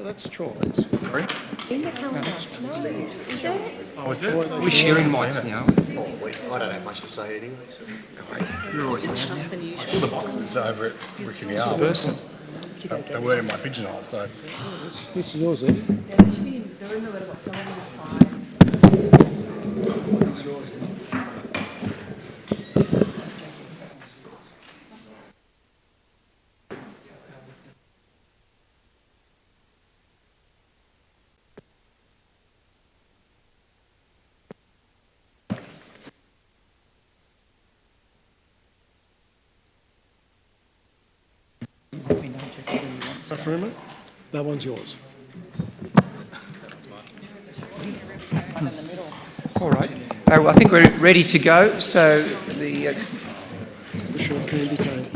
That's Troy's. Sorry? In the calendar. No, is it? Oh, is it? We're sharing mics now. I don't have much to say anyway. So. You're always there. I saw the boxes over at Ricky and Al. Person. They weren't in my pigeonhole, so. This is yours, Eddie. Yeah, they should be in, they're in the letterbox. I'm in 5. It's yours. Affirmative. That one's yours. All right. I think we're ready to go. So the Short candy cane.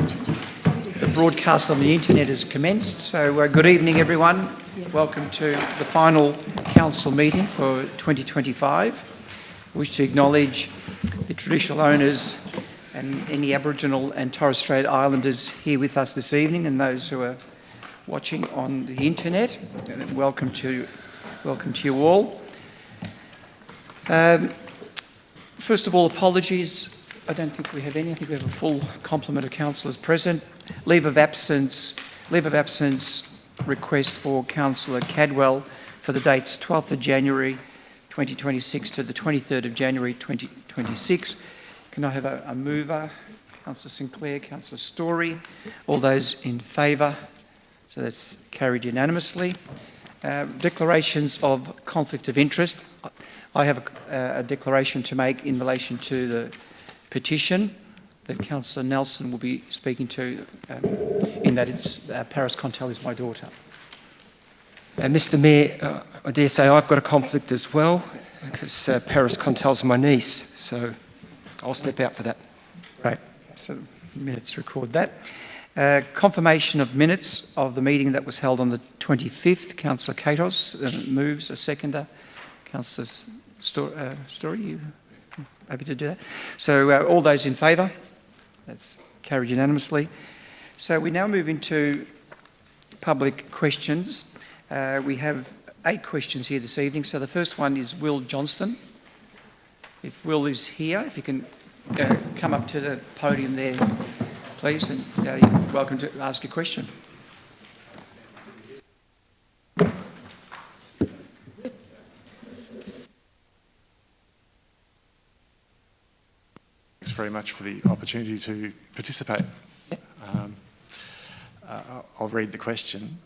broadcast on the internet has commenced. So good evening, everyone. Welcome to the final council meeting for 2025. I wish to acknowledge the traditional owners and any Aboriginal and Torres Strait Islanders here with us this evening, and those who are watching on the internet. Welcome to you all. First of all, apologies. I don't think we have any. I think we have a full complement of councillors present. Leave of absence request for Councillor Cadwell for the dates 12th of January 2026 to the 23rd of January 2026. Can I have a mover? Councillor Sinclair, Councillor Story. All those in favour? So that's carried unanimously. Declarations of conflict of interest. I have a declaration to make in relation to the petition that Councillor Nelson will be speaking to, in that it's Paris Contel is my daughter. Mr Mayor, I dare say I've got a conflict as well, because Paris Contel's my niece, so I'll step out for that. Right, so minutes record that. Confirmation of minutes of the meeting that was held on the 25th. Councillor Katos moves, a seconder. Councillor Story, you happy to do that? So all those in favour? That's carried unanimously. So we now move into public questions. We have 8 questions here this evening. So the first one is Will Johnston. If Will is here, if you can come up to the podium there, please, and you're welcome to ask a question. Thanks very much for the opportunity to participate. I'll read the question.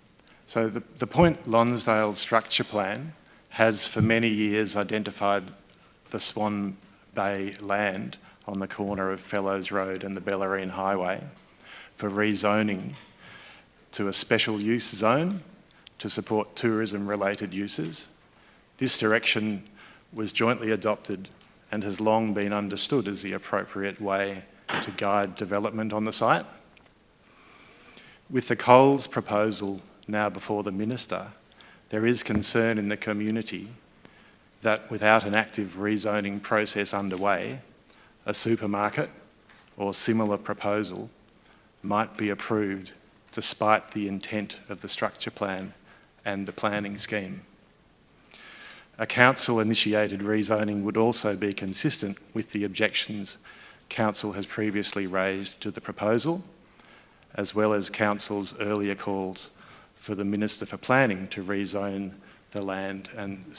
So the Point Lonsdale Structure Plan has for many years identified the Swan Bay land on the corner of Fellows Road and the Bellarine Highway for rezoning to a special use zone to support tourism-related uses. This direction was jointly adopted and has long been understood as the appropriate way to guide development on the site. With the Coles proposal now before the Minister, there is concern in the community that without an active rezoning process underway, a supermarket or similar proposal might be approved despite the intent of the structure plan and the planning scheme. A council-initiated rezoning would also be consistent with the objections council has previously raised to the proposal, as well as council's earlier calls for the Minister for Planning to rezone the land and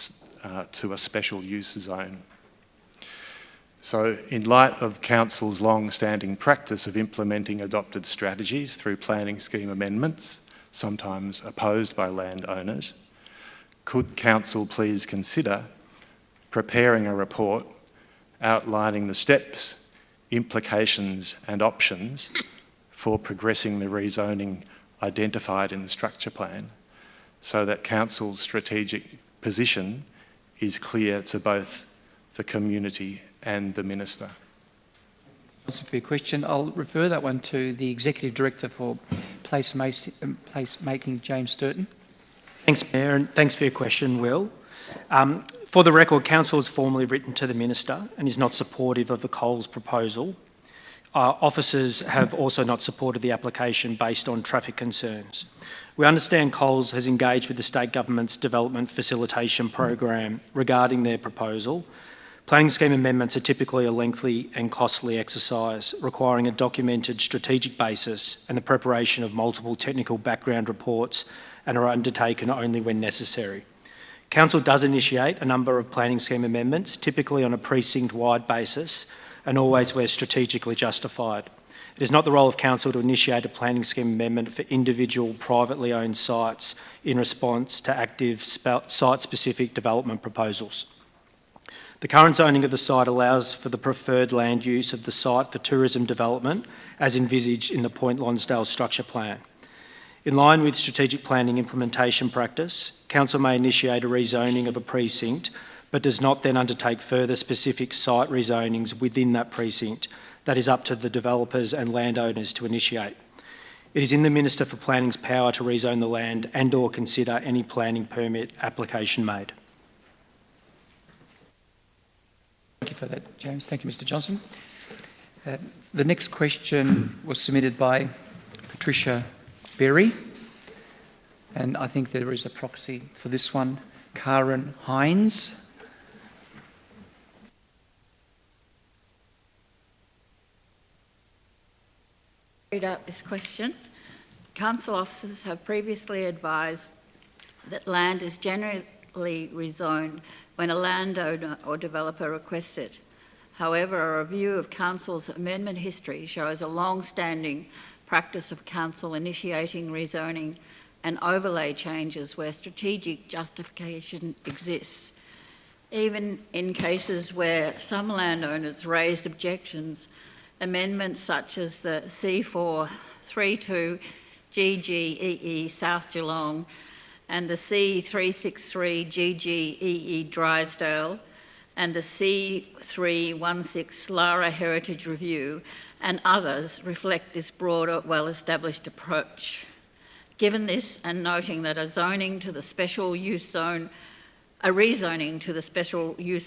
to a special use zone. So in light of council's long-standing practice of implementing adopted strategies through planning scheme amendments, sometimes opposed by landowners, could council please consider preparing a report outlining the steps, implications and options for progressing the rezoning identified in the structure plan, so that council's strategic position is clear to both the community and the Minister. Thanks for your question. I'll refer that one to the Executive Director for Placemaking, James Sturton. Thanks, Mayor, and thanks for your question, Will. For the record, Council has formally written to the Minister and is not supportive of the Coles proposal. officers have also not supported the application based on traffic concerns. We understand Coles has engaged with the state government's development facilitation program regarding their proposal. Planning scheme amendments are typically a lengthy and costly exercise, requiring a documented strategic basis and the preparation of multiple technical background reports, and are undertaken only when necessary. Council does initiate a number of planning scheme amendments, typically on a precinct-wide basis, and always where strategically justified. It is not the role of Council to initiate a planning scheme amendment for individual privately owned sites in response to active site-specific development proposals. The current zoning of the site allows for the preferred land use of the site for tourism development as envisaged in the Point Lonsdale Structure Plan. In line with strategic planning implementation practice, Council may initiate a rezoning of a precinct but does not then undertake further specific site rezonings within that precinct. That is up to the developers and landowners to initiate. It is in the Minister for Planning's power to rezone the land and/or consider any planning permit application made. Thank you for that, James. Thank you, Mr. Johnson. The next question was submitted by Patricia Berry, and I think there is a proxy for this one, Karen Hines. Read out this question. Council officers have previously advised that land is generally rezoned when a landowner or developer requests it. However, a review of Council's amendment history shows a long-standing practice of Council initiating rezoning and overlay changes where strategic justification exists. Even in cases where some landowners raised objections, amendments such as the C432 GGEE South Geelong and the C363 GGEE Drysdale and the C316 Lara Heritage Review and others reflect this broader, well-established approach. Given this, and noting that a rezoning to the special use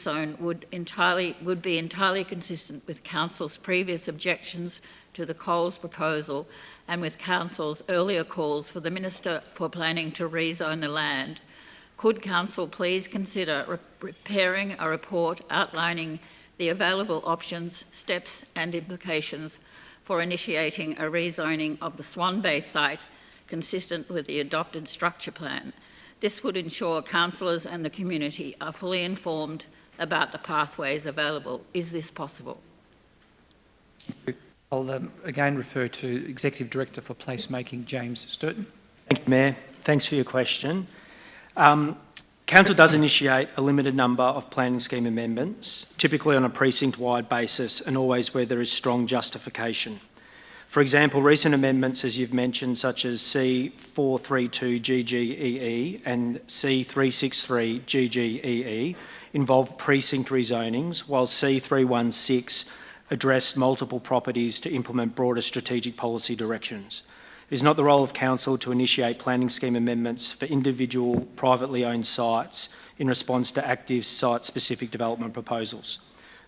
zone would be entirely consistent with Council's previous objections to the Coles proposal and with Council's earlier calls for the Minister for Planning to rezone the land, could Council please consider preparing a report outlining the available options, steps and implications for initiating a rezoning of the Swan Bay site consistent with the adopted structure plan? This would ensure councillors and the community are fully informed about the pathways available. Is this possible? I'll again refer to Executive Director for Placemaking, James Sturton. Thank you, Mayor. Thanks for your question. Council does initiate a limited number of planning scheme amendments, typically on a precinct-wide basis and always where there is strong justification. For example, recent amendments, as you've mentioned, such as C432 GGEE and C363 GGEE, involve precinct rezonings, while C316 addressed multiple properties to implement broader strategic policy directions. It is not the role of Council to initiate planning scheme amendments for individual privately owned sites in response to active site-specific development proposals.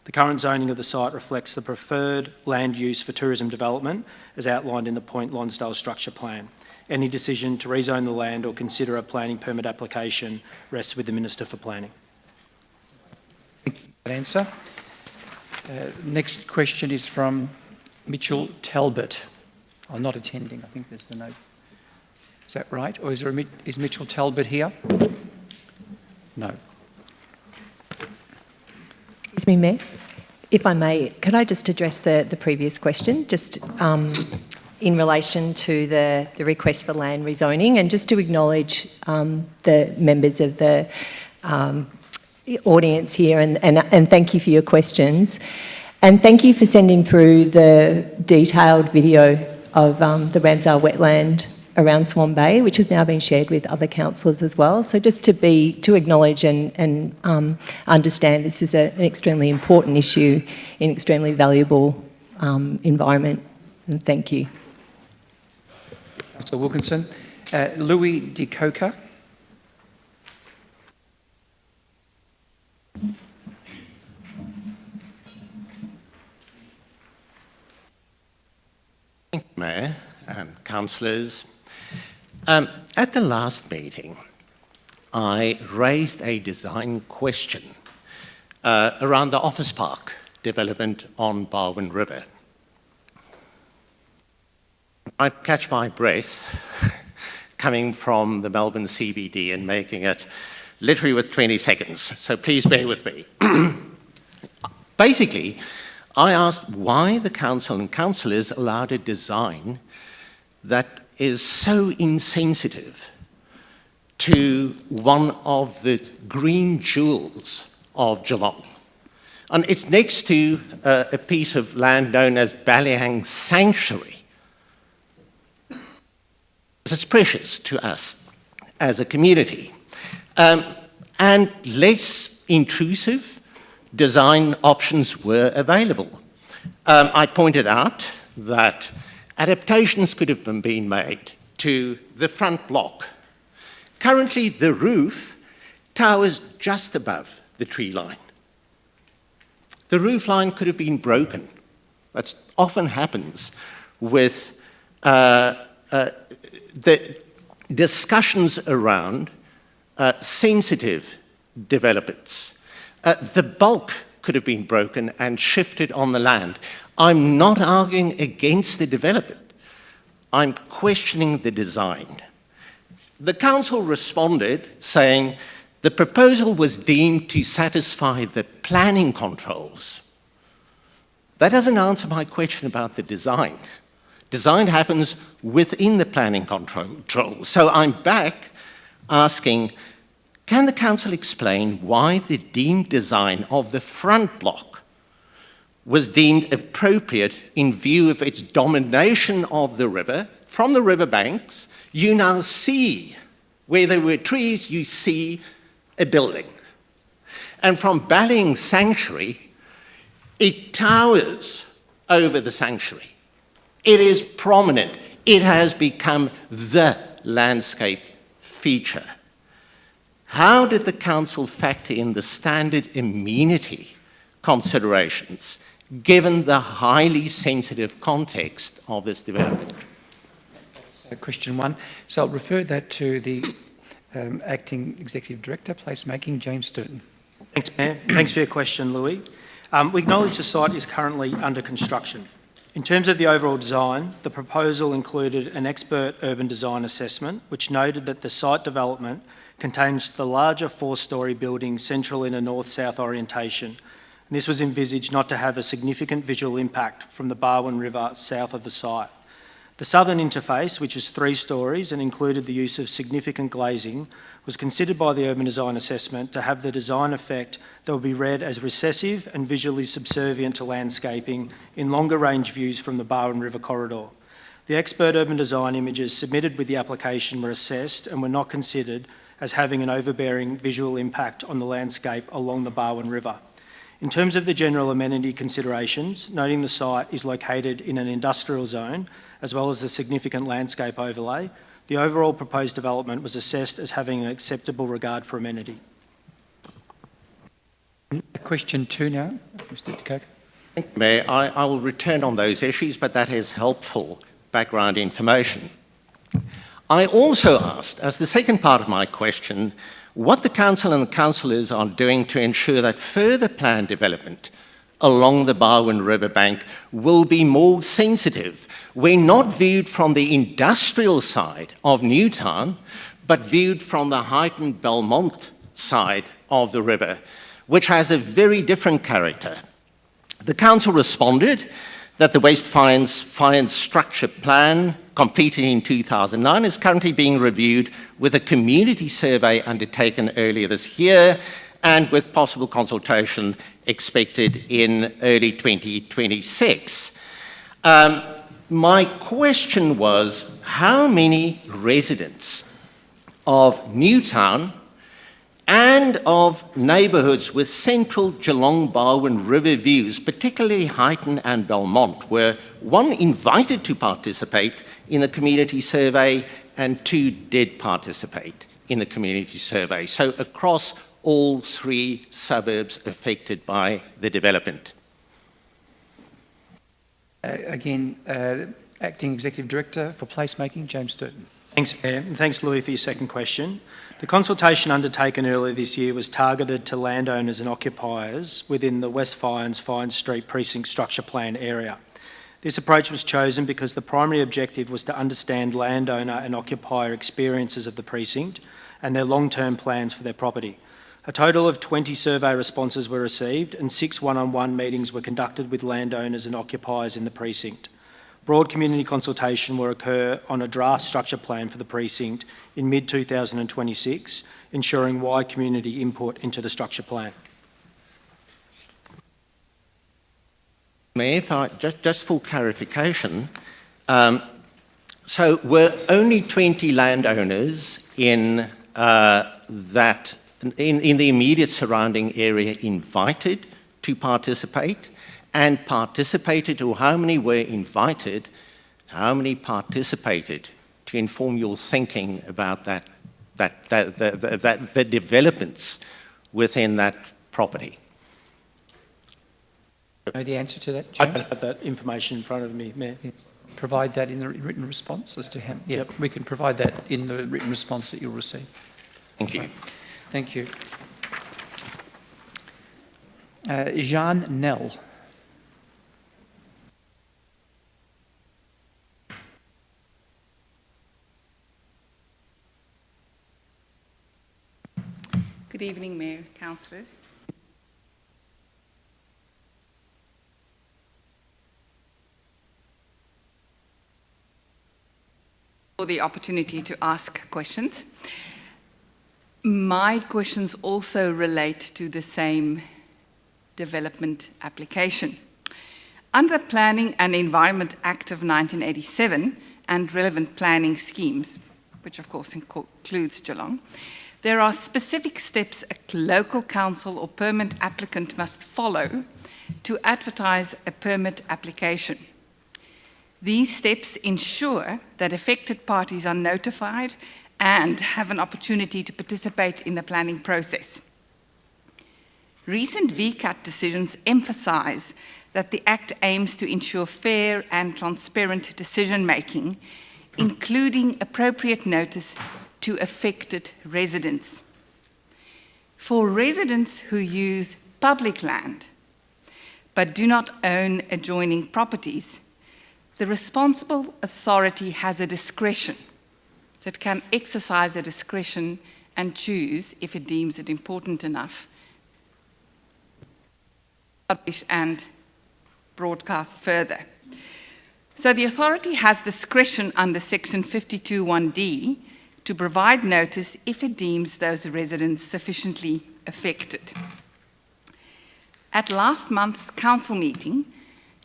The current zoning of the site reflects the preferred land use for tourism development as outlined in the Point Lonsdale Structure Plan. Any decision to rezone the land or consider a planning permit application rests with the Minister for Planning. Thank you for that answer. Next question is from Mitchell Talbot. I'm not attending, I think there's the note. Is that right? Or is Mitchell Talbot here? No. Excuse me, Mayor. If I may, could I just address the previous question, just in relation to the request for land rezoning, and just to acknowledge the members of the audience here, and thank you for your questions. And thank you for sending through the detailed video of the Ramsar wetland around Swan Bay, which has now been shared with other councillors as well. So just to acknowledge and understand this is an extremely important issue in extremely valuable environment. And thank you. Councillor Wilkinson. Louis De Coca. Mayor and councillors. At the last meeting, I raised a design question around the office park development on Barwon River. I catch my breath coming from the Melbourne CBD and making it literally with 20 seconds, so please bear with me. Basically, I asked why the council and councillors allowed a design that is so insensitive to one of the green jewels of Geelong. And it's next to a piece of land known as Ballyang Sanctuary. It's precious to us as a community. And less intrusive design options were available. I pointed out that adaptations could have been made to the front block. Currently, the roof towers just above the tree line. The roof line could have been broken. That often happens with the discussions around sensitive developments. The bulk could have been broken and shifted on the land. I'm not arguing against the development. I'm questioning the design. The council responded saying the proposal was deemed to satisfy the planning controls. That doesn't answer my question about the design. Design happens within the planning controls. So I'm back asking, can the council explain why the deemed design of the front block was deemed appropriate in view of its domination of the river? From the riverbanks, you now see, where there were trees, you see a building. And from Ballyang Sanctuary, it towers over the sanctuary. It is prominent. It has become the landscape feature. How did the council factor in the standard amenity considerations given the highly sensitive context of this development? That's question one. So I'll refer that to the Acting Executive Director, Placemaking, James Sturton. Thanks, Mayor. Thanks for your question, Louis. We acknowledge the site is currently under construction. In terms of the overall design, the proposal included an expert urban design assessment, which noted that the site development contains the larger 4-storey building central in a north-south orientation. And this was envisaged not to have a significant visual impact from the Barwon River south of the site. The southern interface, which is 3 storeys and included the use of significant glazing, was considered by the urban design assessment to have the design effect that would be read as recessive and visually subservient to landscaping in longer range views from the Barwon River corridor. The expert urban design images submitted with the application were assessed and were not considered as having an overbearing visual impact on the landscape along the Barwon River. In terms of the general amenity considerations, noting the site is located in an industrial zone, as well as the significant landscape overlay, the overall proposed development was assessed as having an acceptable regard for amenity. Question 2 now, Mr. DeCoke. Thank you, Mayor. I will return on those issues, but that is helpful background information. I also asked, as the second part of my question, what the council and the councillors are doing to ensure that further planned development along the Barwon Riverbank will be more sensitive. We're not viewed from the industrial side of Newtown, but viewed from the Highton Belmont side of the river, which has a very different character. The council responded that the Waste Fines Structure Plan, completed in 2009, is currently being reviewed with a community survey undertaken earlier this year and with possible consultation expected in early 2026. My question was, how many residents of Newtown and of neighbourhoods with central Geelong-Barwon River views, particularly Highton and Belmont, were, 1, invited to participate in the community survey, and 2, did participate in the community survey? So across all 3 suburbs affected by the development. Again, Acting Executive Director for Placemaking, James Sturton. Thanks, Mayor, and thanks, Louis, for your second question. The consultation undertaken earlier this year was targeted to landowners and occupiers within the West Fyans Street Precinct Structure Plan area. This approach was chosen because the primary objective was to understand landowner and occupier experiences of the precinct and their long-term plans for their property. A total of 20 survey responses were received and 6 one-on-one meetings were conducted with landowners and occupiers in the precinct. Broad community consultation will occur on a draft structure plan for the precinct in mid-2026, ensuring wide community input into the structure plan. Mayor, if I, just for clarification, so were only 20 landowners in in the immediate surrounding area invited to participate? And participated, or how many were invited, how many participated, to inform your thinking about the developments within that property? Know the answer to that, I James? don't have that information in front of me, Mayor. Yeah. Provide that in the written response as to how. Yeah, Yep. we can provide that in the written response that you'll receive. Thank you. Thank you. Jean Nell. Good evening, Mayor, Councillors. For the opportunity to ask questions. My questions also relate to the same development application. Under the Planning and Environment Act of 1987 and relevant planning schemes, which of course includes Geelong, there are specific steps a local council or permit applicant must follow to advertise a permit application. These steps ensure that affected parties are notified and have an opportunity to participate in the planning process. Recent VCAT decisions emphasise that the Act aims to ensure fair and transparent decision-making, including appropriate notice to affected residents. For residents who use public land but do not own adjoining properties, the responsible authority has a discretion. So it can exercise a discretion and choose, if it deems it important enough, publish and broadcast further. So the authority has discretion under Section 52(1)(d) to provide notice if it deems those residents sufficiently affected. At last month's council meeting,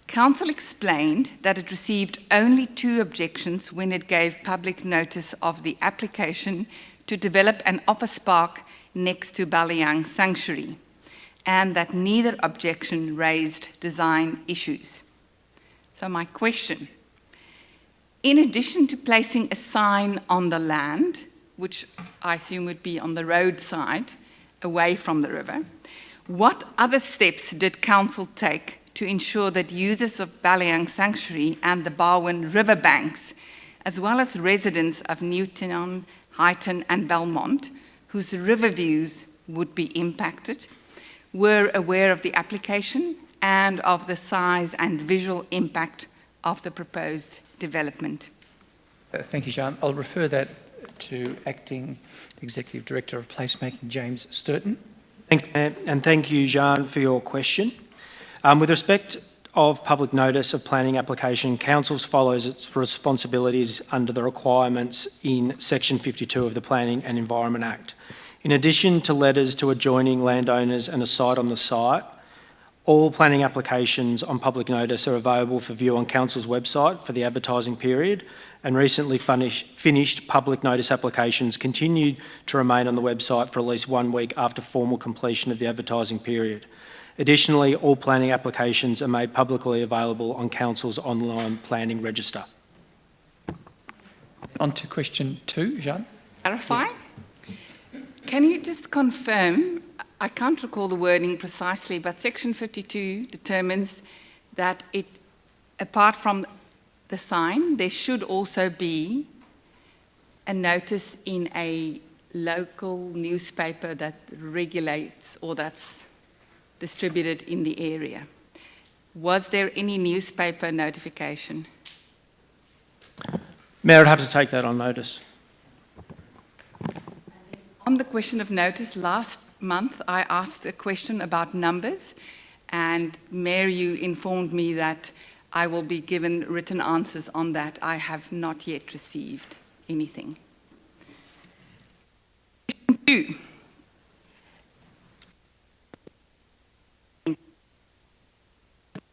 Council explained that it received only 2 objections when it gave public notice of the application to develop an office park next to Baliang Sanctuary, and that neither objection raised design issues. So my question, in addition to placing a sign on the land, which I assume would be on the roadside, away from the river, what other steps did Council take to ensure that users of Baliang Sanctuary and the Barwon riverbanks, as well as residents of Newtown, Highton and Belmont, whose river views would be impacted, were aware of the application and of the size and visual impact of the proposed development? Thank you, Jean. I'll refer that to Acting Executive Director of Placemaking, James Sturton. Thank you, Jean, for your question. With respect of public notice of planning application, Council follows its responsibilities under the requirements in Section 52 of the Planning and Environment Act. In addition to letters to adjoining landowners and a site on the site, all planning applications on public notice are available for view on Council's website for the advertising period, and recently finished public notice applications continue to remain on the website for at least 1 week after formal completion of the advertising period. Additionally, all planning applications are made publicly available on Council's online planning register. On to question 2, Jean. Clarify? Can you just confirm, I can't recall the wording precisely, but Section 52 determines that it, apart from the sign, there should also be a notice in a local newspaper that regulates or that's distributed in the area. Was there any newspaper notification? Mayor, I'd have to take that on notice. On the question of notice, last month I asked a question about numbers, and Mayor, you informed me that I will be given written answers on that. I have not yet received anything. Question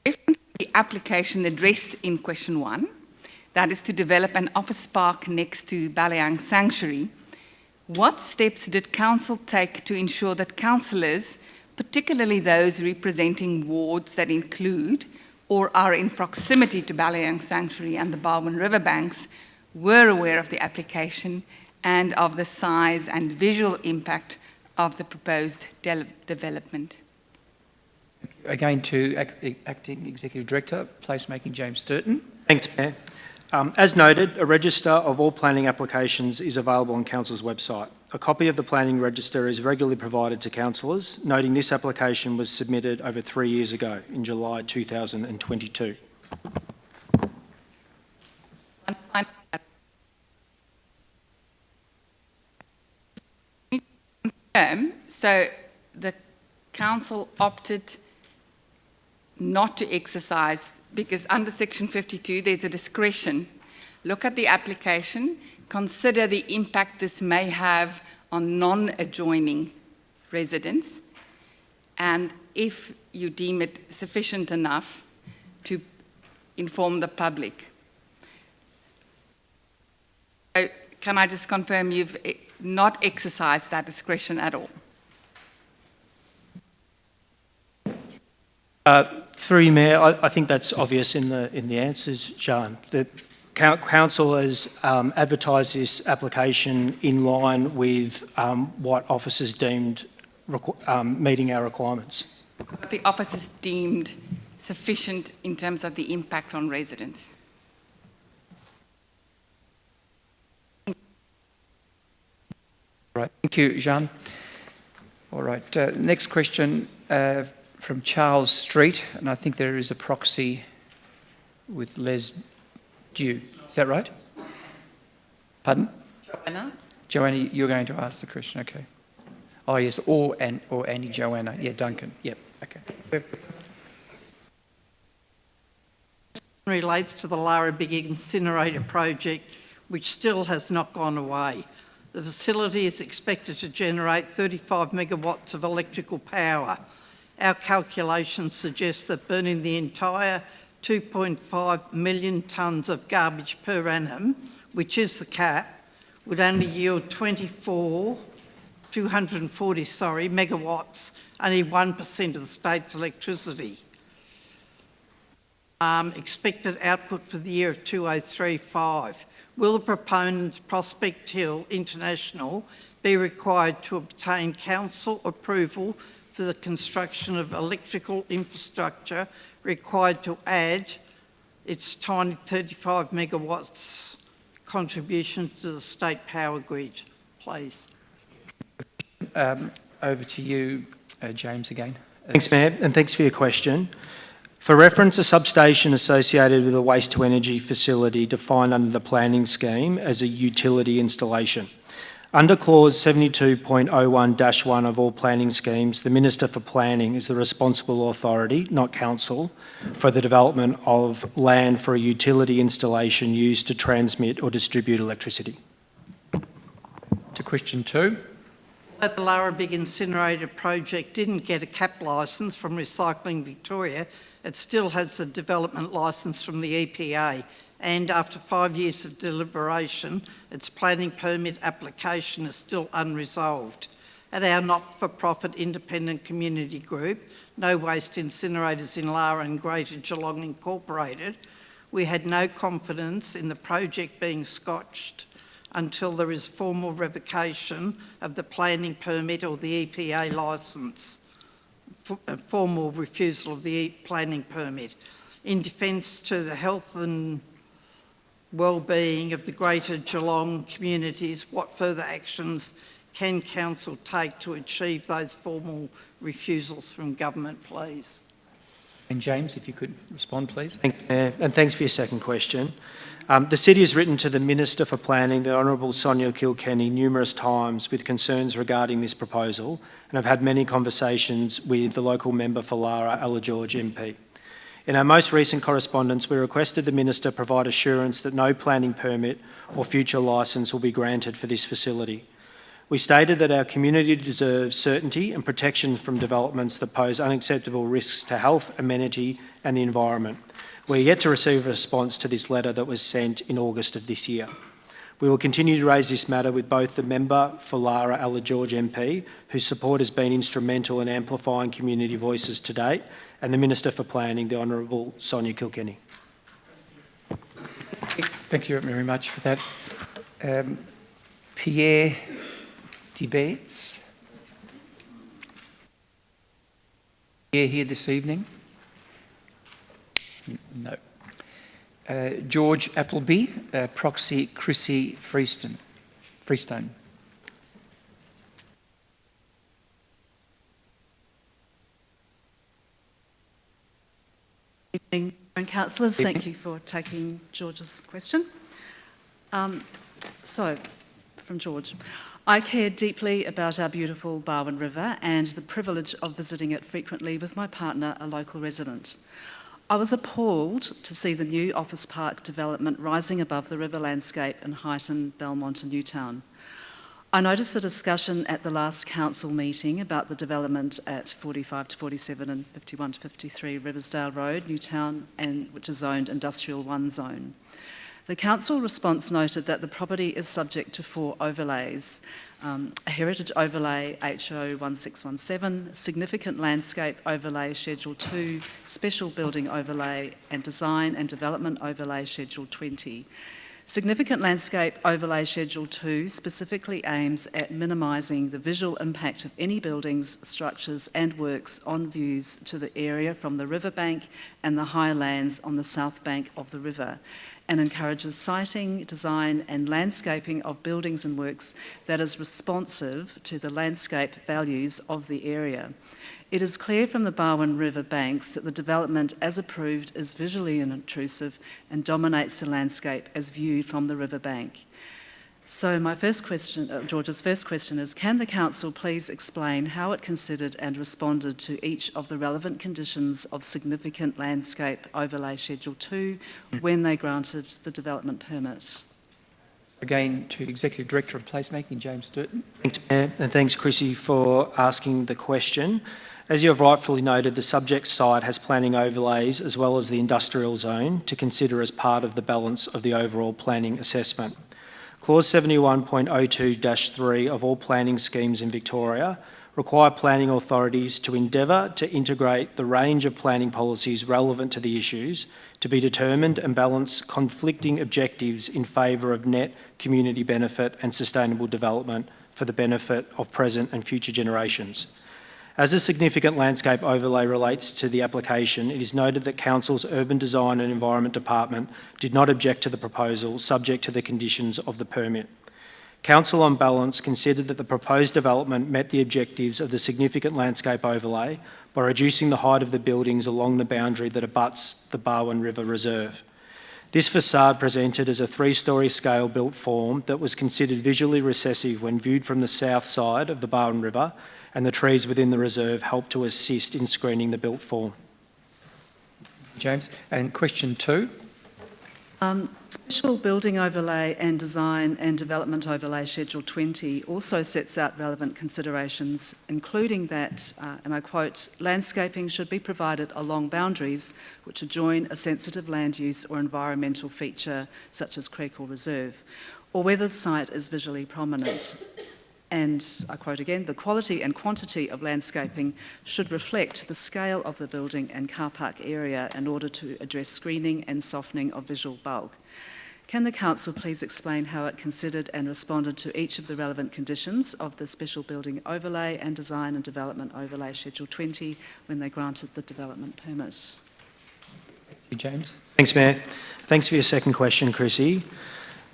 2. The application addressed in question 1, that is to develop an office park next to Baliang Sanctuary. What steps did council take to ensure that councillors, particularly those representing wards that include or are in proximity to Baliang Sanctuary and the Barwon Riverbanks, were aware of the application and of the size and visual impact of the proposed development? Again to Acting Executive Director, Placemaking James Sturton. Thanks, Mayor. As noted, a register of all planning applications is available on Council's website. A copy of the planning register is regularly provided to councillors, noting this application was submitted over 3 years ago, in July 2022. So the council opted not to exercise, because under section 52 there's a discretion. Look at the application, consider the impact this may have on non-adjoining residents, and if you deem it sufficient enough, to inform the public. So can I just confirm you've not exercised that discretion at all? Through you, Mayor, I think that's obvious in the answers, Jean. The council has advertised this application in line with what officers deemed meeting our requirements. The office is deemed sufficient in terms of the impact on residents. Right, thank you, Jean. All right, next question from Charles Street, and I think there is a proxy with Les Dew. Is that right? Pardon? Joanna. Joanna, you're going to ask the question, okay. Oh yes, or Annie Joanna. Yeah, Duncan. Yep, okay. Relates to the Lara Big Incinerator project, which still has not gone away. The facility is expected to generate 35 megawatts of electrical power. Our calculations suggest that burning the entire 2.5 million tonnes of garbage per annum, which is the cap, would only yield 240 megawatts, only 1% of the state's electricity. Expected output for the year of 2035. Will the proponents, Prospect Hill International, be required to obtain council approval for the construction of electrical infrastructure required to add its tiny 35 megawatts contribution to the state power grid, please? Over to you, James, again. Thanks, Mayor, and thanks for your question. For reference, a substation associated with a waste-to-energy facility defined under the planning scheme as a utility installation. Under clause 72.01-1 of all planning schemes, the Minister for Planning is the responsible authority, not council, for the development of land for a utility installation used to transmit or distribute electricity. To question 2. That the Lara Big Incinerator project didn't get a cap licence from Recycling Victoria, it still has the development licence from the EPA, and after 5 years of deliberation, its planning permit application is still unresolved. At our not-for-profit independent community group, No Waste Incinerators in Lara and Greater Geelong Incorporated, we had no confidence in the project being scotched until there is formal revocation of the planning permit or the EPA licence, formal refusal of the planning permit. In defence to the health and well-being of the greater Geelong communities, what further actions can council take to achieve those formal refusals from government, please? And James, if you could respond, please. Thanks, Mayor, and thanks for your second question. The City has written to the Minister for Planning, the Honourable Sonia Kilkenny, numerous times with concerns regarding this proposal, and I've had many conversations with the local member for Lara, Ella George MP. In our most recent correspondence, we requested the Minister provide assurance that no planning permit or future licence will be granted for this facility. We stated that our community deserves certainty and protection from developments that pose unacceptable risks to health, amenity and the environment. We're yet to receive a response to this letter that was sent in August of this year. We will continue to raise this matter with both the member for Lara, Ella George MP, whose support has been instrumental in amplifying community voices to date, and the Minister for Planning, the Honourable Sonia Kilkenny. Thank you very much for that. Pierre Debates. Pierre here this evening? No. George Appleby, proxy Chrissy Freestone. Evening, councillors. Thank you for taking George's question. So, from George. I care deeply about our beautiful Barwon River and the privilege of visiting it frequently with my partner, a local resident. I was appalled to see the new office park development rising above the river landscape in Highton, Belmont and Newtown. I noticed the discussion at the last council meeting about the development at 45 to 47 and 51 to 53 Riversdale Road, Newtown, which is zoned Industrial 1 zone. The council response noted that the property is subject to 4 overlays, a heritage overlay HO 1617, significant landscape overlay Schedule 2, special building overlay and design and development overlay Schedule 20. Significant landscape overlay Schedule 2 specifically aims at minimising the visual impact of any buildings, structures and works on views to the area from the riverbank and the high lands on the south bank of the river, and encourages siting, design and landscaping of buildings and works that is responsive to the landscape values of the area. It is clear from the Barwon River banks that the development as approved is visually intrusive and dominates the landscape as viewed from the riverbank. So my first question, George's first question is, can the council please explain how it considered and responded to each of the relevant conditions of significant landscape overlay Schedule 2 when they granted the development permit? Again, to Executive Director of Placemaking, James Sturton. Thanks, Mayor, and thanks, Chrissy, for asking the question. As you have rightfully noted, the subject site has planning overlays as well as the industrial zone to consider as part of the balance of the overall planning assessment. Clause 71.02-3 of all planning schemes in Victoria require planning authorities to endeavour to integrate the range of planning policies relevant to the issues to be determined and balance conflicting objectives in favour of net community benefit and sustainable development for the benefit of present and future generations. As a significant landscape overlay relates to the application, it is noted that Council's Urban Design and Environment Department did not object to the proposal, subject to the conditions of the permit. Council, on balance, considered that the proposed development met the objectives of the significant landscape overlay by reducing the height of the buildings along the boundary that abuts the Barwon River Reserve. This facade presented as a 3-storey scale built form that was considered visually recessive when viewed from the south side of the Barwon River, and the trees within the reserve helped to assist in screening the built form. James. And question 2. Special building overlay and design and development overlay Schedule 20 also sets out relevant considerations, including that, and I quote, landscaping should be provided along boundaries which adjoin a sensitive land use or environmental feature such as creek or reserve, or where the site is visually prominent. And I quote again, the quality and quantity of landscaping should reflect the scale of the building and car park area in order to address screening and softening of visual bulk. Can the council please explain how it considered and responded to each of the relevant conditions of the special building overlay and design and development overlay Schedule 20 when they granted the development permit? James. Thanks, Mayor. Thanks for your second question, Chrissy.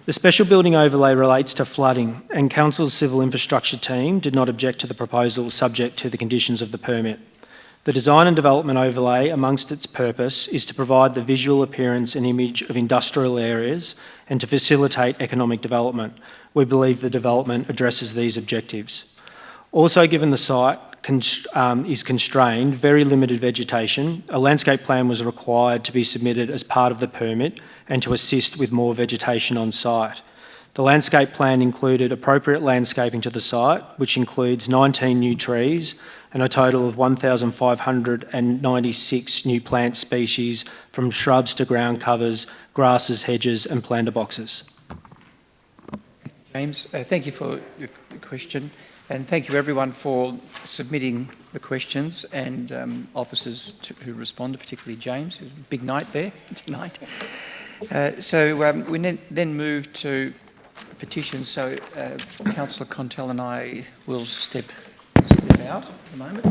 The special building overlay relates to flooding, and Council's civil infrastructure team did not object to the proposal subject to the conditions of the permit. The design and development overlay, amongst its purpose, is to provide the visual appearance and image of industrial areas and to facilitate economic development. We believe the development addresses these objectives. Also, given the site is constrained, very limited vegetation, a landscape plan was required to be submitted as part of the permit and to assist with more vegetation on site. The landscape plan included appropriate landscaping to the site, which includes 19 new trees and a total of 1,596 new plant species, from shrubs to ground covers, grasses, hedges and planter boxes. James, thank you for your question, and thank you everyone for submitting the questions, and officers who responded, particularly James. It was a big night there tonight. We then move to petitions. So Councillor Contell and I will step out for the moment.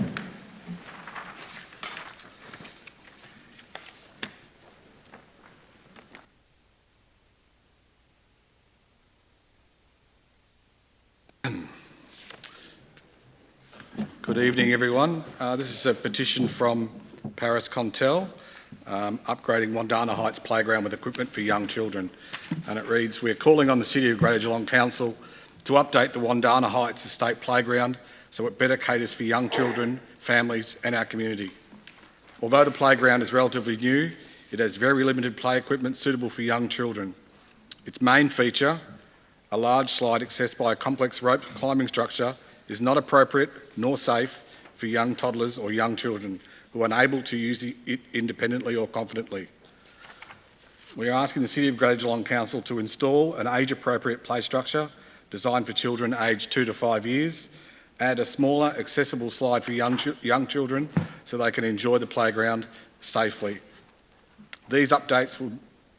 Good evening, everyone. This is a petition from Paris Contell, upgrading Wandana Heights Playground with equipment for young children. And it reads, "We're calling on the City of Greater Geelong Council to update the Wandana Heights Estate Playground so it better caters for young children, families and our community. Although the playground is relatively new, it has very limited play equipment suitable for young children. Its main feature, a large slide accessed by a complex rope climbing structure, is not appropriate nor safe for young toddlers or young children who are unable to use it independently or confidently. We are asking the City of Greater Geelong Council to install an age-appropriate play structure designed for children aged 2 to 5 years, add a smaller, accessible slide for young children so they can enjoy the playground safely. These updates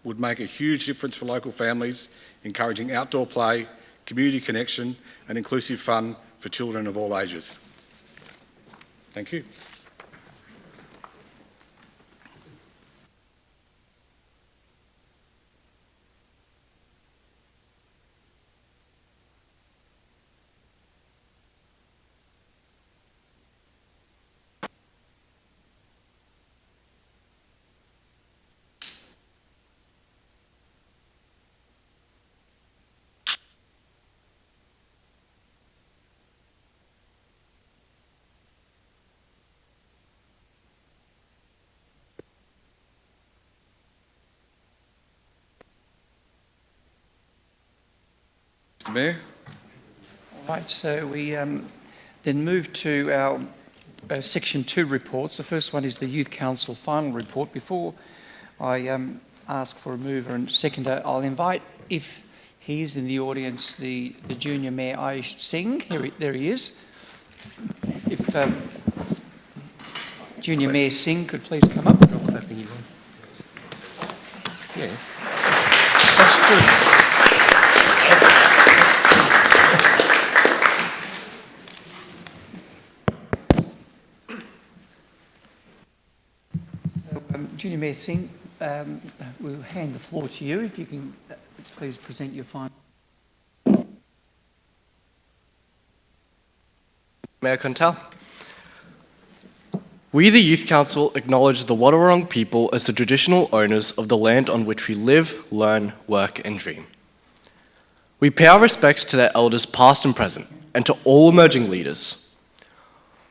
would make a huge difference for local families, encouraging outdoor play, community connection and inclusive fun for children of all ages." Thank you. Mr. Mayor. All right, so we then move to our Section 2 reports. The first one is the Youth Council final report. Before I ask for a mover and seconder, I'll invite, if he is in the audience, the Junior Mayor Aish Singh. There he is. If Junior Mayor Singh could please come up. Yeah. That's true. Junior Mayor Singh, we'll hand the floor to you. If you can please present your final. Mayor Contell. We, the Youth Council, acknowledge the Wadawurrung people as the traditional owners of the land on which we live, learn, work and dream. We pay our respects to their elders past and present, and to all emerging leaders.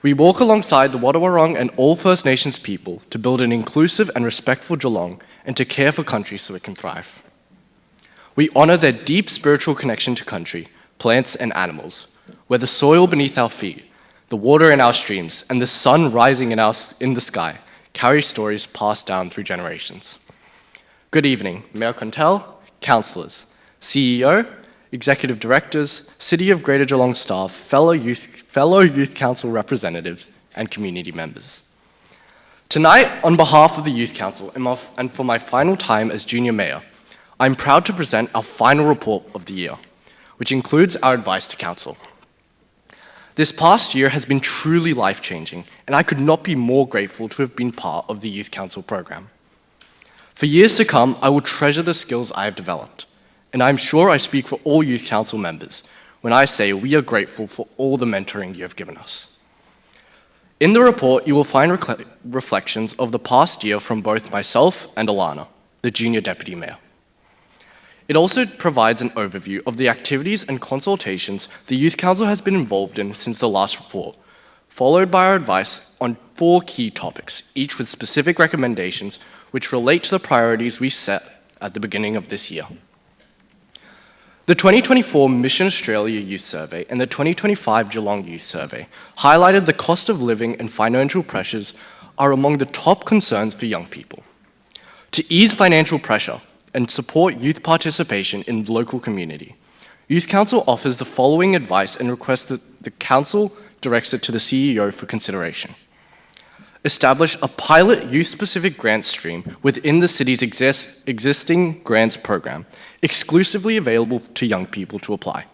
We walk alongside the Wadawurrung and all First Nations people to build an inclusive and respectful Geelong and to care for country so it can thrive. We honour their deep spiritual connection to country, plants and animals, where the soil beneath our feet, the water in our streams, and the sun rising in the sky carry stories passed down through generations. Good evening, Mayor Contell, councillors, CEO, executive directors, City of Greater Geelong staff, fellow Youth Council representatives, and community members. Tonight, on behalf of the Youth Council and for my final time as Junior Mayor, I'm proud to present our final report of the year, which includes our advice to Council. This past year has been truly life-changing, and I could not be more grateful to have been part of the Youth Council program. For years to come, I will treasure the skills I have developed, and I'm sure I speak for all Youth Council members when I say we are grateful for all the mentoring you have given us. In the report, you will find reflections of the past year from both myself and Alana, the Junior Deputy Mayor. It also provides an overview of the activities and consultations the Youth Council has been involved in since the last report, followed by our advice on 4 key topics, each with specific recommendations which relate to the priorities we set at the beginning of this year. The 2024 Mission Australia Youth Survey and the 2025 Geelong Youth Survey highlighted the cost of living and financial pressures are among the top concerns for young people. To ease financial pressure and support youth participation in the local community, Youth Council offers the following advice and requests that the Council directs it to the CEO for consideration. Establish a pilot youth-specific grant stream within the city's existing grants program, exclusively available to young people to apply.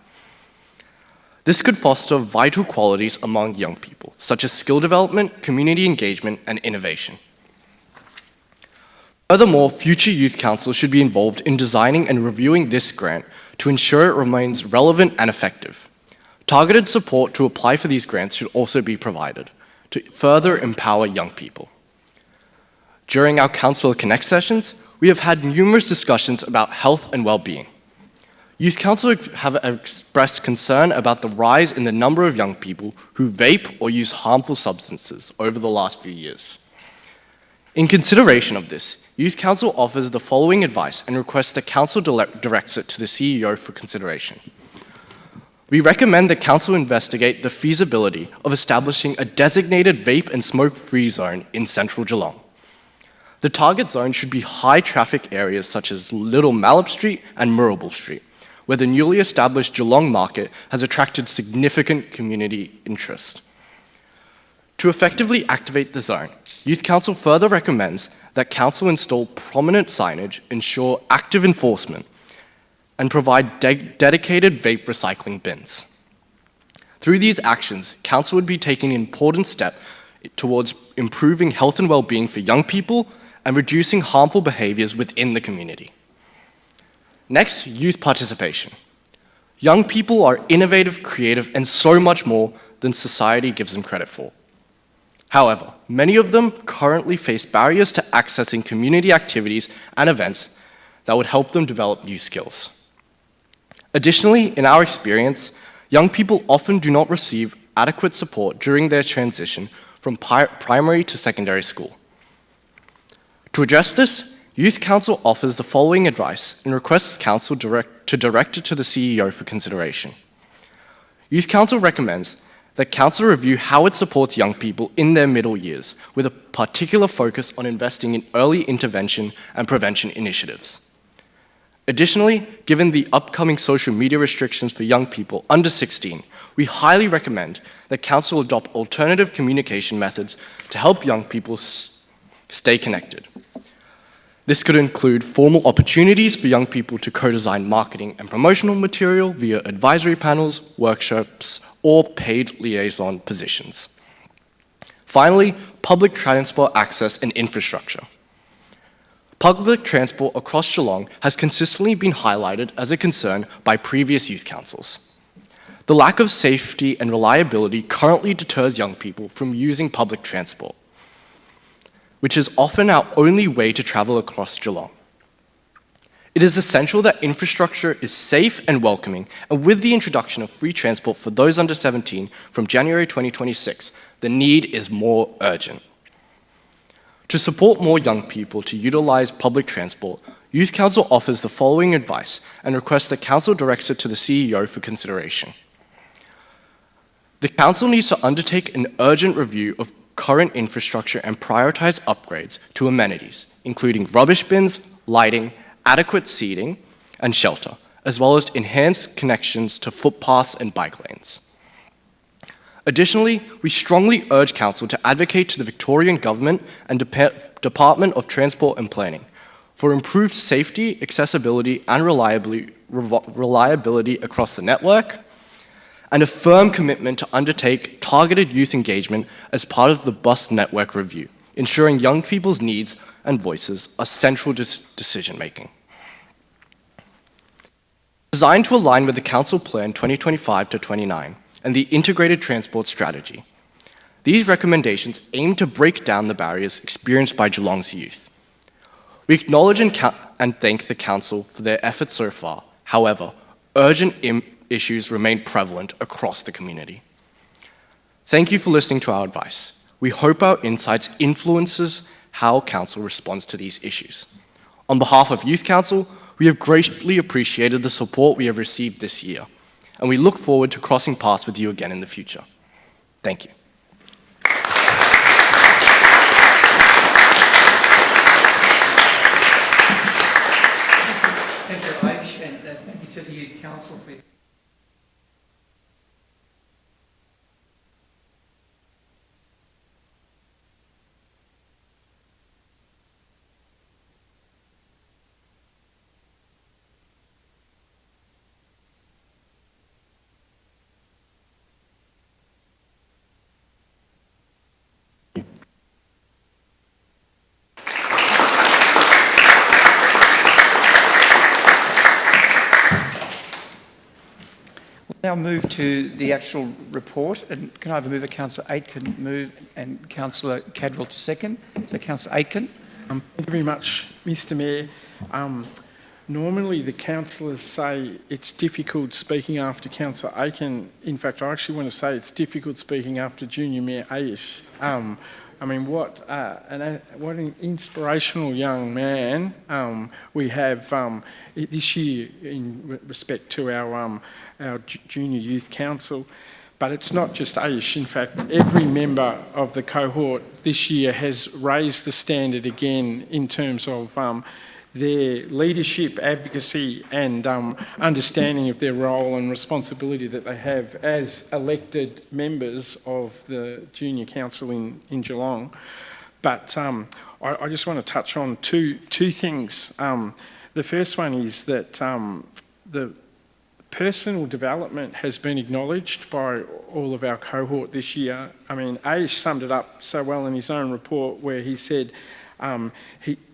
This could foster vital qualities among young people, such as skill development, community engagement, and innovation. Furthermore, future youth councils should be involved in designing and reviewing this grant to ensure it remains relevant and effective. Targeted support to apply for these grants should also be provided to further empower young people. During our Councillor Connect sessions, we have had numerous discussions about health and well-being. Youth councillors have expressed concern about the rise in the number of young people who vape or use harmful substances over the last few years. In consideration of this, Youth Council offers the following advice and requests the Council directs it to the CEO for consideration. We recommend the Council investigate the feasibility of establishing a designated vape and smoke-free zone in central Geelong. The target zone should be high-traffic areas such as Little Mallup Street and Murrabul Street, where the newly established Geelong market has attracted significant community interest. To effectively activate the zone, Youth Council further recommends that Council install prominent signage, ensure active enforcement, and provide dedicated vape recycling bins. Through these actions, Council would be taking an important step towards improving health and well-being for young people and reducing harmful behaviours within the community. Next, youth participation. Young people are innovative, creative, and so much more than society gives them credit for. However, many of them currently face barriers to accessing community activities and events that would help them develop new skills. Additionally, in our experience, young people often do not receive adequate support during their transition from primary to secondary school. To address this, Youth Council offers the following advice and requests Council to direct it to the CEO for consideration. Youth Council recommends that Council review how it supports young people in their middle years, with a particular focus on investing in early intervention and prevention initiatives. Additionally, given the upcoming social media restrictions for young people under 16, we highly recommend that Council adopt alternative communication methods to help young people stay connected. This could include formal opportunities for young people to co-design marketing and promotional material via advisory panels, workshops, or paid liaison positions. Finally, public transport access and infrastructure. Public transport across Geelong has consistently been highlighted as a concern by previous youth councils. The lack of safety and reliability currently deters young people from using public transport, which is often our only way to travel across Geelong. It is essential that infrastructure is safe and welcoming, and with the introduction of free transport for those under 17 from January 2026, the need is more urgent. To support more young people to utilise public transport, Youth Council offers the following advice and requests that Council directs it to the CEO for consideration. The Council needs to undertake an urgent review of current infrastructure and prioritise upgrades to amenities, including rubbish bins, lighting, adequate seating and shelter, as well as enhanced connections to footpaths and bike lanes. Additionally, we strongly urge Council to advocate to the Victorian Government and Department of Transport and Planning for improved safety, accessibility and reliability across the network, and a firm commitment to undertake targeted youth engagement as part of the bus network review, ensuring young people's needs and voices are central to decision-making. Designed to align with the Council Plan 2025 to 29 and the Integrated Transport Strategy, these recommendations aim to break down the barriers experienced by Geelong's youth. We acknowledge and thank the Council for their efforts so far. However, urgent issues remain prevalent across the community. Thank you for listening to our advice. We hope our insights influences how Council responds to these issues. On behalf of Youth Council, we have greatly appreciated the support we have received this year, and we look forward to crossing paths with you again in the future. Thank you. Thank you, Aish, and thank you to the Youth Council for now move to the actual report. And can I have a mover? Councillor Aitken move and Councillor Cadwell to second. So Councillor Aitken. Thank you very much, Mr Mayor. Normally the councillors say it's difficult speaking after Councillor Aitken. In fact, I actually want to say it's difficult speaking after Junior Mayor Aish. I mean, what an inspirational young man we have this year in respect to our Junior Youth Council. But it's not just Aish. In fact, every member of the cohort this year has raised the standard again in terms of their leadership, advocacy and understanding of their role and responsibility that they have as elected members of the Junior Council in Geelong. But I just want to touch on two things. The first one is that the personal development has been acknowledged by all of our cohort this year. I mean, Aish summed it up so well in his own report where he said,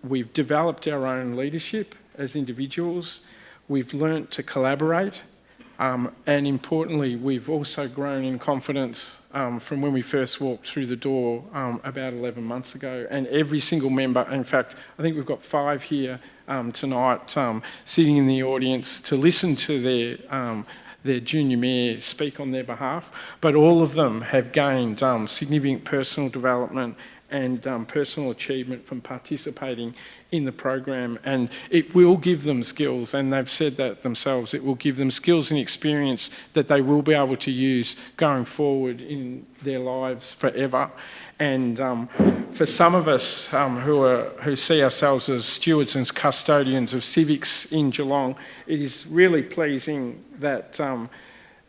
we've developed our own leadership as individuals, we've learnt to collaborate, and importantly, we've also grown in confidence from when we first walked through the door about 11 months ago. And every single member, in fact, I think we've got 5 here tonight sitting in the audience to listen to their junior mayor speak on their behalf, but all of them have gained significant personal development and personal achievement from participating in the program, and it will give them skills, and they've said that themselves, it will give them skills and experience that they will be able to use going forward in their lives forever. And for some of us who see ourselves as stewards and custodians of civics in Geelong, it is really pleasing that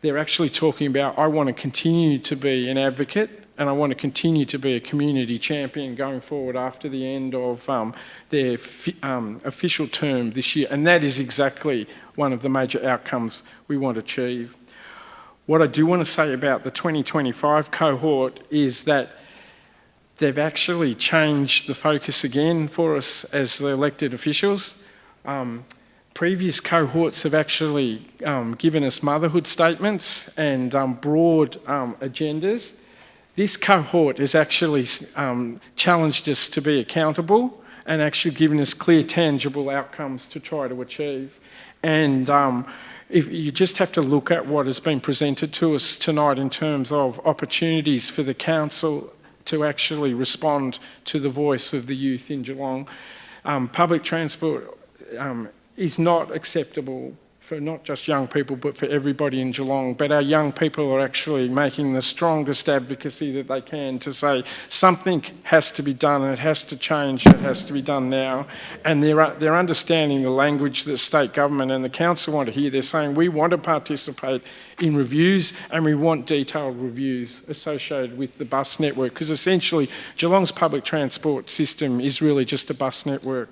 they're actually talking about, I want to continue to be an advocate and I want to continue to be a community champion going forward after the end of their official term this year. And that is exactly one of the major outcomes we want to achieve. What I do want to say about the 2025 cohort is that they've actually changed the focus again for us as the elected officials. Previous cohorts have actually given us motherhood statements and broad agendas. This cohort has actually challenged us to be accountable and actually given us clear, tangible outcomes to try to achieve. And if you just have to look at what has been presented to us tonight in terms of opportunities for the council to actually respond to the voice of the youth in Geelong. Public transport is not acceptable for not just young people, but for everybody in Geelong. But our young people are actually making the strongest advocacy that they can to say something has to be done and it has to change, it has to be done now. And they're understanding the language that state government and the council want to hear. They're saying we want to participate in reviews and we want detailed reviews associated with the bus network, because essentially Geelong's public transport system is really just a bus network.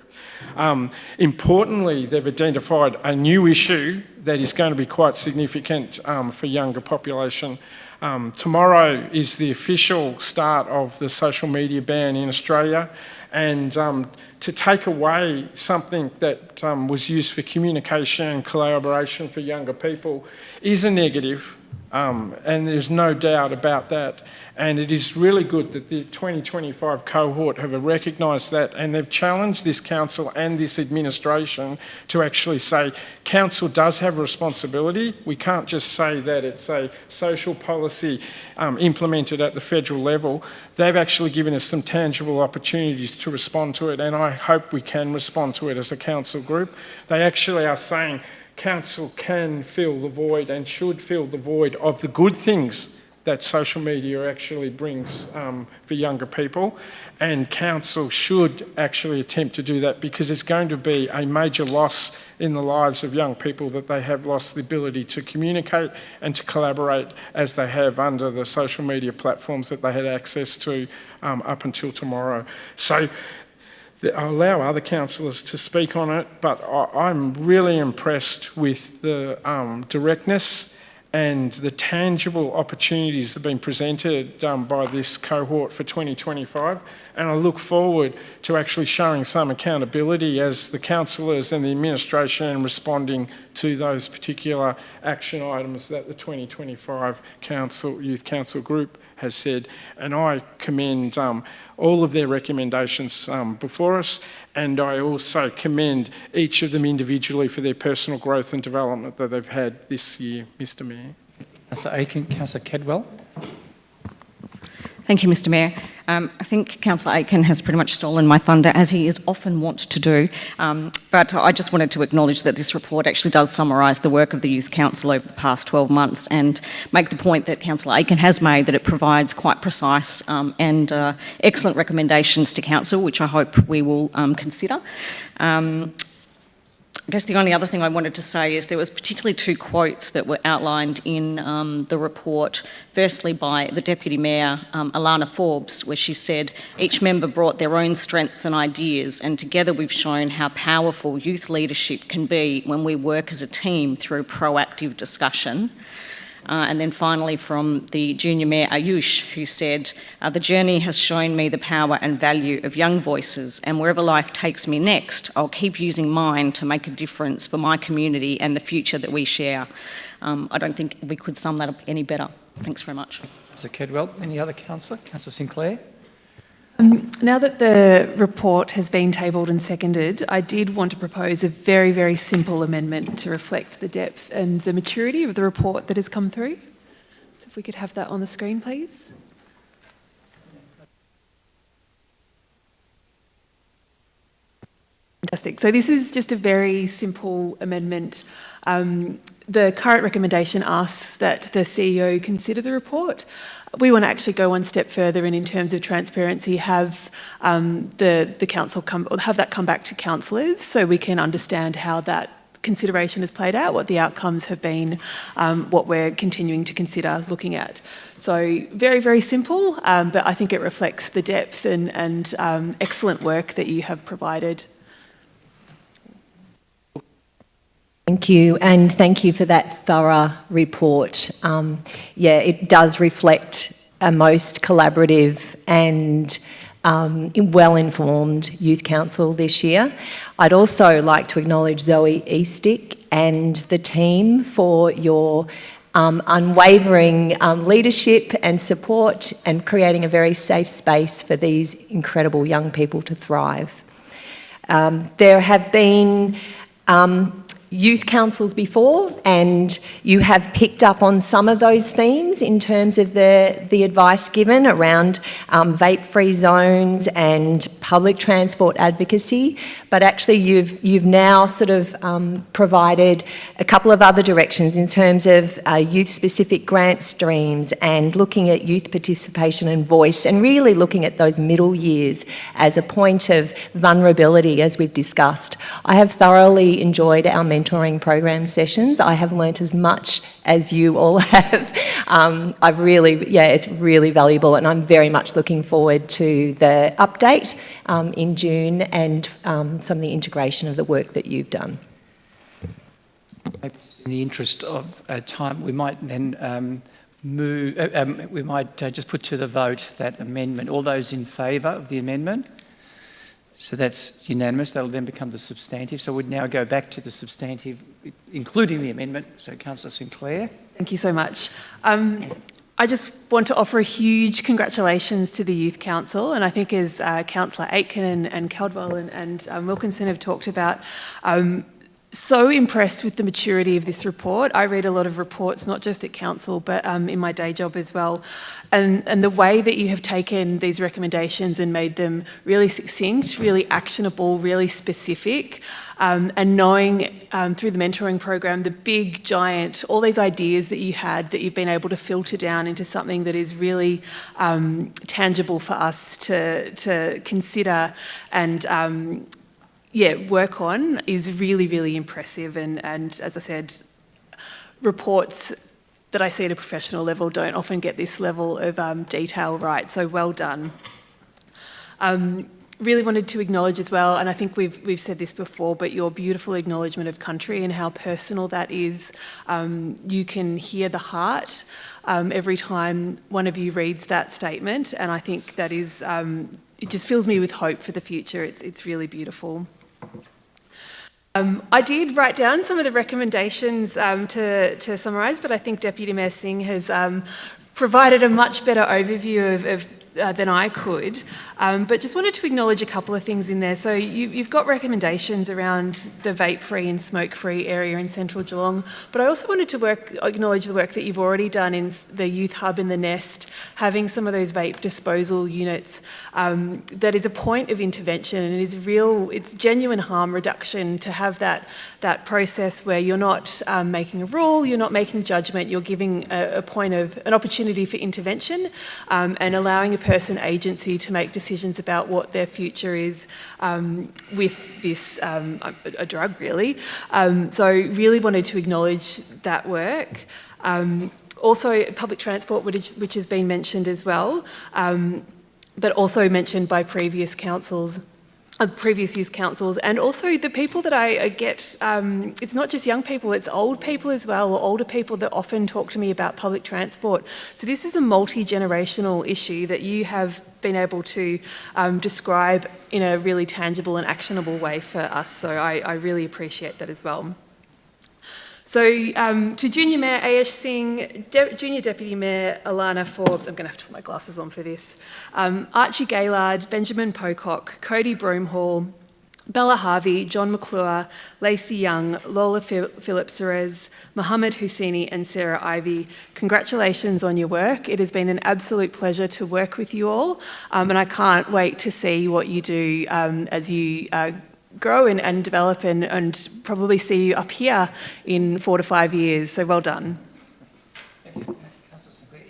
Importantly, they've identified a new issue that is going to be quite significant for younger population. Tomorrow is the official start of the social media ban in Australia, and to take away something that was used for communication and collaboration for younger people is a negative, and there's no doubt about that. And it is really good that the 2025 cohort have recognised that, and they've challenged this council and this administration to actually say, council does have a responsibility. We can't just say that it's a social policy implemented at the federal level. They've actually given us some tangible opportunities to respond to it, and I hope we can respond to it as a council group. They actually are saying council can fill the void and should fill the void of the good things that social media actually brings for younger people, and council should actually attempt to do that, because it's going to be a major loss in the lives of young people that they have lost the ability to communicate and to collaborate as they have under the social media platforms that they had access to up until tomorrow. So I'll allow other councillors to speak on it, but I'm really impressed with the directness and the tangible opportunities that have been presented by this cohort for 2025. And I look forward to actually showing some accountability as the councillors and the administration responding to those particular action items that the 2025 Youth Council group has said. And I commend all of their recommendations before us, and I also commend each of them individually for their personal growth and development that they've had this year, Mr Mayor. Councillor Aiken, Councillor Kedwell. Thank you, Mr Mayor. I think Councillor Aiken has pretty much stolen my thunder, as he is often wont to do, but I just wanted to acknowledge that this report actually does summarise the work of the Youth Council over the past 12 months and make the point that Councillor Aiken has made, that it provides quite precise and excellent recommendations to Council, which I hope we will consider. I guess the only other thing I wanted to say is there was particularly two quotes that were outlined in the report. Firstly, by the Deputy Mayor, Alana Forbes, where she said, each member brought their own strengths and ideas, and together we've shown how powerful youth leadership can be when we work as a team through proactive discussion. And then finally from the Junior Mayor Ayush, who said, the journey has shown me the power and value of young voices, and wherever life takes me next, I'll keep using mine to make a difference for my community and the future that we share. I don't think we could sum that up any better. Thanks very much. Councillor Kedwell. Any other councillor? Councillor Sinclair. Now that the report has been tabled and seconded, I did want to propose a very, very simple amendment to reflect the depth and the maturity of the report that has come through. So if we could have that on the screen, please. Fantastic. So this is just a very simple amendment. The current recommendation asks that the CEO consider the report. We want to actually go one step further, and in terms of transparency, have the council have that come back to councillors, so we can understand how that consideration has played out, what the outcomes have been, what we're continuing to consider looking at. So very, very simple, but I think it reflects the depth and excellent work that you have provided. Thank you, and thank you for that thorough report. Yeah, it does reflect a most collaborative and well-informed Youth Council this year. I'd also like to acknowledge Zoe Eastick and the team for your unwavering leadership and support and creating a very safe space for these incredible young people to thrive. There have been youth councils before, and you have picked up on some of those themes in terms of the advice given around vape-free zones and public transport advocacy, but actually you've now sort of provided a couple of other directions in terms of youth-specific grant streams and looking at youth participation and voice, and really looking at those middle years as a point of vulnerability, as we've discussed. I have thoroughly enjoyed our mentoring program sessions. I have learnt as much as you all have. It's really valuable, and I'm very much looking forward to the update in June and some of the integration of the work that you've done. In the interest of time, we might then we might just put to the vote that amendment. All those in favour of the amendment? So that's unanimous. That'll then become the substantive. So we'd now go back to the substantive, including the amendment. So Councillor Sinclair. Thank you so much. I just want to offer a huge congratulations to the Youth Council, and I think as Councillor Aitken and Caldwell and Wilkinson have talked about, so impressed with the maturity of this report. I read a lot of reports, not just at council, but in my day job as well. And the way that you have taken these recommendations and made them really succinct, really actionable, really specific, and knowing through the mentoring program, the big, giant, all these ideas that you had that you've been able to filter down into something that is really tangible for us to consider and work on is really, really impressive. And as I said, reports that I see at a professional level don't often get this level of detail right, so well done. Really wanted to acknowledge as well, and I think we've said this before, but your beautiful acknowledgement of country and how personal that is. You can hear the heart every time one of you reads that statement, and I think that is, it just fills me with hope for the future. It's really beautiful. I did write down some of the recommendations to summarise, but I think Deputy Mayor Singh has provided a much better overview than I could. But just wanted to acknowledge a couple of things in there. So you've got recommendations around the vape-free and smoke-free area in central Geelong, but I also wanted to acknowledge the work that you've already done in the Youth Hub in the Nest, having some of those vape disposal units. That is a point of intervention, and it's genuine harm reduction to have that process where you're not making a rule, you're not making judgment, you're giving an opportunity for intervention and allowing a person agency to make decisions about what their future is with this, a drug really. So really wanted to acknowledge that work. Also public transport, which has been mentioned as well, but also mentioned by previous youth councils, and also the people that I get, it's not just young people, it's old people as well, or older people that often talk to me about public transport. So this is a multi-generational issue that you have been able to describe in a really tangible and actionable way for us, so I really appreciate that as well. So to Junior Mayor Ayesh Singh, Junior Deputy Mayor Alana Forbes, I'm going to have to put my glasses on for this, Archie Gaylard, Benjamin Pocock, Cody Broomhall, Bella Harvey, John McClure, Lacey Young, Lola Phillips-Serez, Mohammed Husseini and Sarah Ivey, congratulations on your work. It has been an absolute pleasure to work with you all, and I can't wait to see what you do as you grow and develop and probably see you up here in 4 to 5 years. So well done. Thank you.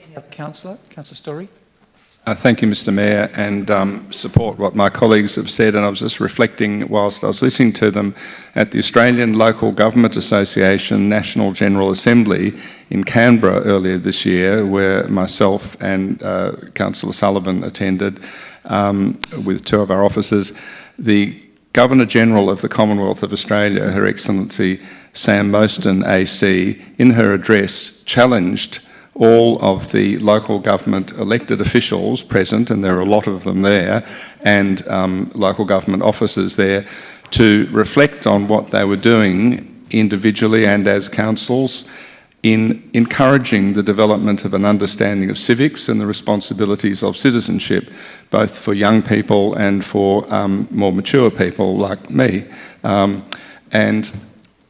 Any other councillor? Councillor Story? Thank you, Mr Mayor, and support what my colleagues have said. And I was just reflecting whilst I was listening to them at the Australian Local Government Association National General Assembly in Canberra earlier this year, where myself and Councillor Sullivan attended with 2 of our officers. The Governor-General of the Commonwealth of Australia, Her Excellency Sam Mostyn AC, in her address challenged all of the local government elected officials present, and there are a lot of them there, and local government officers there, to reflect on what they were doing individually and as councils in encouraging the development of an understanding of civics and the responsibilities of citizenship, both for young people and for more mature people like me. And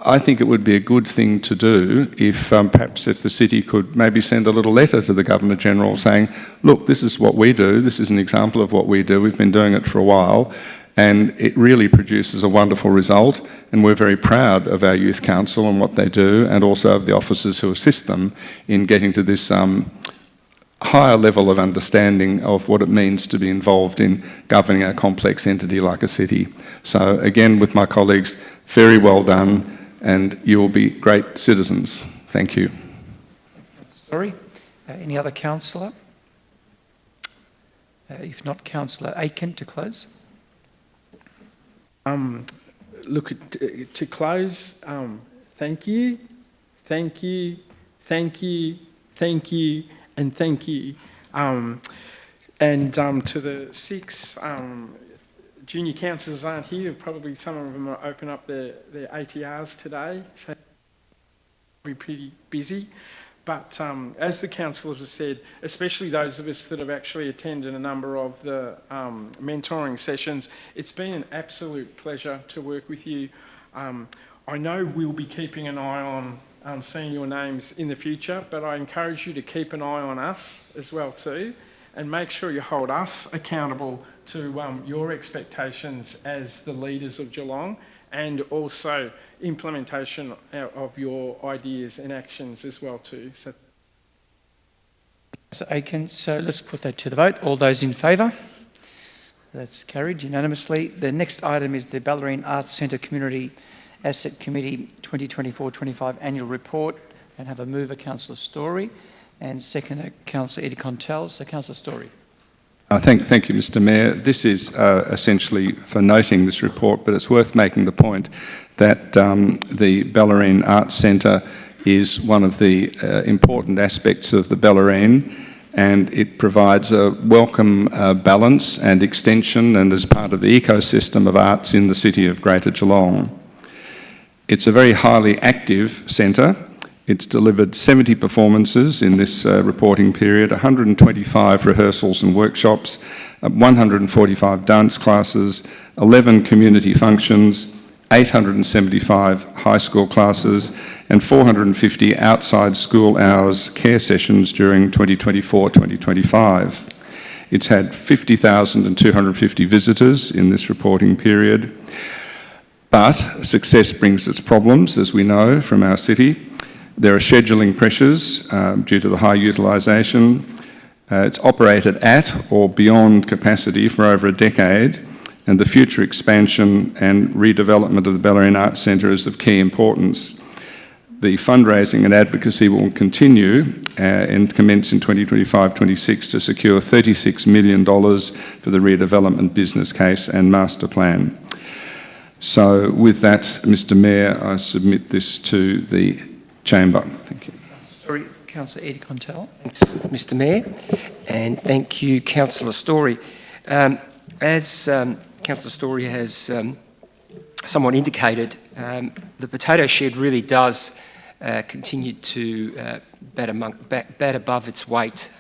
I think it would be a good thing to do if perhaps if the city could maybe send a little letter to the Governor-General saying, look, this is what we do, this is an example of what we do, we've been doing it for a while, and it really produces a wonderful result, and we're very proud of our Youth Council and what they do, and also of the officers who assist them in getting to this higher level of understanding of what it means to be involved in governing a complex entity like a city. So again, with my colleagues, very well done, and you will be great citizens. Thank you. Sorry. Any other councillor? If not, Councillor Aitken to close. Look, to close, thank you, thank you, thank you, thank you, and thank you. And to the 6 junior councillors aren't here, probably some of them are open up their ATRs today, so be pretty busy. But as the councillors have said, especially those of us that have actually attended a number of the mentoring sessions, it's been an absolute pleasure to work with you. I know we'll be keeping an eye on seeing your names in the future, but I encourage you to keep an eye on us as well too, and make sure you hold us accountable to your expectations as the leaders of Geelong, and also implementation of your ideas and actions as well too. So Aiken, so let's put that to the vote. All those in favour? That's carried unanimously. The next item is the Ballerine Arts Centre Community Asset Committee 2024-25 Annual Report, and have a mover, Councillor Story, and seconder, Councillor Eddie Contell. So Councillor Story. Thank you, Mr. Mayor. This is essentially for noting this report, but it's worth making the point that the Ballerine Arts Centre is one of the important aspects of the Ballerine, and it provides a welcome balance and extension, and as part of the ecosystem of arts in the city of Greater Geelong. It's a very highly active centre. It's delivered 70 performances in this reporting period, 125 rehearsals and workshops, 145 dance classes, 11 community functions, 875 high school classes, and 450 outside school hours care sessions during 2024-2025. It's had 50,250 visitors in this reporting period. But success brings its problems, as we know from our city. There are scheduling pressures due to the high utilisation. It's operated at or beyond capacity for over a decade, and the future expansion and redevelopment of the Ballerine Arts Centre is of key importance. The fundraising and advocacy will continue and commence in 2025-26 to secure $36 million for the redevelopment business case and master plan. So with that, Mr. Mayor, I submit this to the Chamber. Thank you. Story, Councillor Eddie Contell. Thanks, Mr. Mayor, and thank you, Councillor Story. As Councillor Story has somewhat indicated, the potato shed really does continue to bat above its weight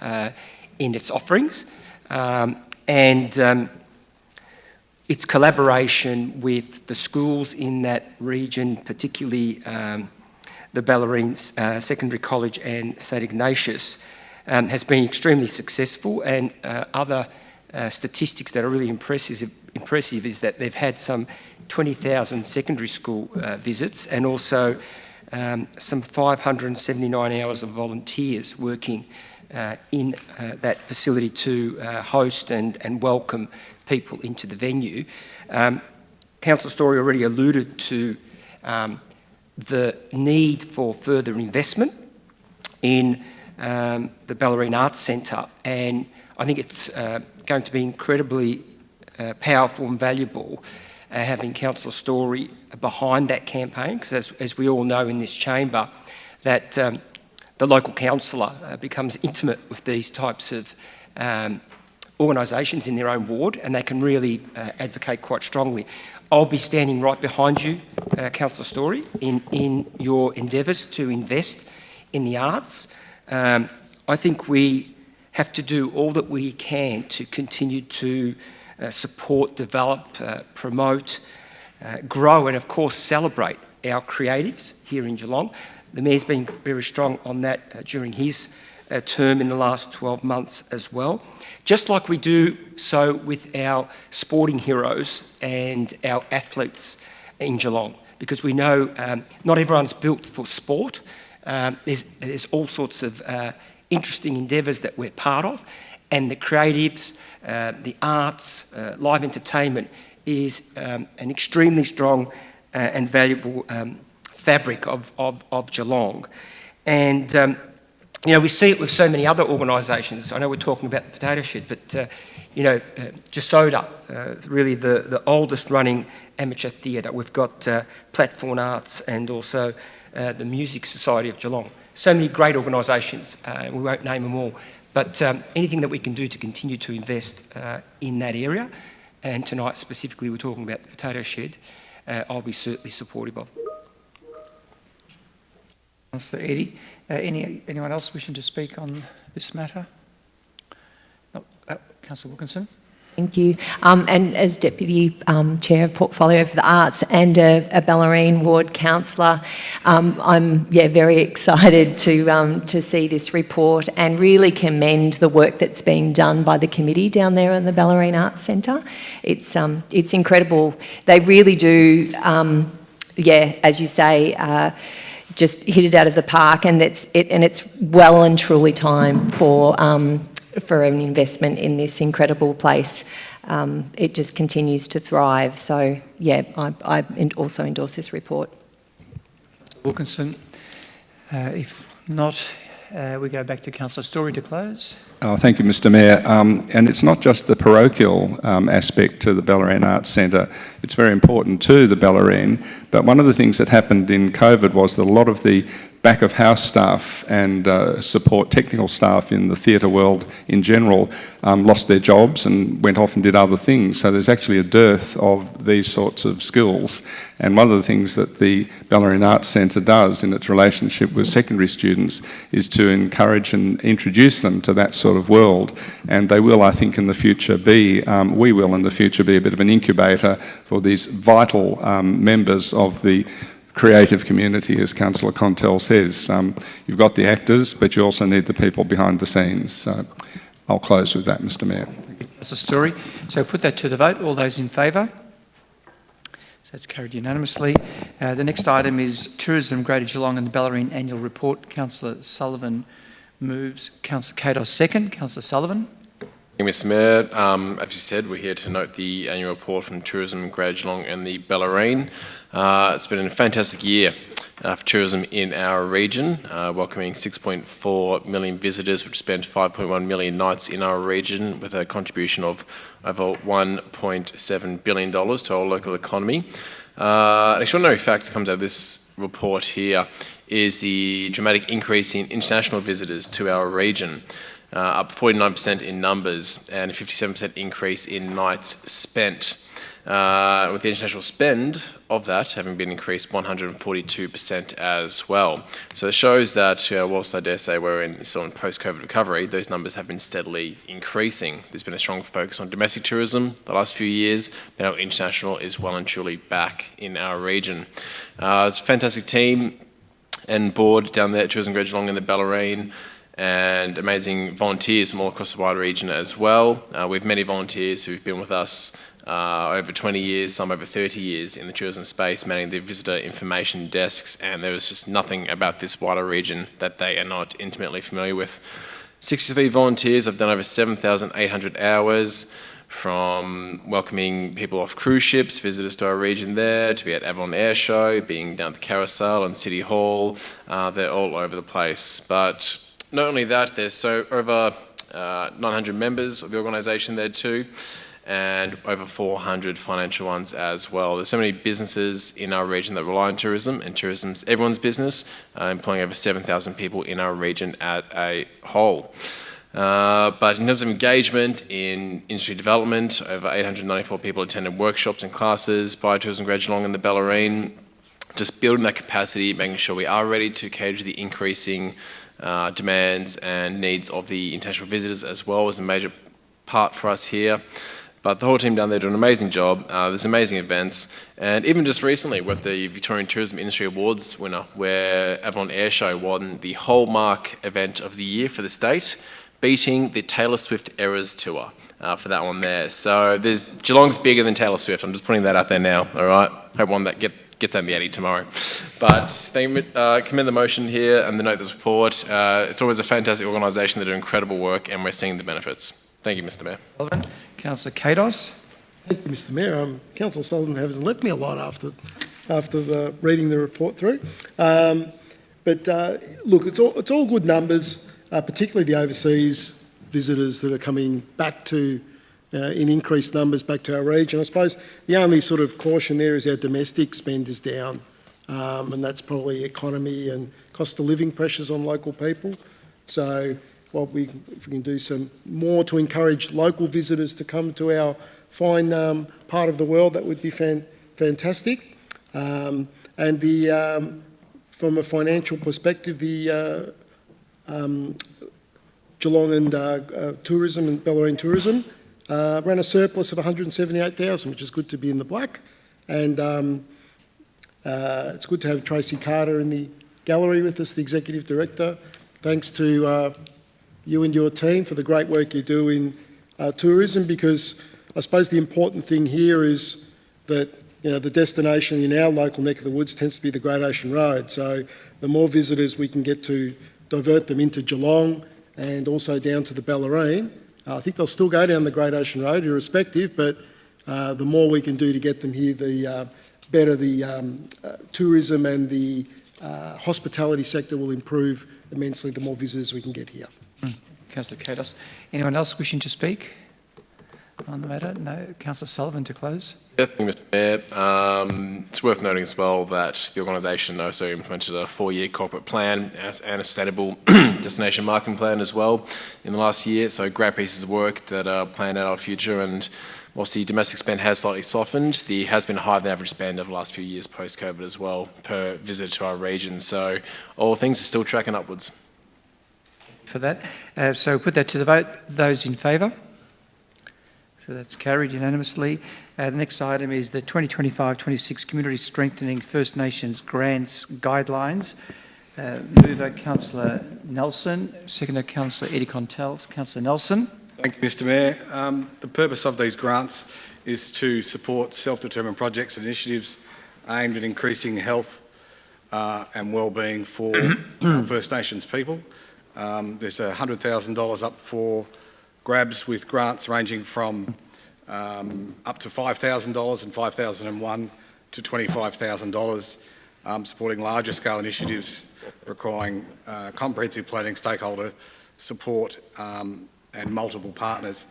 in its offerings, and its collaboration with the schools in that region, particularly the Ballerine Secondary College and St Ignatius, has been extremely successful, and other statistics that are really impressive is that they've had some 20,000 secondary school visits, and also some 579 hours of volunteers working in that facility to host and welcome people into the venue. Councillor Story already alluded to the need for further investment in the Ballerine Arts Centre, and I think it's going to be incredibly powerful and valuable having Councillor Story behind that campaign, because as we all know in this chamber, that the local councillor becomes intimate with these types of organisations in their own ward, and they can really advocate quite strongly. I'll be standing right behind you, Councillor Story, in your endeavours to invest in the arts. I think we have to do all that we can to continue to support, develop, promote, grow, and of course celebrate our creatives here in Geelong. The Mayor's been very strong on that during his term in the last 12 months as well. Just like we do so with our sporting heroes and our athletes in Geelong, because we know not everyone's built for sport. There's all sorts of interesting endeavours that we're part of, and the creatives, the arts, live entertainment is an extremely strong and valuable fabric of Geelong. And you know, we see it with so many other organisations. I know we're talking about the potato shed, but you know, Jasoda, really the oldest running amateur theatre. We've got Platform Arts and also the Music Society of Geelong. so many great organisations, we won't name them all, but anything that we can do to continue to invest in that area, and tonight specifically we're talking about the potato shed, I'll be certainly supportive of. Councillor Eddy, anyone else wishing to speak on this matter? No, Councillor Wilkinson. Thank you. And as Deputy Chair of Portfolio for the Arts and a Bellarine Ward Councillor, I'm very excited to see this report and really commend the work that's being done by the committee down there in the Bellarine Arts Centre. It's incredible. They really do, as you say, just hit it out of the park, and it's well and truly time for an investment in this incredible place. It just continues to thrive. So, I also endorse this report. Wilkinson. If not, we go back to Councillor Story to close. Thank you, Mr Mayor. And it's not just the parochial aspect to the Bellarine Arts Centre. It's very important to the Bellarine. But one of the things that happened in COVID was that a lot of the back of house staff and support technical staff in the theatre world in general lost their jobs and went off and did other things. So there's actually a dearth of these sorts of skills. And one of the things that the Bellarine Arts Centre does in its relationship with secondary students is to encourage and introduce them to that sort of world. And they will, I think, in the future we will in the future be a bit of an incubator for these vital members of the creative community, as Councillor Contell says. You've got the actors, but you also need the people behind the scenes. So I'll close with that, Mr Mayor. Councillor Story. So put that to the vote. All those in favour? So that's carried unanimously. The next item is Tourism Greater Geelong and the Bellarine Annual Report. Councillor Sullivan moves. Councillor Katos second. Councillor Sullivan. Thank you, Mr Mayor. As you said, we're here to note the annual report from Tourism Greater Geelong and the Bellarine. It's been a fantastic year for tourism in our region, welcoming 6.4 million visitors, which spent 5.1 million nights in our region, with a contribution of over $1.7 billion to our local economy. An extraordinary fact that comes out of this report here is the dramatic increase in international visitors to our region. Up 49% in numbers and a 57% increase in nights spent, with the international spend of that having been increased 142% as well. So it shows that whilst I dare say we're still in post-COVID recovery, those numbers have been steadily increasing. There's been a strong focus on domestic tourism the last few years. Now international is well and truly back in our region. It's a fantastic team and board down there at Tourism Greater Geelong and the Bellarine, and amazing volunteers from all across the wider region as well. We have many volunteers who've been with us over 20 years, some over 30 years in the tourism space, manning the visitor information desks, and there was just nothing about this wider region that they are not intimately familiar with. 63 volunteers have done over 7,800 hours, from welcoming people off cruise ships, visitors to our region there, to be at Avalon Air Show, being down at the Carousel and City Hall. They're all over the place. But not only that, there's over 900 members of the organisation there too, and over 400 financial ones as well. There's so many businesses in our region that rely on tourism, and tourism's everyone's business, employing over 7,000 people in our region at a whole. But in terms of engagement in industry development, over 894 people attended workshops and classes by Tourism Greater Geelong and the Bellarine, just building that capacity, making sure we are ready to cater to the increasing demands and needs of the international visitors as well was a major part for us here. But the whole team down there do an amazing job. There's amazing events, and even just recently with the Victorian Tourism Industry Awards winner, where Avalon Air Show won the hallmark event of the year for the state, beating the Taylor Swift Eras Tour for that one there. So Geelong's bigger than Taylor Swift. I'm just putting that out there now, all right? Hope one that gets out in the Addy tomorrow. But commend the motion here and the note this report. It's always a fantastic organisation. They do incredible work, and we're seeing the benefits. Thank you, Mr Mayor. Councillor Katos. Thank you, Mr Mayor. Councillor Sullivan hasn't left me a lot after reading the report through. But look, it's all good numbers, particularly the overseas visitors that are coming back to, in increased numbers, back to our region. I suppose the only sort of caution there is our domestic spend is down and that's probably economy and cost of living pressures on local people. So if we can do some more to encourage local visitors to come to our fine part of the world, that would be fantastic. And from a financial perspective, the Geelong and tourism and Bellarine tourism ran a surplus of 178,000, which is good to be in the black. And it's good to have Tracy Carter in the gallery with us, the Executive Director. Thanks to you and your team for the great work you do in tourism, because I suppose the important thing here is that the destination in our local neck of the woods tends to be the Great Ocean Road. So the more visitors we can get to divert them into Geelong and also down to the Bellarine, I think they'll still go down the Great Ocean Road irrespective, but the more we can do to get them here, the better the tourism and the hospitality sector will improve immensely, the more visitors we can get here. Councillor Katos. Anyone else wishing to speak on the matter? No. Councillor Sullivan to close. Yeah, thank you, Mr. Mayor. It's worth noting as well that the organisation also implemented a 4-year corporate plan and a sustainable destination marketing plan as well in the last year. So great pieces of work that are planned out our future. And whilst the domestic spend has slightly softened, there has been a higher than average spend over the last few years post-COVID as well per visitor to our region. So all things are still tracking upwards. For that. So put that to the vote. Those in favour? So that's carried unanimously. The next item is the 2025-26 Community Strengthening First Nations Grants Guidelines. Mover Councillor Nelson, seconder Councillor Eddie Contell. Councillor Nelson. Thank you, Mr. Mayor. The purpose of these grants is to support self-determined projects and initiatives aimed at increasing health and wellbeing for First Nations people. There's $100,000 up for grabs with grants ranging from up to $5,000 and $5,001 to $25,000, supporting larger scale initiatives requiring comprehensive planning, stakeholder support and multiple partners.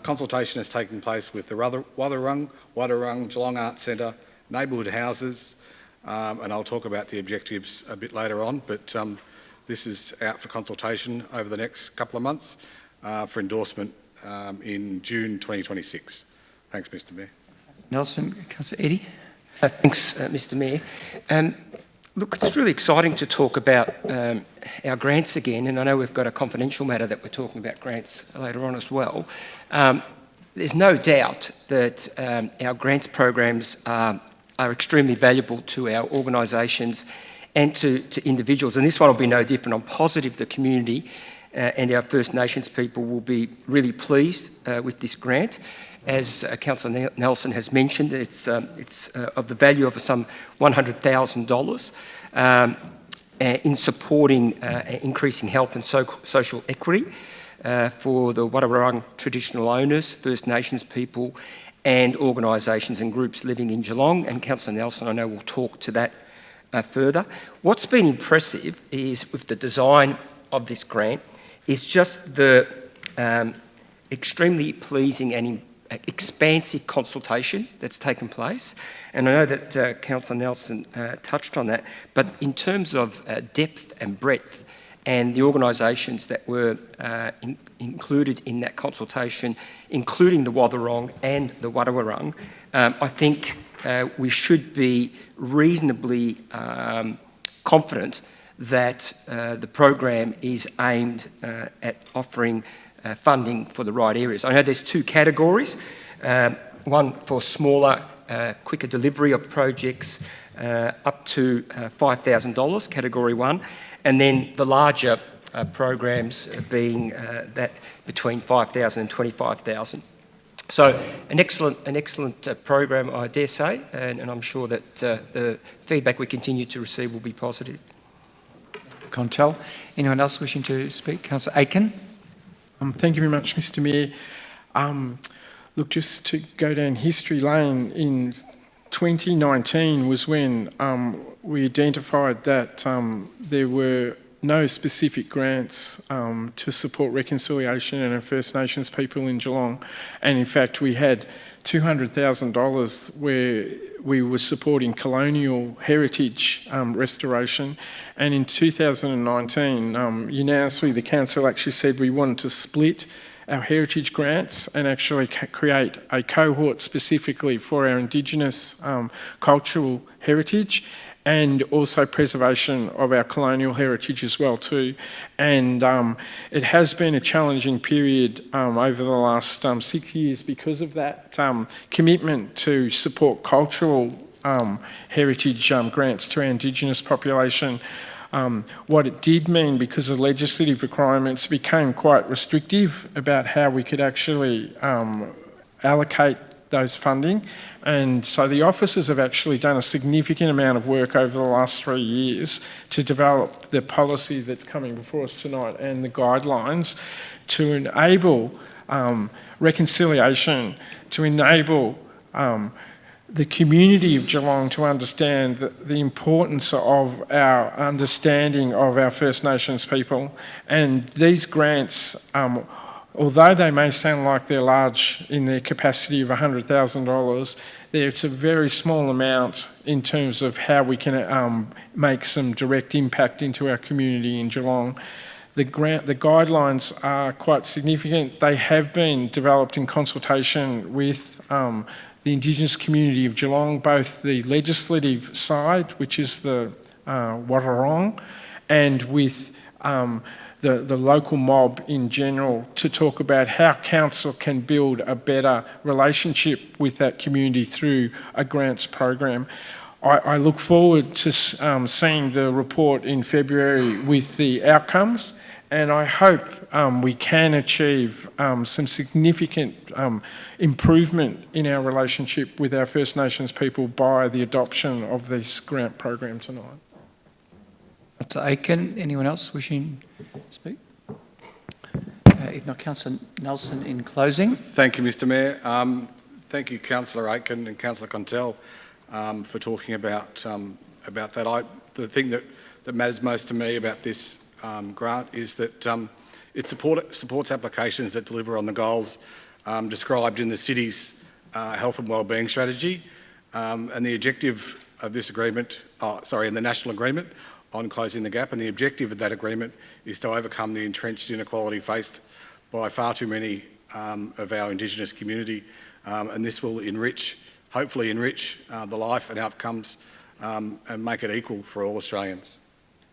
Consultation has taken place with the Wadawurrung Geelong Arts Centre, neighbourhood houses, and I'll talk about the objectives a bit later on, but this is out for consultation over the next couple of months for endorsement in June 2026. Thanks, Mr. Mayor. Nelson. Councillor Eddie. Thanks, Mr. Mayor. Look, it's really exciting to talk about our grants again, and I know we've got a confidential matter that we're talking about grants later on as well. There's no doubt that our grants programs are extremely valuable to our organisations and to individuals, and this one will be no different. I'm positive the community and our First Nations people will be really pleased with this grant. As Councillor Nelson has mentioned, it's of the value of some $100,000 in supporting increasing health and social equity for the Wadawurrung traditional owners, First Nations people and organisations and groups living in Geelong, and Councillor Nelson I know will talk to that further. What's been impressive is with the design of this grant is just the extremely pleasing and expansive consultation that's taken place. And I know that Councillor Nelson touched on that, but in terms of depth and breadth and the organisations that were included in that consultation, including the Wathaurong and the Wadawurrung, I think we should be reasonably confident that the program is aimed at offering funding for the right areas. I know there's two categories, one for smaller, quicker delivery of projects up to $5,000, category 1, and then the larger programs being that between $5,000 and $25,000. So an excellent program, I dare say, and I'm sure that the feedback we continue to receive will be positive. Contell. Anyone else wishing to speak? Councillor Aiken. Thank you very much, Mr. Mayor. Look, just to go down history lane, in 2019 was when we identified that there were no specific grants to support reconciliation and our First Nations people in Geelong. And in fact, we had $200,000 where we were supporting colonial heritage restoration. And in 2019, unanimously, the council actually said we wanted to split our heritage grants and actually create a cohort specifically for our Indigenous cultural heritage, and also preservation of our colonial heritage as well too. And it has been a challenging period over the last 6 years because of that commitment to support cultural heritage grants to our Indigenous population. What it did mean, because the legislative requirements became quite restrictive about how we could actually allocate those funding. And so the officers have actually done a significant amount of work over the last 3 years to develop the policy that's coming before us tonight and the guidelines to enable reconciliation, to enable the community of Geelong to understand the importance of our understanding of our First Nations people. And these grants, although they may sound like they're large in their capacity of $100,000, it's a very small amount in terms of how we can make some direct impact into our community in Geelong. The guidelines are quite significant. They have been developed in consultation with the Indigenous community of Geelong, both the legislative side, which is the Wadawurrung, and with the local mob in general, to talk about how council can build a better relationship with that community through a grants program. I look forward to seeing the report in February with the outcomes, and I hope we can achieve some significant improvement in our relationship with our First Nations people by the adoption of this grant program tonight. Councillor Aiken, anyone else wishing to speak? If not, Councillor Nelson in closing. Thank you, Mr Mayor. Thank you, Councillor Aiken and Councillor Contell, for talking about that. The thing that matters most to me about this grant is that it supports applications that deliver on the goals described in the city's health and wellbeing strategy, and the objective of this agreement, in the national agreement on closing the gap, and the objective of that agreement is to overcome the entrenched inequality faced by far too many of our Indigenous community, and this will hopefully enrich the life and outcomes and make it equal for all Australians.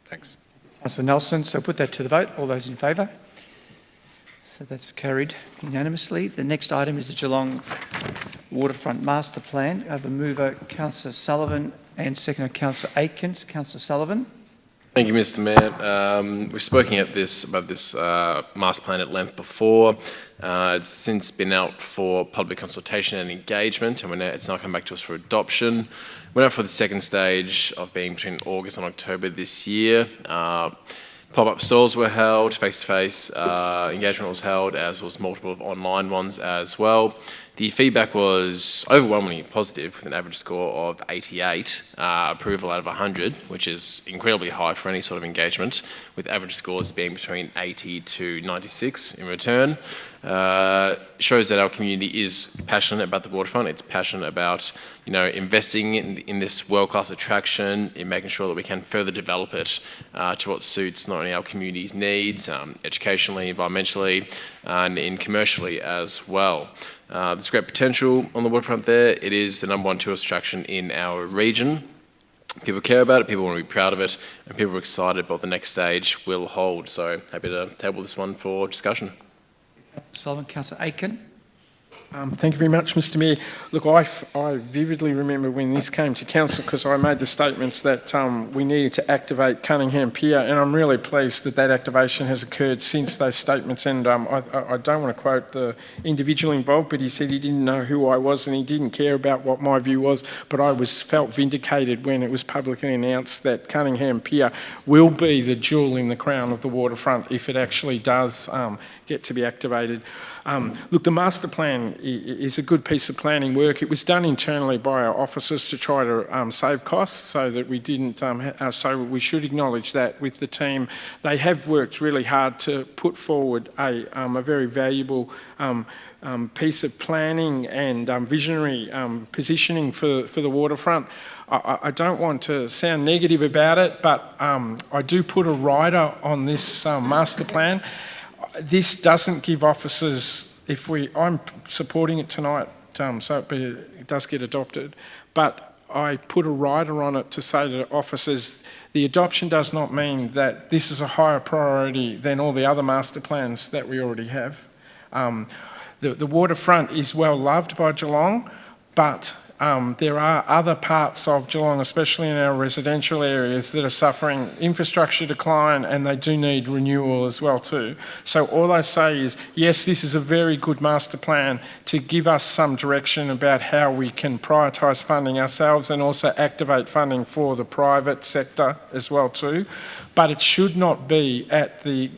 Thanks. Councillor Nelson, so put that to the vote. All those in favour? So that's carried unanimously. The next item is the Geelong Waterfront Master Plan. I have a mover, Councillor Sullivan, and seconder, Councillor Aiken. Councillor Sullivan. Thank you, Mr Mayor. We've spoken about this master plan at length before. It's since been out for public consultation and engagement, and it's now come back to us for adoption. We're out for the second stage of being between August and October this year. Pop-up stalls were held, face-to-face engagement was held, as was multiple online ones as well. The feedback was overwhelmingly positive, with an average score of 88, approval out of 100, which is incredibly high for any sort of engagement, with average scores being between 80 to 96 in return. Shows that our community is passionate about the waterfront. It's passionate about, investing in this world-class attraction, in making sure that we can further develop it to what suits not only our community's needs, educationally, environmentally, and commercially as well. There's great potential on the waterfront there. It is the #1 tourist attraction in our region. People care about it, people want to be proud of it, and people are excited about what the next stage will hold. So happy to table this one for discussion. Councillor Sullivan, Councillor Aiken. Thank you very much, Mr Mayor. Look, I vividly remember when this came to council, because I made the statements that we needed to activate Cunningham Pier, and I'm really pleased that activation has occurred since those statements. And I don't want to quote the individual involved, but he said he didn't know who I was and he didn't care about what my view was, but I felt vindicated when it was publicly announced that Cunningham Pier will be the jewel in the crown of the waterfront if it actually does get to be activated. Look, the master plan is a good piece of planning work. It was done internally by our officers to try to save costs, so that we didn't. So we should acknowledge that with the team, they have worked really hard to put forward a very valuable piece of planning and visionary positioning for the waterfront. I don't want to sound negative about it, but I do put a rider on this master plan. This doesn't give officers, I'm supporting it tonight, so it does get adopted, but I put a rider on it to say to officers, the adoption does not mean that this is a higher priority than all the other master plans that we already have. The waterfront is well loved by Geelong, but there are other parts of Geelong, especially in our residential areas, that are suffering infrastructure decline, and they do need renewal as well too. So all I say is, yes, this is a very good master plan to give us some direction about how we can prioritise funding ourselves and also activate funding for the private sector as well too. But it should not be at the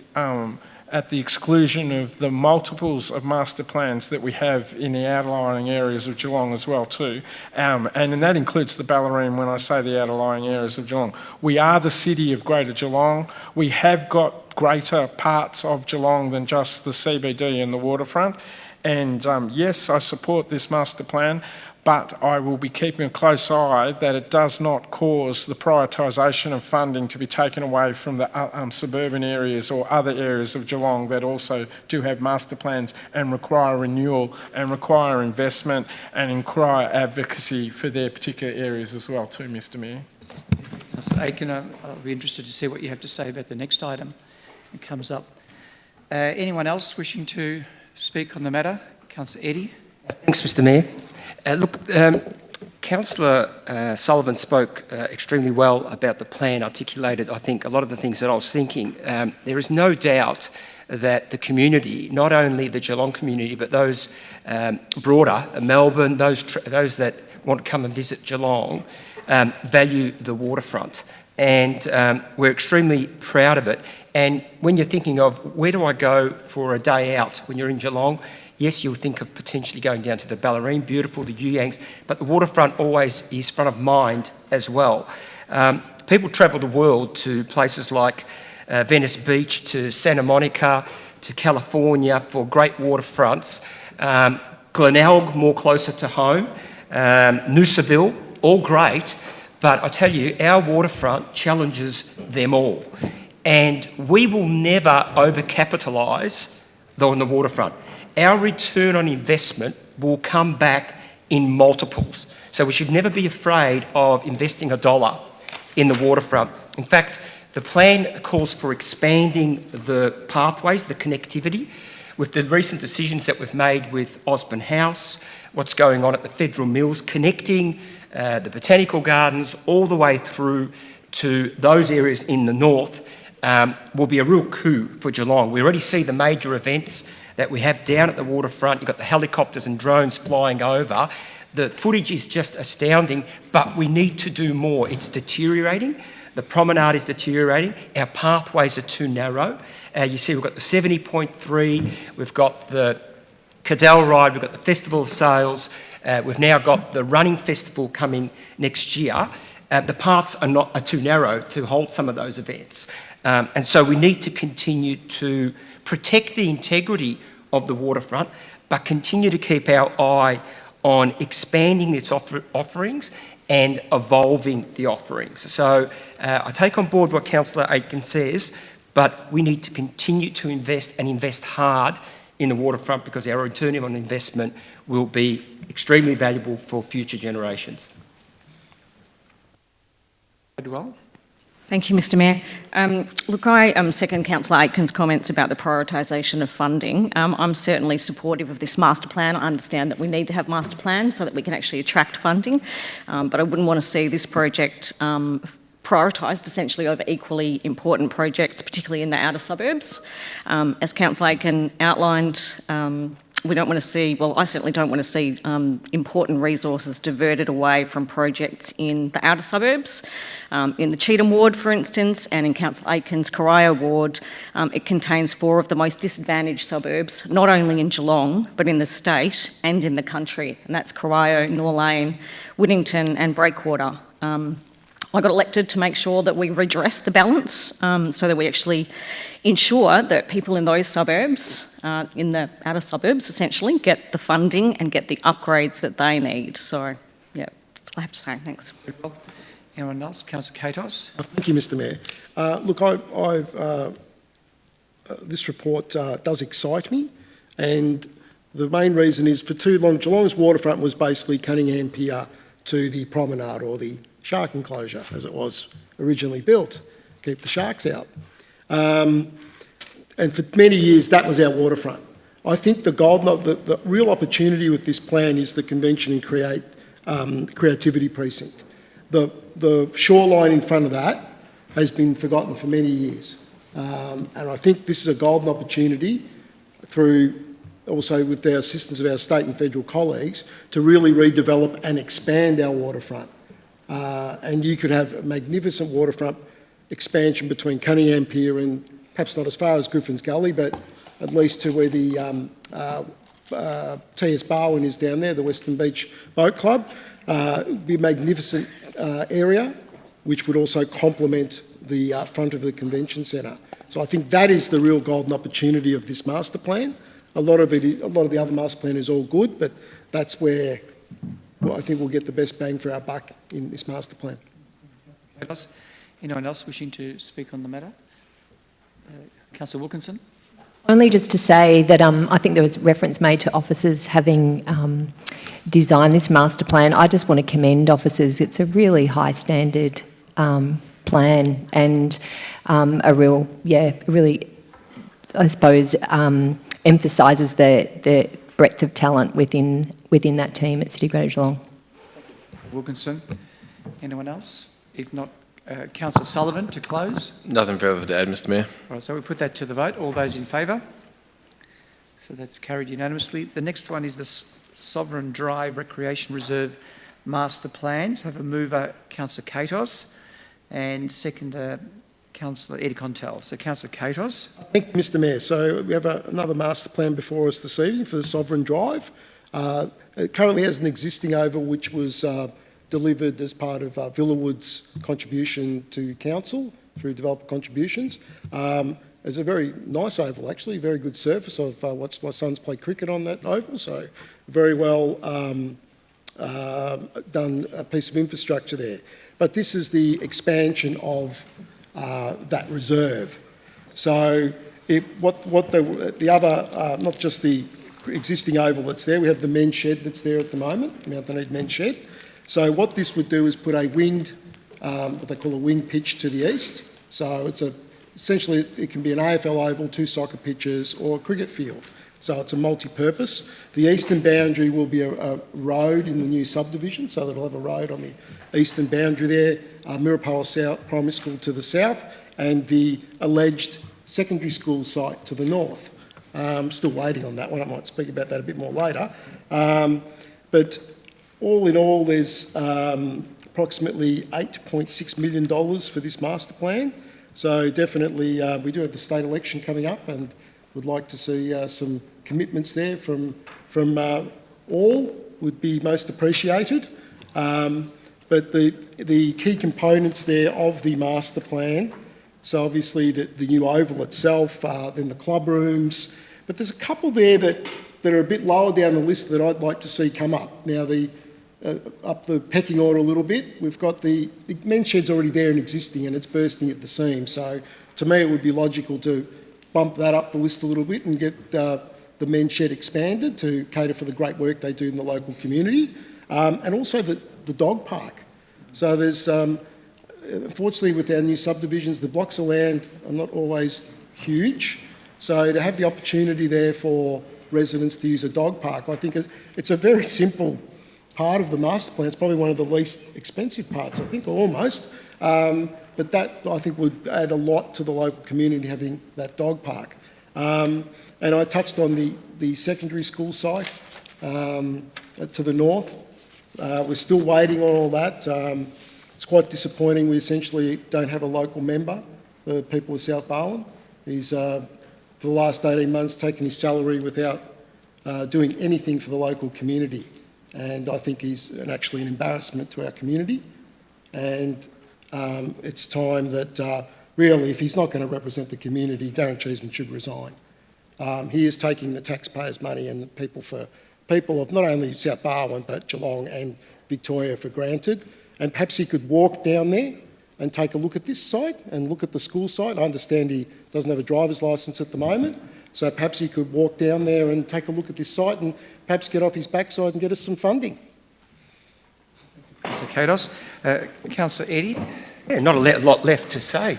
exclusion of the multiples of master plans that we have in the outlying areas of Geelong as well too. And that includes the Bellarine when I say the outlying areas of Geelong. We are the city of Greater Geelong. We have got greater parts of Geelong than just the CBD and the waterfront. And yes, I support this master plan, but I will be keeping a close eye that it does not cause the prioritisation of funding to be taken away from the suburban areas or other areas of Geelong that also do have master plans and require renewal and require investment and require advocacy for their particular areas as well too, Mr Mayor. Councillor Aiken, I'll be interested to see what you have to say about the next item that comes up. Anyone else wishing to speak on the matter? Councillor Eddy. Thanks, Mr Mayor. Councillor Sullivan spoke extremely well about the plan, articulated, I think, a lot of the things that I was thinking. There is no doubt that the community, not only the Geelong community, but those broader, Melbourne, those that want to come and visit Geelong, value the waterfront. And we're extremely proud of it. And when you're thinking of where do I go for a day out when you're in Geelong, yes, you'll think of potentially going down to the Bellarine, beautiful, the You Yangs, but the waterfront always is front of mind as well. People travel the world to places like Venice Beach, to Santa Monica, to California for great waterfronts. Glenelg, more closer to home. Noosaville, all great, but I tell you, our waterfront challenges them all. And we will never overcapitalise on the waterfront. Our return on investment will come back in multiples. So we should never be afraid of investing $1 in the waterfront. In fact, the plan calls for expanding the pathways, the connectivity, with the recent decisions that we've made with Osborne House, what's going on at the Federal Mills, connecting the Botanical Gardens all the way through to those areas in the north will be a real coup for Geelong. We already see the major events that we have down at the waterfront. You've got the helicopters and drones flying over. The footage is just astounding, but we need to do more. It's deteriorating. The promenade is deteriorating. Our pathways are too narrow. You see we've got the 70.3, we've got the Cadell Ride, we've got the Festival of Sales, we've now got the Running Festival coming next year. The paths are too narrow to hold some of those events. And so we need to continue to protect the integrity of the waterfront, but continue to keep our eye on expanding its offerings and evolving the offerings. So I take on board what Councillor Aiken says, but we need to continue to invest and invest hard in the waterfront because our return on investment will be extremely valuable for future generations. Well. Thank you, Mr Mayor. Look, I second Councillor Aiken's comments about the prioritisation of funding. I'm certainly supportive of this master plan. I understand that we need to have master plans so that we can actually attract funding, but I wouldn't want to see this project prioritised essentially over equally important projects, particularly in the outer suburbs. As Councillor Aiken outlined, we don't want to see, well, I certainly don't want to see important resources diverted away from projects in the outer suburbs. In the Cheetham ward, for instance, and in Councillor Aiken's Corio ward, it contains 4 of the most disadvantaged suburbs, not only in Geelong, but in the state and in the country, and that's Corio, Norlane, Whittington and Breakwater. I got elected to make sure that we redress the balance so that we actually ensure that people in those suburbs, in the outer suburbs essentially, get the funding and get the upgrades that they need. So, yeah, that's all I have to say. Thanks. Anyone else? Councillor Katos. Thank you, Mr Mayor. Look, this report does excite me, and the main reason is for too long, Geelong's waterfront was basically Cunningham Pier to the promenade, or the shark enclosure as it was originally built, keep the sharks out. And for many years that was our waterfront. I think the real opportunity with this plan is the Convention and Creativity Precinct. The shoreline in front of that has been forgotten for many years. And I think this is a golden opportunity through also with the assistance of our state and federal colleagues to really redevelop and expand our waterfront. And you could have a magnificent waterfront expansion between Cunningham Pier and perhaps not as far as Griffin's Gully, but at least to where the T.S. Barwin is down there, the Western Beach Boat Club. It would be a magnificent area, which would also complement the front of the convention centre. So I think that is the real golden opportunity of this master plan. A lot of the other master plan is all good, but that's where I think we'll get the best bang for our buck in this master plan. Anyone else wishing to speak on the matter? Councillor Wilkinson. Only just to say that I think there was reference made to officers having designed this master plan. I just want to commend officers. It's a really high standard plan and really, I suppose, emphasises the breadth of talent within that team at City Greater Geelong. Wilkinson. Anyone else? If not, Councillor Sullivan to close. Nothing further to add, Mr Mayor. All right, so we put that to the vote. All those in favour? So that's carried unanimously. The next one is the Sovereign Drive Recreation Reserve Master Plan. So I have a mover, Councillor Katos, and seconder, Councillor Eddie Contell. So Councillor Katos. Thank you, Mr Mayor. So we have another master plan before us this evening for the Sovereign Drive. It currently has an existing oval which was delivered as part of Villawood's contribution to council through developer contributions. It's a very nice oval, actually, very good surface. I've watched my sons play cricket on that oval, so very well done a piece of infrastructure there. But this is the expansion of that reserve. So the other, not just the existing oval that's there, we have the men's shed that's there at the moment, Mount Dunedin men's shed. So what this would do is put a winged, what they call a wing pitch to the east. So essentially it can be an AFL oval, 2 soccer pitches or a cricket field. So it's a multi-purpose. The eastern boundary will be a road in the new subdivision, so it'll have a road on the eastern boundary there, Mirapoa South Primary School to the south, and the alleged secondary school site to the north. Still waiting on that one. I might speak about that a bit more later. But all in all, there's approximately $8.6 million for this master plan. So definitely we do have the state election coming up and would like to see some commitments there from all would be most appreciated. But the key components there of the master plan, so obviously the new oval itself, then the club rooms, but there's a couple there that are a bit lower down the list that I'd like to see come up. Now, up the pecking order a little bit, we've got the men's shed's already there and existing and it's bursting at the seams. So to me it would be logical to bump that up the list a little bit and get the men's shed expanded to cater for the great work they do in the local community. And also the dog park. So there's, unfortunately with our new subdivisions, the blocks of land are not always huge. So to have the opportunity there for residents to use a dog park, I think it's a very simple part of the master plan. It's probably one of the least expensive parts, I think, almost. But that, I think, would add a lot to the local community having that dog park. And I touched on the secondary school site to the north. We're still waiting on all that. It's quite disappointing. We essentially don't have a local member, the people of South Barwon. He's, for the last 18 months, taken his salary without doing anything for the local community. And I think he's actually an embarrassment to our community. And it's time that really, if he's not going to represent the community, Darren Cheeseman should resign. He is taking the taxpayers' money and the people of not only South Barwon but Geelong and Victoria for granted. And perhaps he could walk down there and take a look at this site and look at the school site. I understand he doesn't have a driver's licence at the moment, so perhaps he could walk down there and take a look at this site and perhaps get off his backside and get us some funding. Councillor Katos. Councillor Eddy. Yeah, not a lot left to say.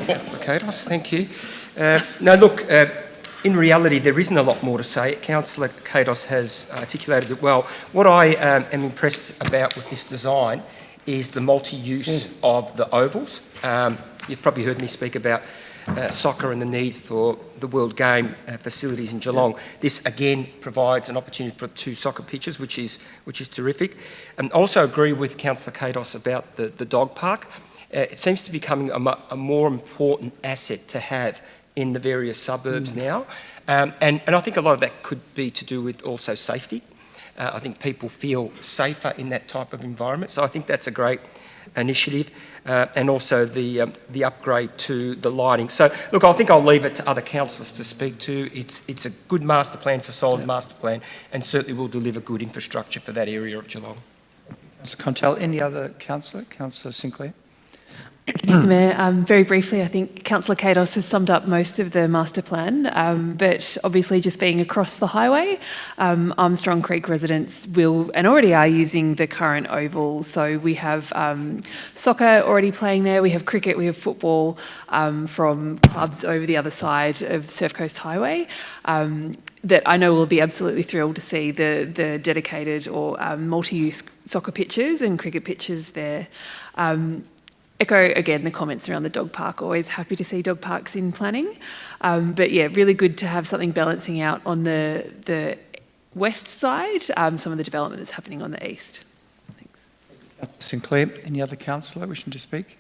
Councillor Katos, thank you. No, look, in reality, there isn't a lot more to say. Councillor Katos has articulated it well. What I am impressed about with this design is the multi-use of the ovals. You've probably heard me speak about soccer and the need for the World Game facilities in Geelong. This again provides an opportunity for 2 soccer pitches, which is terrific. I also agree with Councillor Katos about the dog park. It seems to be becoming a more important asset to have in the various suburbs now. And I think a lot of that could be to do with also safety. I think people feel safer in that type of environment. So I think that's a great initiative. And also the upgrade to the lighting. So look, I think I'll leave it to other councillors to speak to. It's a good master plan, it's a solid master plan, and certainly will deliver good infrastructure for that area of Geelong. Councillor Contell. Any other councillor? Councillor Sinclair. Mr Mayor, very briefly, I think Councillor Katos has summed up most of the master plan, but obviously just being across the highway, Armstrong Creek residents will and already are using the current oval. So we have soccer already playing there, we have cricket, we have football from clubs over the other side of Surf Coast Highway. That I know will be absolutely thrilled to see the dedicated or multi-use soccer pitches and cricket pitches there. Echo again the comments around the dog park. Always happy to see dog parks in planning, but yeah, really good to have something balancing out on the west side. Some of the development that's happening on the east. Thanks. Councillor Sinclair. Any other councillor wishing to speak?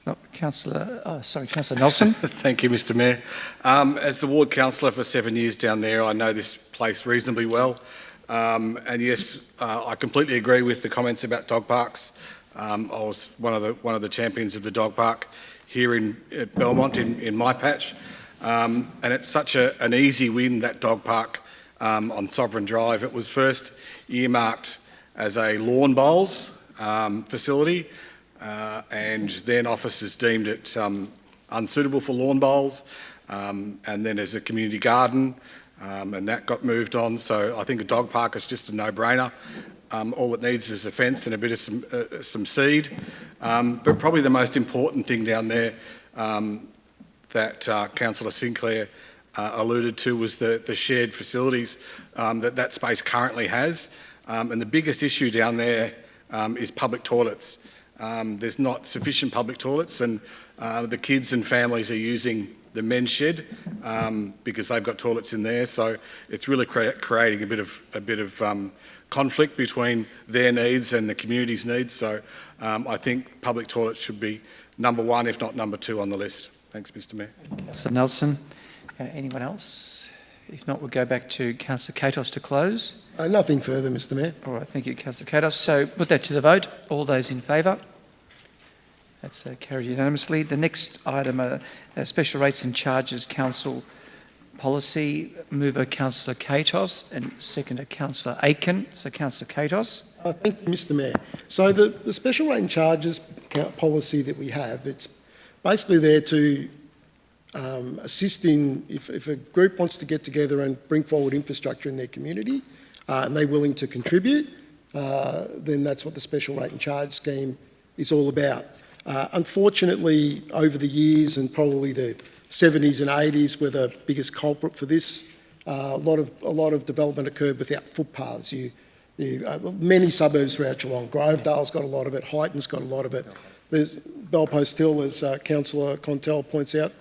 Not Councillor. Councillor Nelson. Thank you, Mr. Mayor. As the ward councillor for 7 years down there, I know this place reasonably well, and yes, I completely agree with the comments about dog parks. I was one of the champions of the dog park here at Belmont in my patch, and it's such an easy win, that dog park on Sovereign Drive. It was first earmarked as a lawn bowls facility, and then officers deemed it unsuitable for lawn bowls, and then as a community garden, and that got moved on. So I think a dog park is just a no-brainer. All it needs is a fence and a bit of some seed. But probably the most important thing down there that Councillor Sinclair alluded to was the shared facilities that space currently has. And the biggest issue down there is public toilets. There's not sufficient public toilets, and the kids and families are using the men's shed because they've got toilets in there. So it's really creating a bit of conflict between their needs and the community's needs. So I think public toilets should be number 1, if not number 2 on the list. Thanks, Mr. Mayor. Councillor Nelson. Anyone else? If not, we'll go back to Councillor Katos to close. Nothing further, Mr. Mayor. All right, thank you, Councillor Katos. So put that to the vote. All those in favour? That's carried unanimously. The next item, Special Rates and Charges Council Policy. Mover Councillor Katos and seconder Councillor Aiken. So Councillor Katos. Thank you, Mr. Mayor. So the special rate and charges policy that we have, it's basically there to assist in, if a group wants to get together and bring forward infrastructure in their community and they're willing to contribute, then that's what the special rate and charge scheme is all about. Unfortunately, over the years, and probably the 70s and 80s were the biggest culprit for this, a lot of development occurred without footpaths. Many suburbs throughout Geelong, Grovedale's got a lot of it, Highton's got a lot of it. There's Bellpost Hill, as Councillor Contell points out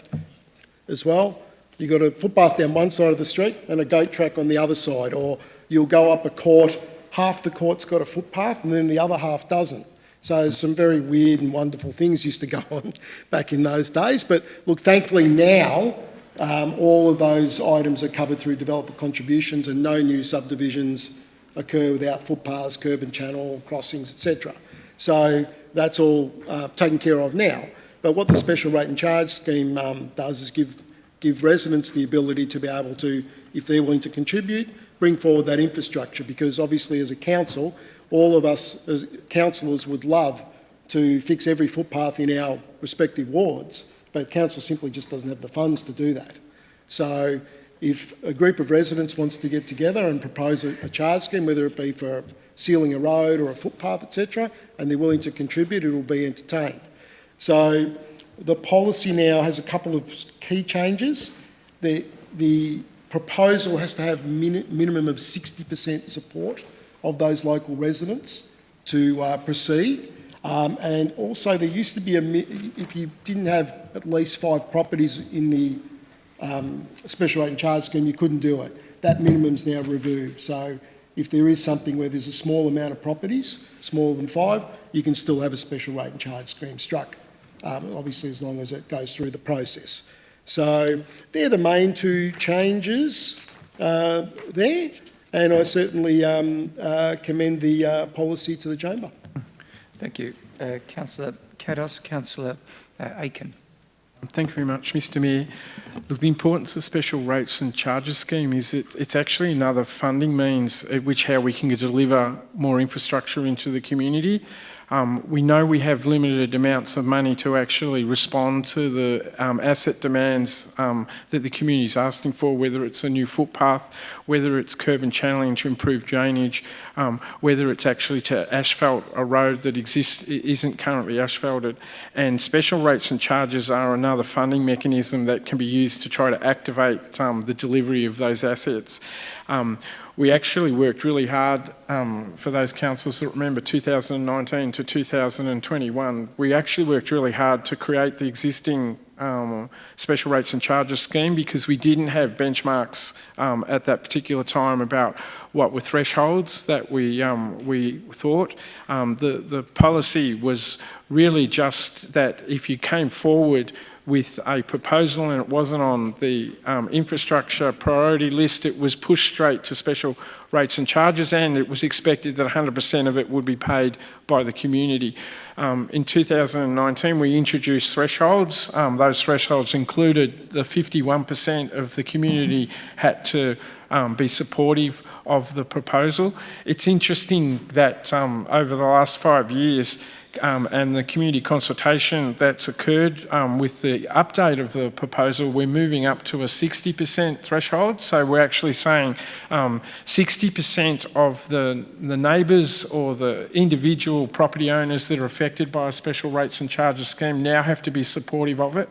as well. You've got a footpath down one side of the street and a goat track on the other side, or you'll go up a court, half the court's got a footpath and then the other half doesn't. So some very weird and wonderful things used to go on back in those days. But look, thankfully now, all of those items are covered through developer contributions, and no new subdivisions occur without footpaths, curb and channel, crossings, etc. So that's all taken care of now. But what the special rate and charge scheme does is give residents the ability to be able to, if they're willing to contribute, bring forward that infrastructure, because obviously as a council, all of us as councillors would love to fix every footpath in our respective wards, but council simply just doesn't have the funds to do that. So if a group of residents wants to get together and propose a charge scheme, whether it be for sealing a road or a footpath, etc., and they're willing to contribute, it will be entertained. So the policy now has a couple of key changes. The proposal has to have minimum of 60% support of those local residents to proceed. And also there used to be if you didn't have at least 5 properties in the special rate and charge scheme, you couldn't do it. That minimum's now removed. So if there is something where there's a small amount of properties, smaller than 5, you can still have a special rate and charge scheme struck, obviously as long as it goes through the process. So they're the main 2 changes there. And I certainly commend the policy to the chamber. Thank you. Councillor Katos, Councillor Aiken. Thank you very much, Mr Mayor. Look, the importance of special rates and charges scheme is it's actually another funding means at which how we can deliver more infrastructure into the community. We know we have limited amounts of money to actually respond to the asset demands that the community is asking for, whether it's a new footpath, whether it's curb and channeling to improve drainage, whether it's actually to asphalt a road that isn't currently asphalted. And special rates and charges are another funding mechanism that can be used to try to activate the delivery of those assets. We actually worked really hard, for those councils that remember 2019 to 2021, we actually worked really hard to create the existing special rates and charges scheme, because we didn't have benchmarks at that particular time about what were thresholds that we thought. The policy was really just that if you came forward with a proposal and it wasn't on the infrastructure priority list, it was pushed straight to special rates and charges, and it was expected that 100% of it would be paid by the community. In 2019, we introduced thresholds. Those thresholds included the 51% of the community had to be supportive of the proposal. It's interesting that over the last 5 years, and the community consultation that's occurred with the update of the proposal, we're moving up to a 60% threshold. So we're actually saying 60% of the neighbours or the individual property owners that are affected by a special rates and charges scheme now have to be supportive of it,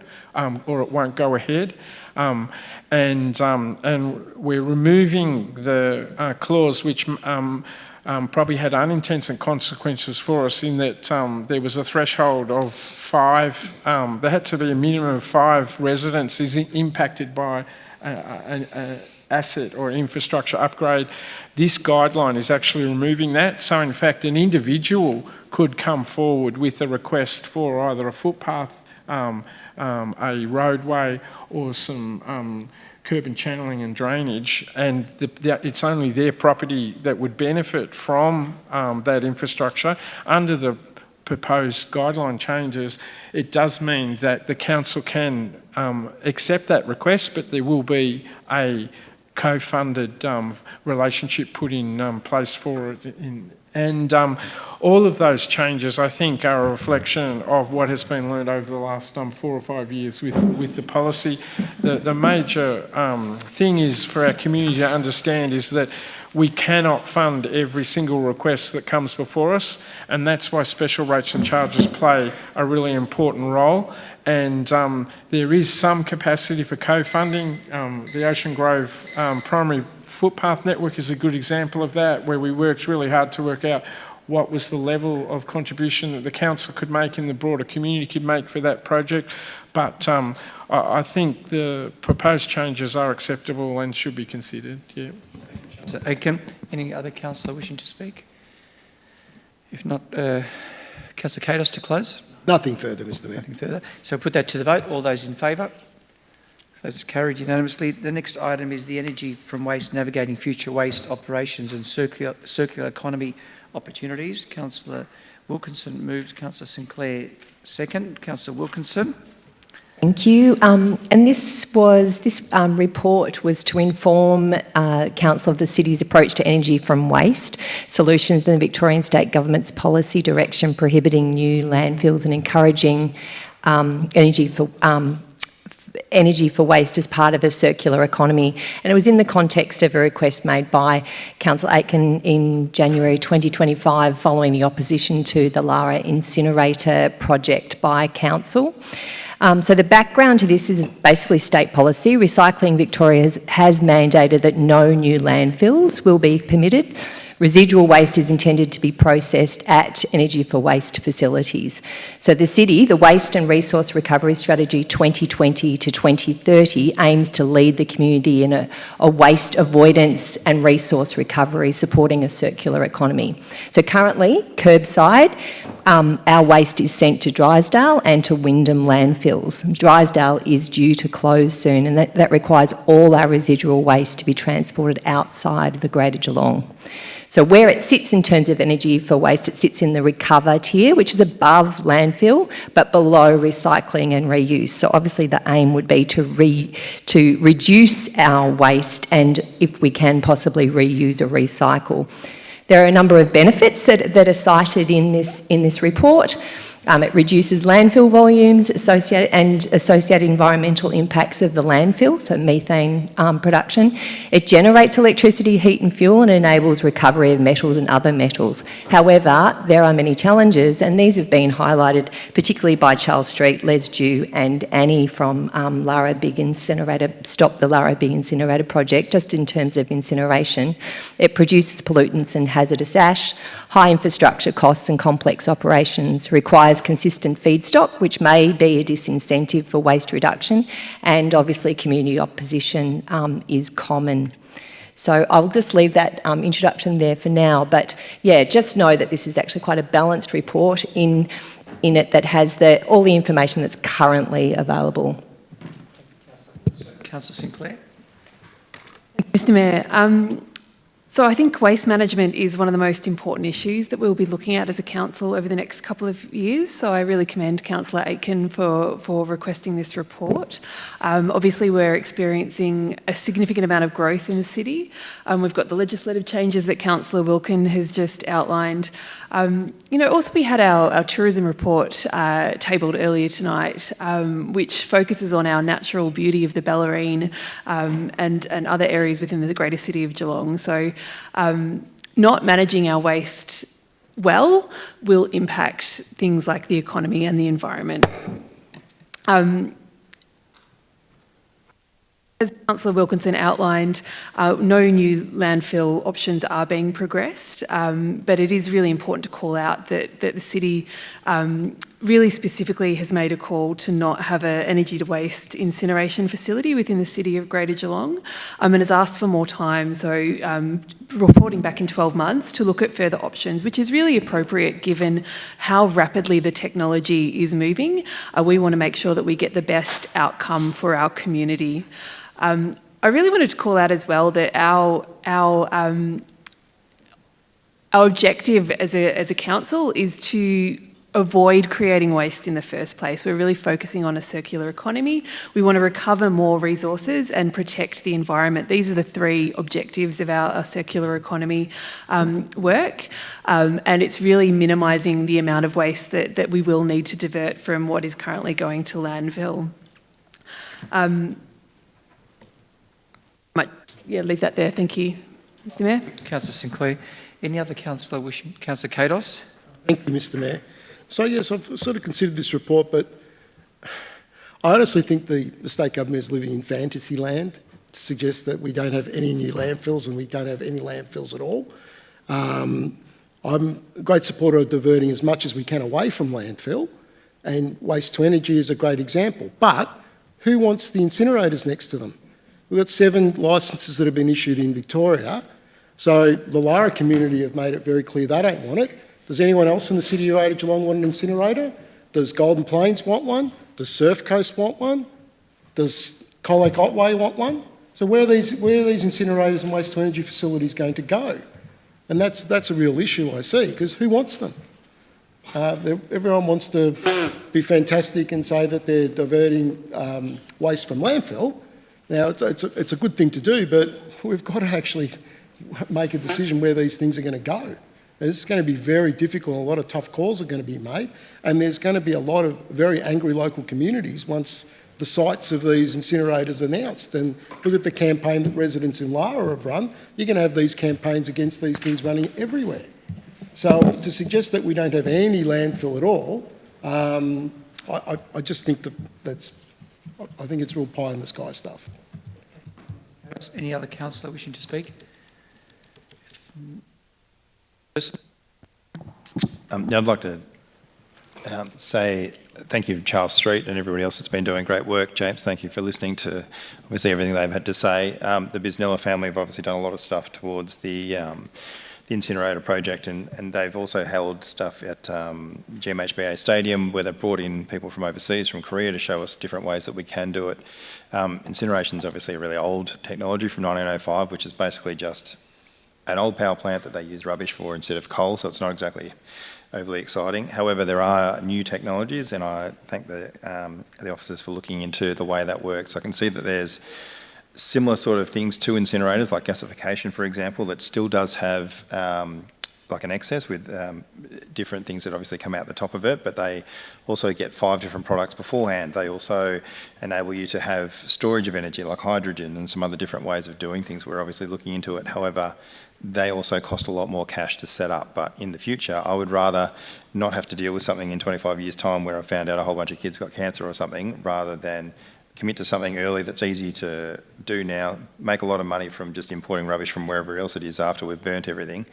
or it won't go ahead. And we're removing the clause which probably had unintended consequences for us, in that there was a threshold of 5, there had to be a minimum of 5 residents impacted by an asset or infrastructure upgrade. This guideline is actually removing that. So in fact, an individual could come forward with a request for either a footpath, a roadway, or some curb and channeling and drainage, and it's only their property that would benefit from that infrastructure. Under the proposed guideline changes, it does mean that the council can accept that request, but there will be a co-funded relationship put in place for it. And all of those changes, I think, are a reflection of what has been learned over the last 4 or 5 years with the policy. The major thing is for our community to understand is that we cannot fund every single request that comes before us, and that's why special rates and charges play a really important role. And there is some capacity for co-funding. The Ocean Grove primary footpath network is a good example of that, where we worked really hard to work out what was the level of contribution that the council could make and the broader community could make for that project. But I think the proposed changes are acceptable and should be considered. Yeah. So, Aiken, any other councillor wishing to speak? If not, Councillor Katos to close. Nothing further, Mr Mayor. Nothing further. So put that to the vote. All those in favour? That's carried unanimously. The next item is the Energy from Waste Navigating Future Waste Operations and Circular Economy Opportunities. Councillor Wilkinson moves. Councillor Sinclair second. Councillor Wilkinson. Thank you. And this report was to inform Council of the City's approach to energy from waste solutions in the Victorian State Government's policy direction prohibiting new landfills and encouraging energy for waste as part of a circular economy. And it was in the context of a request made by Councillor Aiken in January 2025 following the opposition to the Lara incinerator project by Council. So the background to this is basically state policy. Recycling Victoria has mandated that no new landfills will be permitted. Residual waste is intended to be processed at energy for waste facilities. So the city, the Waste and Resource Recovery Strategy 2020 to 2030 aims to lead the community in a waste avoidance and resource recovery, supporting a circular economy. So currently, curbside, our waste is sent to Drysdale and to Wyndham landfills. Drysdale is due to close soon, and that requires all our residual waste to be transported outside the Greater Geelong. So where it sits in terms of energy for waste, it sits in the recover tier, which is above landfill, but below recycling and reuse. So obviously the aim would be to reduce our waste and, if we can, possibly reuse or recycle. There are a number of benefits that are cited in this report. It reduces landfill volumes associated environmental impacts of the landfill, so methane production. It generates electricity, heat and fuel, and enables recovery of metals and other metals. However, there are many challenges, and these have been highlighted particularly by Charles Street, Les Dew and Annie from Lara Big Incinerator, Stop the Lara Big Incinerator project, just in terms of incineration. It produces pollutants and hazardous ash, high infrastructure costs and complex operations, requires consistent feedstock, which may be a disincentive for waste reduction, and obviously community opposition is common. So I'll just leave that introduction there for now, but yeah, just know that this is actually quite a balanced report in it that has all the information that's currently available. Councillor Sinclair. Mr Mayor, so I think waste management is one of the most important issues that we'll be looking at as a council over the next couple of years. So I really commend Councillor Aiken for requesting this report. Obviously, we're experiencing a significant amount of growth in the city. We've got the legislative changes that Councillor Wilkin has just outlined. Also we had our tourism report tabled earlier tonight, which focuses on our natural beauty of the Bellarine and other areas within the greater city of Geelong. So not managing our waste well will impact things like the economy and the environment. As Councillor Wilkinson outlined, no new landfill options are being progressed, but it is really important to call out that the city really specifically has made a call to not have an energy to waste incineration facility within the city of Greater Geelong, and has asked for more time, so reporting back in 12 months to look at further options, which is really appropriate given how rapidly the technology is moving. We want to make sure that we get the best outcome for our community. I really wanted to call out as well that our objective as a council is to avoid creating waste in the first place. We're really focusing on a circular economy. We want to recover more resources and protect the environment. These are the three objectives of our circular economy work. And it's really minimising the amount of waste that we will need to divert from what is currently going to landfill. Leave that there. Thank you, Mr Mayor. Councillor Sinclair. Any other councillor wishing? Councillor Katos. Thank you, Mr Mayor. So yes, I've sort of considered this report, but I honestly think the state government is living in fantasy land to suggest that we don't have any new landfills and we don't have any landfills at all. I'm a great supporter of diverting as much as we can away from landfill, and waste to energy is a great example. But who wants the incinerators next to them? We've got 7 licences that have been issued in Victoria, so the Lara community have made it very clear they don't want it. Does anyone else in the city of Greater Geelong want an incinerator? Does Golden Plains want one? Does Surf Coast want one? Does Colac Otway want one? So where are these incinerators and waste to energy facilities going to go? And that's a real issue I see, because who wants them? Everyone wants to be fantastic and say that they're diverting waste from landfill. Now, it's a good thing to do, but we've got to actually make a decision where these things are going to go. And it's going to be very difficult. A lot of tough calls are going to be made, and there's going to be a lot of very angry local communities once the sites of these incinerators are announced. And look at the campaign that residents in Lara have run. You're going to have these campaigns against these things running everywhere. So to suggest that we don't have any landfill at all, I just think I think it's real pie in the sky stuff. Any other councillor wishing to speak? I'd like to say thank you to Charles Street and everybody else that's been doing great work. James, thank you for listening to obviously everything they've had to say. The Bisnella family have obviously done a lot of stuff towards the incinerator project, and they've also held stuff at GMHBA Stadium where they've brought in people from overseas, from Korea, to show us different ways that we can do it. Incineration is obviously a really old technology from 1905, which is basically just an old power plant that they use rubbish for instead of coal, so it's not exactly overly exciting. However, there are new technologies, and I thank the officers for looking into the way that works. I can see that there's similar sort of things to incinerators, like gasification, for example, that still does have like an excess with different things that obviously come out the top of it, but they also get 5 different products beforehand. They also enable you to have storage of energy like hydrogen and some other different ways of doing things. We're obviously looking into it. However, they also cost a lot more cash to set up. But in the future, I would rather not have to deal with something in 25 years' time where I found out a whole bunch of kids got cancer or something, rather than commit to something early that's easy to do now, make a lot of money from just importing rubbish from wherever else it is after we've burnt everything,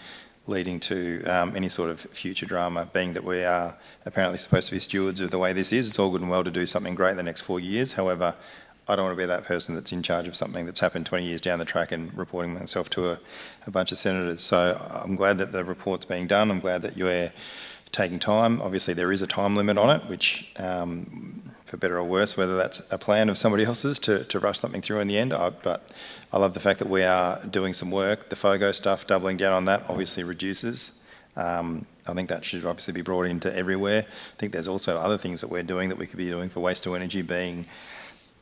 leading to any sort of future drama, being that we are apparently supposed to be stewards of the way this is. It's all good and well to do something great in the next 4 years. However, I don't want to be that person that's in charge of something that's happened 20 years down the track and reporting myself to a bunch of senators. So I'm glad that the report's being done. I'm glad that you're taking time. Obviously, there is a time limit on it, which, for better or worse, whether that's a plan of somebody else's to rush something through in the end. But I love the fact that we are doing some work. The FOGO stuff, doubling down on that, obviously reduces. I think that should obviously be brought into everywhere. I think there's also other things that we're doing that we could be doing for waste to energy, being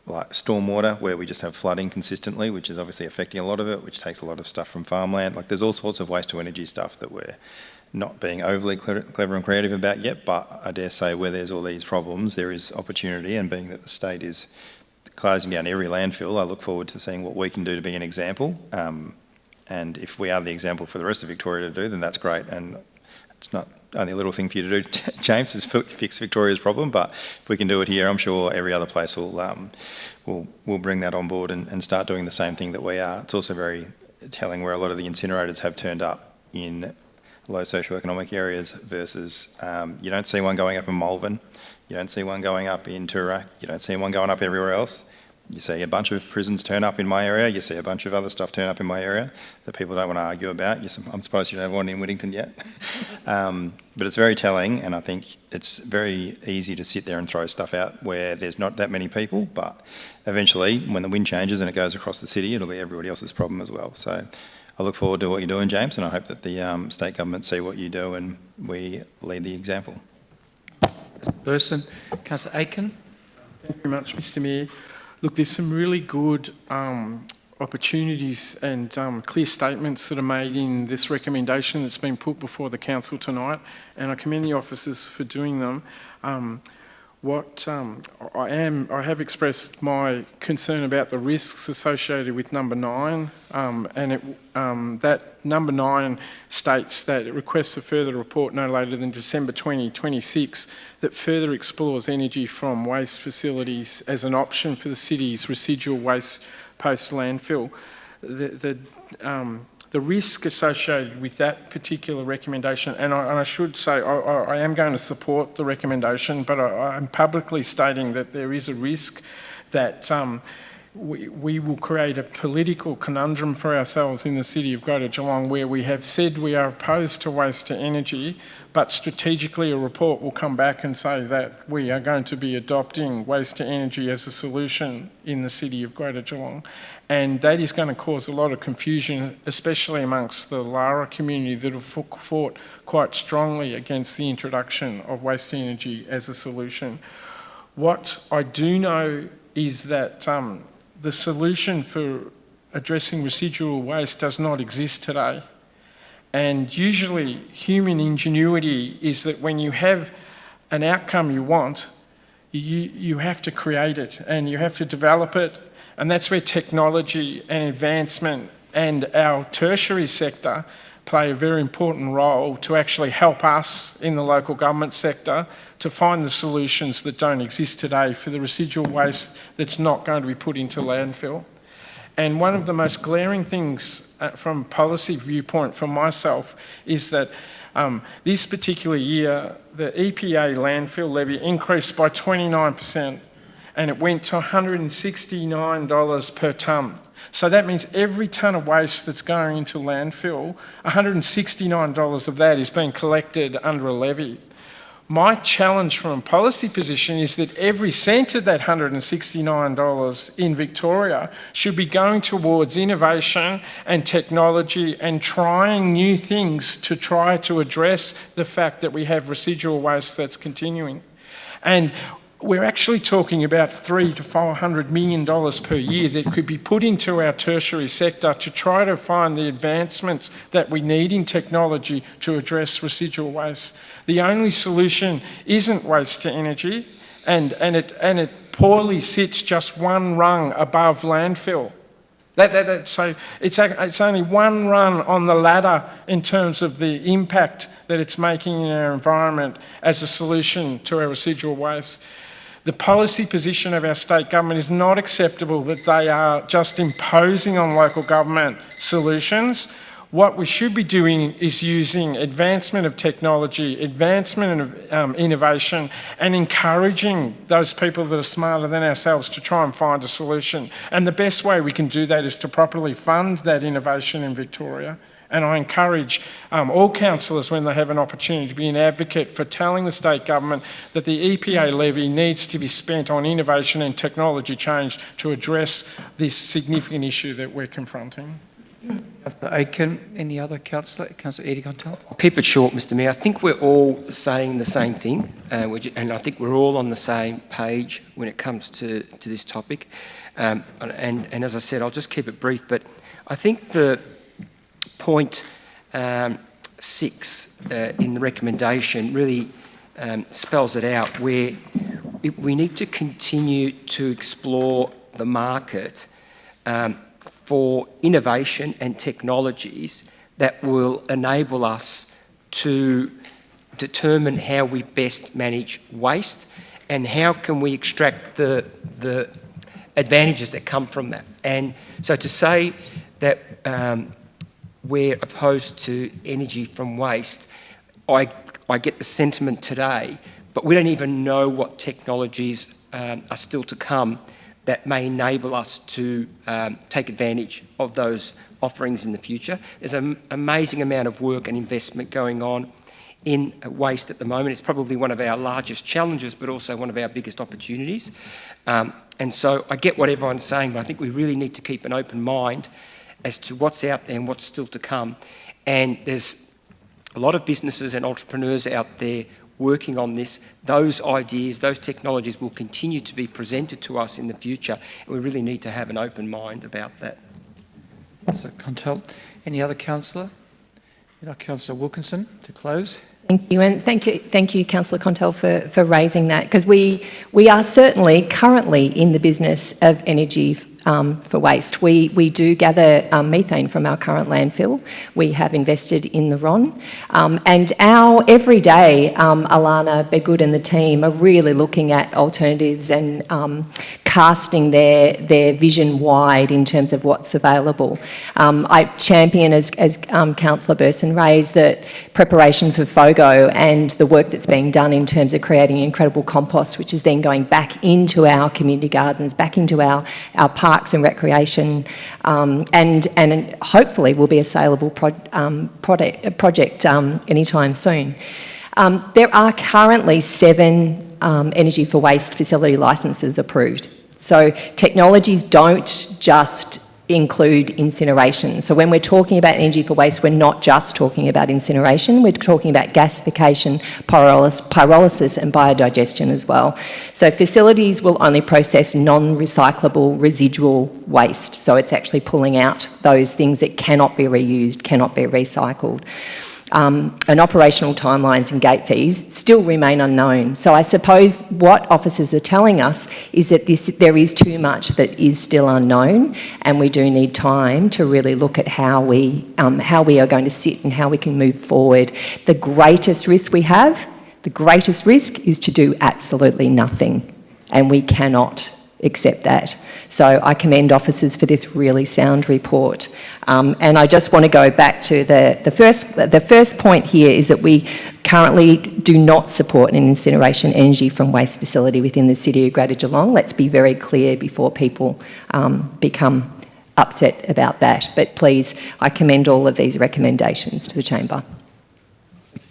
like stormwater, where we just have flooding consistently, which is obviously affecting a lot of it, which takes a lot of stuff from farmland. Like, there's all sorts of waste to energy stuff that we're not being overly clever and creative about yet, but I dare say where there's all these problems, there is opportunity, and being that the state is closing down every landfill, I look forward to seeing what we can do to be an example. And if we are the example for the rest of Victoria to do, then that's great. And it's not only a little thing for you to do, James, is fix Victoria's problem, but if we can do it here, I'm sure every other place will bring that on board and start doing the same thing that we are. It's also very telling where a lot of the incinerators have turned up in low socioeconomic areas versus you don't see one going up in Malvern, you don't see one going up in Toorak, you don't see one going up everywhere else. You see a bunch of prisons turn up in my area, you see a bunch of other stuff turn up in my area that people don't want to argue about. I'm surprised you don't have one in Whittington yet. But it's very telling, and I think it's very easy to sit there and throw stuff out where there's not that many people, but eventually when the wind changes and it goes across the city, it'll be everybody else's problem as well. So I look forward to what you're doing, James, and I hope that the state government see what you do and we lead the example. Person, Councillor Aiken. Thank you very much, Mr Mayor. Look, there's some really good opportunities and clear statements that are made in this recommendation that's been put before the council tonight, and I commend the officers for doing them. I have expressed my concern about the risks associated with number 9, and that number 9 states that it requests a further report no later than December 2026 that further explores energy from waste facilities as an option for the city's residual waste post landfill. The the risk associated with that particular recommendation, and I should say I am going to support the recommendation, but I'm publicly stating that there is a risk that we will create a political conundrum for ourselves in the City of Greater Geelong, where we have said we are opposed to waste to energy, but strategically a report will come back and say that we are going to be adopting waste to energy as a solution in the City of Greater Geelong. And that is going to cause a lot of confusion, especially amongst the Lara community that have fought quite strongly against the introduction of waste to energy as a solution. What I do know is that the solution for addressing residual waste does not exist today. And usually human ingenuity is that when you have an outcome you want, you have to create it and you have to develop it. And that's where technology and advancement and our tertiary sector play a very important role to actually help us in the local government sector to find the solutions that don't exist today for the residual waste that's not going to be put into landfill. And one of the most glaring things from a policy viewpoint for myself is that this particular year, the EPA landfill levy increased by 29%, and it went to $169 per tonne. So that means every tonne of waste that's going into landfill, $169 of that is being collected under a levy. My challenge from a policy position is that every cent of that $169 in Victoria should be going towards innovation and technology and trying new things to try to address the fact that we have residual waste that's continuing. And we're actually talking about $300 to $400 million per year that could be put into our tertiary sector to try to find the advancements that we need in technology to address residual waste. The only solution isn't waste to energy, and it poorly sits just one rung above landfill. So it's only one run on the ladder in terms of the impact that it's making in our environment as a solution to our residual waste. The policy position of our state government is not acceptable that they are just imposing on local government solutions. What we should be doing is using advancement of technology, advancement of innovation, and encouraging those people that are smarter than ourselves to try and find a solution. And the best way we can do that is to properly fund that innovation in Victoria. And I encourage all councillors, when they have an opportunity, to be an advocate for telling the state government that the EPA levy needs to be spent on innovation and technology change to address this significant issue that we're confronting. Councillor Aitken, any other councillor? Councillor Eadie-Gontel? I'll keep it short, Mr Mayor. I think we're all saying the same thing, and I think we're all on the same page when it comes to this topic. And as I said, I'll just keep it brief, but I think the point 6 in the recommendation really spells it out, where we need to continue to explore the market for innovation and technologies that will enable us to determine how we best manage waste and how can we extract the advantages that come from that. And so to say that we're opposed to energy from waste, I get the sentiment today, but we don't even know what technologies are still to come that may enable us to take advantage of those offerings in the future. There's an amazing amount of work and investment going on in waste at the moment. It's probably one of our largest challenges, but also one of our biggest opportunities. And so I get what everyone's saying, but I think we really need to keep an open mind as to what's out there and what's still to come. And there's a lot of businesses and entrepreneurs out there working on this. Those ideas, those technologies will continue to be presented to us in the future, and we really need to have an open mind about that. Councillor Gontel. Any other councillor? Councillor Wilkinson, to close. Thank you, and thank you, Councillor Gontel, for raising that, because we are certainly currently in the business of energy for waste. We do gather methane from our current landfill. We have invested in the RON. And every day, Alana Beggood and the team are really looking at alternatives and casting their vision wide in terms of what's available. I champion, as Councillor Burson raised, the preparation for FOGO and the work that's being done in terms of creating incredible compost, which is then going back into our community gardens, back into our parks and recreation, and hopefully will be a saleable project anytime soon. There are currently 7 energy for waste facility licences approved. So technologies don't just include incineration. So when we're talking about energy for waste, we're not just talking about incineration, we're talking about gasification, pyrolysis and biodigestion as well. So facilities will only process non-recyclable residual waste. So it's actually pulling out those things that cannot be reused, cannot be recycled. And operational timelines and gate fees still remain unknown. So I suppose what officers are telling us is that there is too much that is still unknown, and we do need time to really look at how we are going to sit and how we can move forward. The greatest risk we have, the greatest risk is to do absolutely nothing, and we cannot accept that. So I commend officers for this really sound report. And I just want to go back to the first point here is that we currently do not support an incineration energy from waste facility within the City of Greater Geelong. Let's be very clear before people become upset about that. But please, I commend all of these recommendations to the Chamber.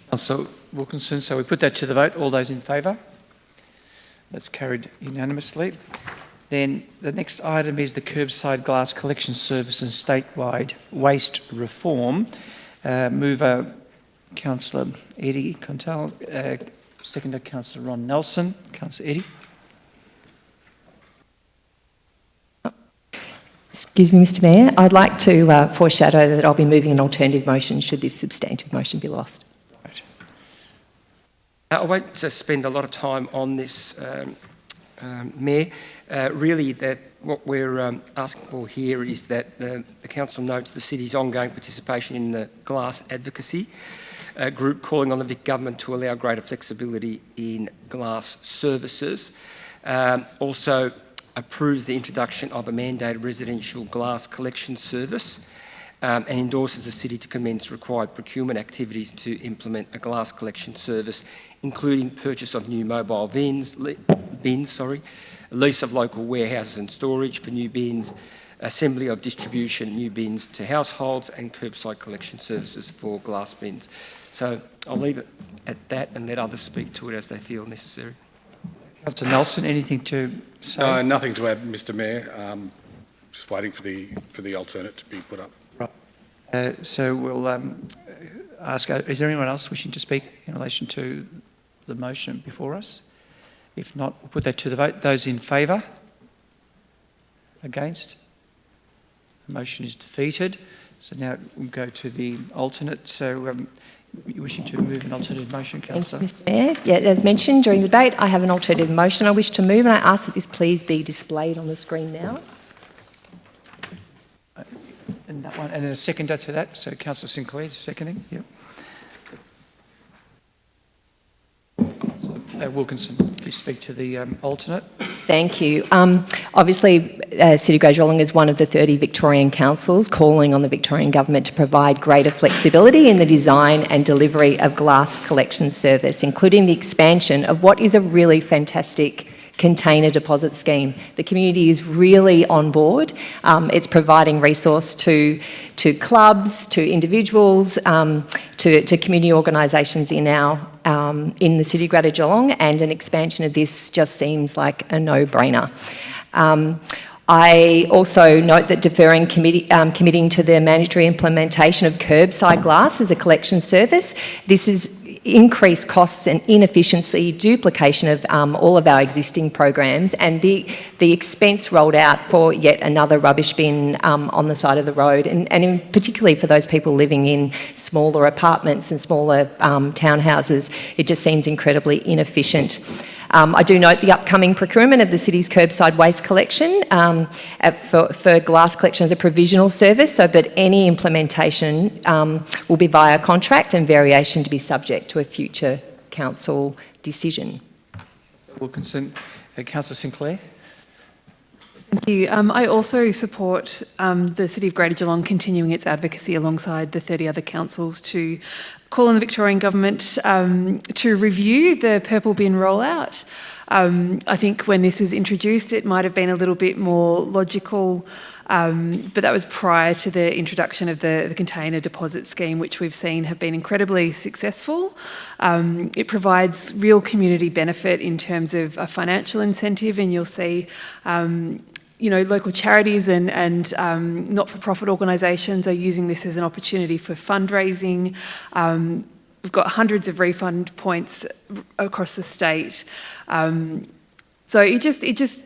Councillor Wilkinson, so we put that to the vote. All those in favour? That's carried unanimously. Then the next item is the curbside glass collection service and statewide waste reform. Mover, Councillor Eddie Contal, seconder, Councillor Ron Nelson. Councillor Eddie. Excuse me, Mr Mayor. I'd like to foreshadow that I'll be moving an alternative motion should this substantive motion be lost. Right. I won't spend a lot of time on this, Mayor. Really, that what we're asking for here is that the Council notes the City's ongoing participation in the glass advocacy group, calling on the Vic Government to allow greater flexibility in glass services. Also approves the introduction of a mandated residential glass collection service and endorses the City to commence required procurement activities to implement a glass collection service, including purchase of new mobile bins, lease of local warehouses and storage for new bins, assembly of distribution new bins to households, and curbside collection services for glass bins. So I'll leave it at that and let others speak to it as they feel necessary. Councillor Nelson, anything to say? No, nothing to add, Mr Mayor. Just waiting for the alternate to be put up. Right. So we'll ask, is there anyone else wishing to speak in relation to the motion before us? If not, we'll put that to the vote. Those in favour? Against? The motion is defeated. So now we'll go to the alternate. So you wishing to move an alternative motion, Councillor? Mr Mayor, yeah, as mentioned during the debate, I have an alternative motion I wish to move, and I ask that this please be displayed on the screen now. And that one, and then a seconder to that. So Councillor Sinclair seconding. Yep. Wilkinson, please speak to the alternate. Thank you. Obviously, City of Greater Geelong is one of the 30 Victorian councils calling on the Victorian Government to provide greater flexibility in the design and delivery of glass collection service, including the expansion of what is a really fantastic container deposit scheme. The community is really on board. It's providing resource to clubs, to individuals, to community organisations in the City of Greater Geelong, and an expansion of this just seems like a no-brainer. I also note that deferring committing to the mandatory implementation of curbside glass as a collection service. This is increased costs and inefficiency, duplication of all of our existing programs, and the expense rolled out for yet another rubbish bin on the side of the road, and particularly for those people living in smaller apartments and smaller townhouses, it just seems incredibly inefficient. I do note the upcoming procurement of the city's curbside waste collection for glass collection as a provisional service, but any implementation will be via contract and variation to be subject to a future council decision. Wilkinson, Councillor Sinclair. Thank you. I also support the City of Greater Geelong continuing its advocacy alongside the 30 other councils to call on the Victorian Government to review the purple bin rollout. I think when this was introduced, it might have been a little bit more logical, but that was prior to the introduction of the container deposit scheme, which we've seen have been incredibly successful. It provides real community benefit in terms of a financial incentive, and you'll see local charities and not-for-profit organisations are using this as an opportunity for fundraising. We've got hundreds of refund points across the state. So it just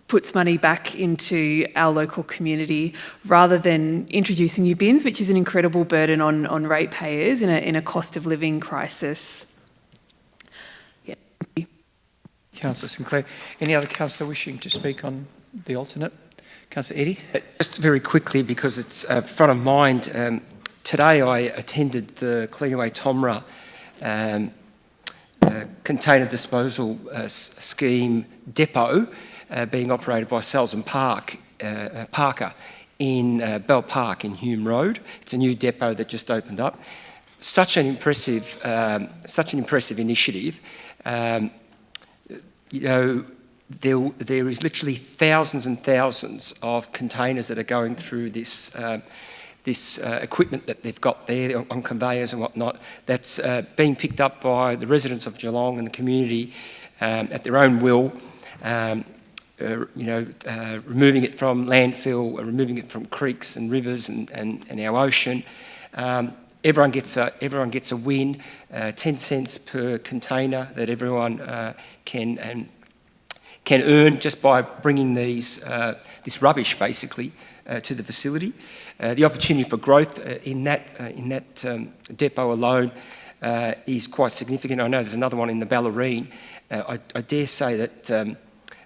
puts money back into our local community rather than introducing new bins, which is an incredible burden on ratepayers in a cost of living crisis. Yeah. Thank you. Councillor Sinclair. Any other councillor wishing to speak on the alternate? Councillor Eddy? Just very quickly, because it's front of mind, today I attended the Cleanaway Tomra container disposal scheme depot being operated by Sells and Parker in Bell Park in Hume Road. It's a new depot that just opened up. Such an impressive initiative. There is literally thousands and thousands of containers that are going through this equipment that they've got there on conveyors and whatnot, that's being picked up by the residents of Geelong and the community at their own will, removing it from landfill, removing it from creeks and rivers and our ocean. Everyone gets a win, 10 cents per container that everyone can earn just by bringing this rubbish basically to the facility. The opportunity for growth in that depot alone is quite significant. I know there's another one in the Bellarine. I dare say that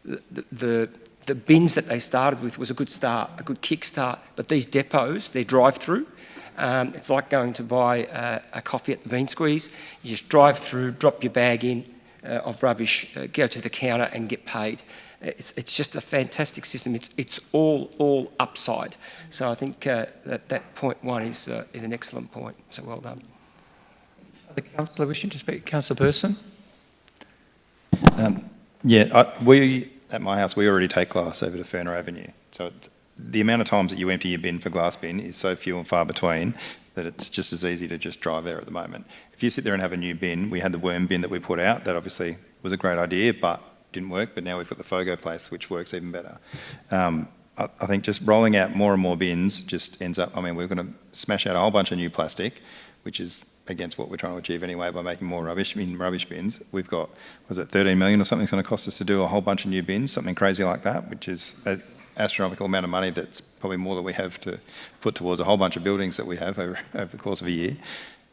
the bins that they started with was a good start, a good kickstart. But these depots, they're drive-through. It's like going to buy a coffee at the Bean Squeeze. You just drive through, drop your bag in of rubbish, go to the counter and get paid. It's just a fantastic system. It's all upside. So I think that point one is an excellent point. So well done. The councillor wishing to speak, Councillor Burson. We at my house we already take glass over to Ferner Avenue. So the amount of times that you empty your bin for glass bin is so few and far between that it's just as easy to just drive there at the moment. If you sit there and have a new bin, we had the worm bin that we put out. That obviously was a great idea, but didn't work. But now we've got the Fogo place, which works even better. I think just rolling out more and more bins just ends up, we're going to smash out a whole bunch of new plastic, which is against what we're trying to achieve anyway by making more rubbish in rubbish bins. We've got, was it 13 million or something it's going to cost us to do a whole bunch of new bins, something crazy like that, which is an astronomical amount of money that's probably more than we have to put towards a whole bunch of buildings that we have over the course of a year.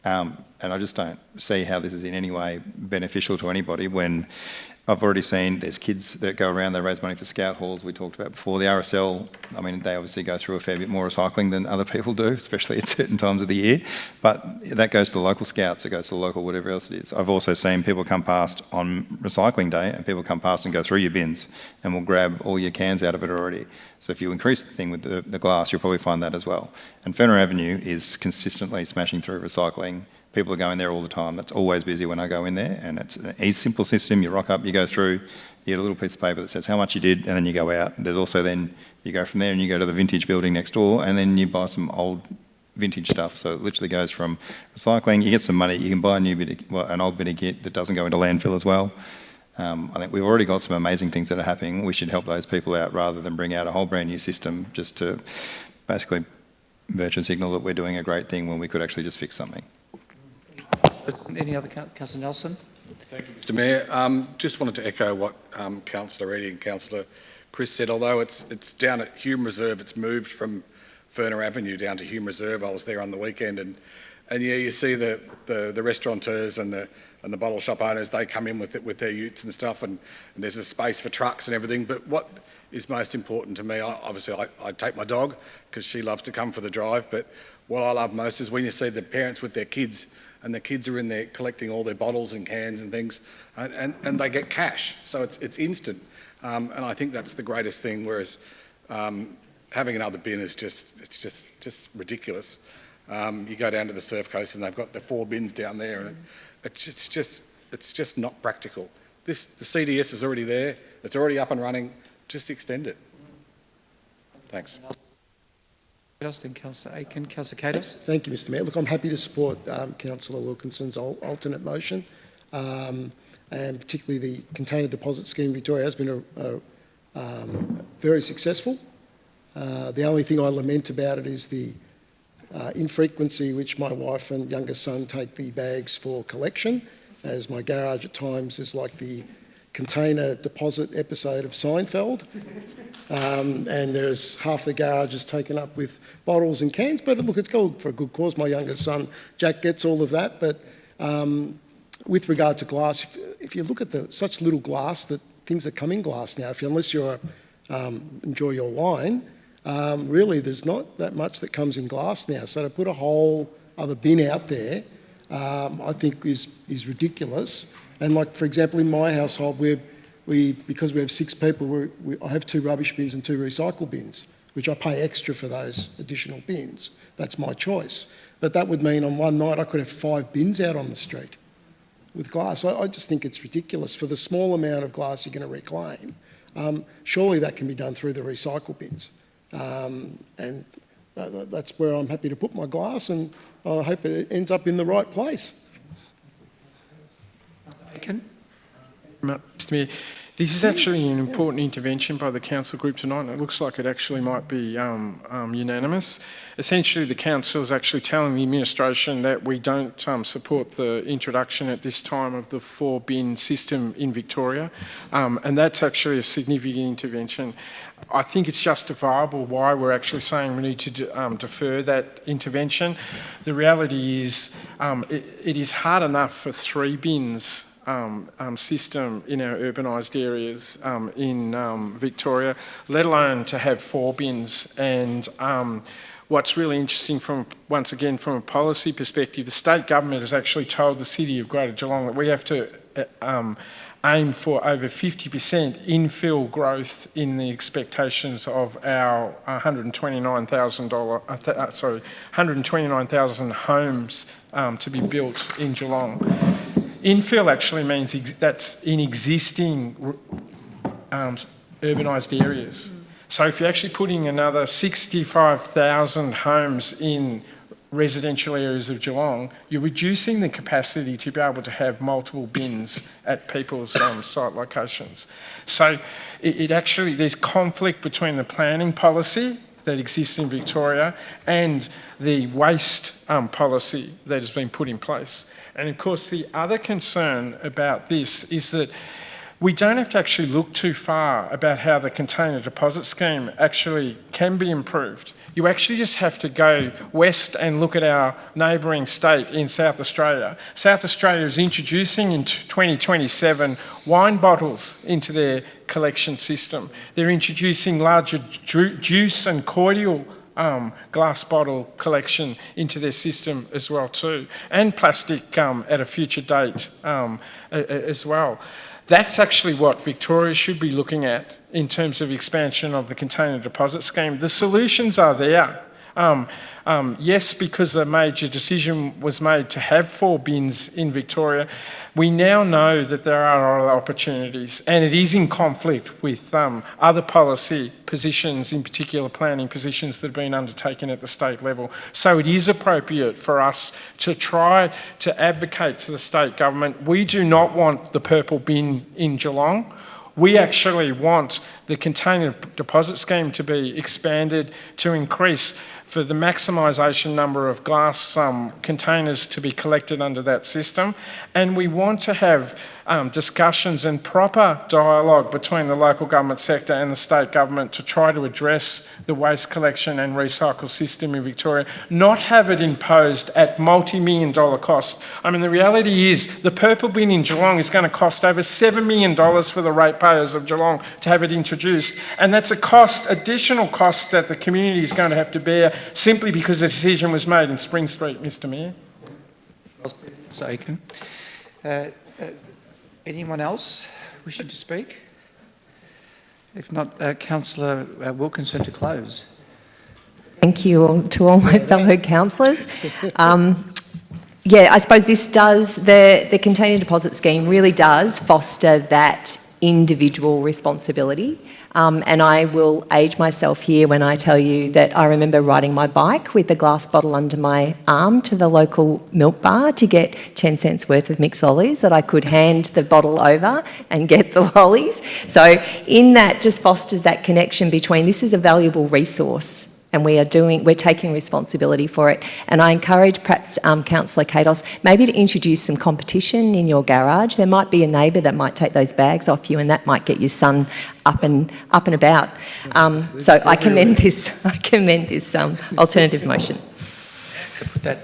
And I just don't see how this is in any way beneficial to anybody when I've already seen there's kids that go around, they raise money for scout halls we talked about before. The RSL, they obviously go through a fair bit more recycling than other people do, especially at certain times of the year. But that goes to the local scouts, it goes to the local whatever else it is. I've also seen people come past on recycling day and people come past and go through your bins and will grab all your cans out of it already. So if you increase the thing with the glass, you'll probably find that as well. And Ferner Avenue is consistently smashing through recycling. People are going there all the time. It's always busy when I go in there, and it's a simple system. You rock up, you go through, you get a little piece of paper that says how much you did, and then you go out. There's also then, you go from there and you go to the vintage building next door, and then you buy some old vintage stuff. So it literally goes from recycling, you get some money, you can buy an old bit of kit that doesn't go into landfill as well. I think we've already got some amazing things that are happening. We should help those people out rather than bring out a whole brand new system just to basically virtue signal that we're doing a great thing when we could actually just fix something. Any other, Councillor Nelson? Thank you, Mr Mayor. Just wanted to echo what Councillor Eddy and Councillor Chris said. Although it's down at Hume Reserve, it's moved from Ferner Avenue down to Hume Reserve. I was there on the weekend, and yeah, you see the restaurateurs and the bottle shop owners. They come in with their utes and stuff, and there's a space for trucks and everything. But what is most important to me, obviously, I take my dog because she loves to come for the drive. But what I love most is when you see the parents with their kids. And the kids are in there collecting all their bottles and cans and things, and they get cash, so it's instant. And I think that's the greatest thing, whereas Having another bin is it's just ridiculous. You go down to the Surf Coast and they've got the 4 bins down there, and it's just not practical. The CDS is already there. It's already up and running. Just extend it. Thanks. Councillor Aiken. Councillor Katos. Thank you, Mr Mayor. Look, I'm happy to support Councillor Wilkinson's alternate motion, and particularly the container deposit scheme in Victoria has been very successful. The only thing I lament about it is the infrequency which my wife and younger son take the bags for collection, as my garage at times is like the container deposit episode of Seinfeld. And there's half the garage is taken up with bottles and cans, but look, it's going for a good cause. My youngest son, Jack, gets all of that. But with regard to glass, if you look at such little glass, that things that come in glass now, unless you enjoy your wine, really there's not that much that comes in glass now. So to put a whole other bin out there, I think is ridiculous. And like, for example, in my household, because we have 6 people, I have 2 rubbish bins and 2 recycle bins, which I pay extra for those additional bins. That's my choice. But that would mean on one night I could have 5 bins out on the street with glass. I just think it's ridiculous. For the small amount of glass you're going to reclaim, surely that can be done through the recycle bins. And that's where I'm happy to put my glass, and I hope it ends up in the right place. Mr Mayor, this is actually an important intervention by the council group tonight, and it looks like it actually might be unanimous. Essentially, the council is actually telling the administration that we don't support the introduction at this time of the 4-bin system in Victoria, and that's actually a significant intervention. I think it's justifiable why we're actually saying we need to defer that intervention. The reality is it is hard enough for 3 bins system in our urbanised areas in Victoria, let alone to have 4 bins. And what's really interesting once again from a policy perspective, the state government has actually told the City of Greater Geelong that we have to aim for over 50% infill growth in the expectations of our 129,000 homes to be built in Geelong. Infill actually means that's in existing urbanised areas. So if you're actually putting another 65,000 homes in residential areas of Geelong, you're reducing the capacity to be able to have multiple bins at people's site locations. So it actually, there's conflict between the planning policy that exists in Victoria and the waste policy that has been put in place. And of course, the other concern about this is that we don't have to actually look too far about how the container deposit scheme actually can be improved. You actually just have to go west and look at our neighbouring state in South Australia. South Australia is introducing in 2027 wine bottles into their collection system. They're introducing larger juice and cordial glass bottle collection into their system as well too, and plastic at a future date as well. That's actually what Victoria should be looking at in terms of expansion of the container deposit scheme. The solutions are there. Yes, because a major decision was made to have 4 bins in Victoria, we now know that there are other opportunities, and it is in conflict with other policy positions, in particular planning positions that have been undertaken at the state level. So it is appropriate for us to try to advocate to the state government. We do not want the purple bin in Geelong. We actually want the container deposit scheme to be expanded to increase for the maximisation number of glass containers to be collected under that system. And we want to have discussions and proper dialogue between the local government sector and the state government to try to address the waste collection and recycle system in Victoria, not have it imposed at multi-million-dollar cost. I mean, the reality is the purple bin in Geelong is going to cost over $7 million for the ratepayers of Geelong to have it introduced. And that's a cost, additional cost that the community is going to have to bear simply because the decision was made in Spring Street, Mr Mayor. Aiken. Anyone else wishing to speak? If not, Councillor Wilkinson to close. Thank you to all my fellow councillors. I suppose this does, the container deposit scheme really does foster that individual responsibility. And I will age myself here when I tell you that I remember riding my bike with a glass bottle under my arm to the local milk bar to get 10 cents worth of mixed lollies that I could hand the bottle over and get the lollies. So in that just fosters that connection between this is a valuable resource and we're taking responsibility for it. And I encourage perhaps Councillor Katos maybe to introduce some competition in your garage. There might be a neighbour that might take those bags off you and that might get your son up and about. So I commend this alternative motion. To put that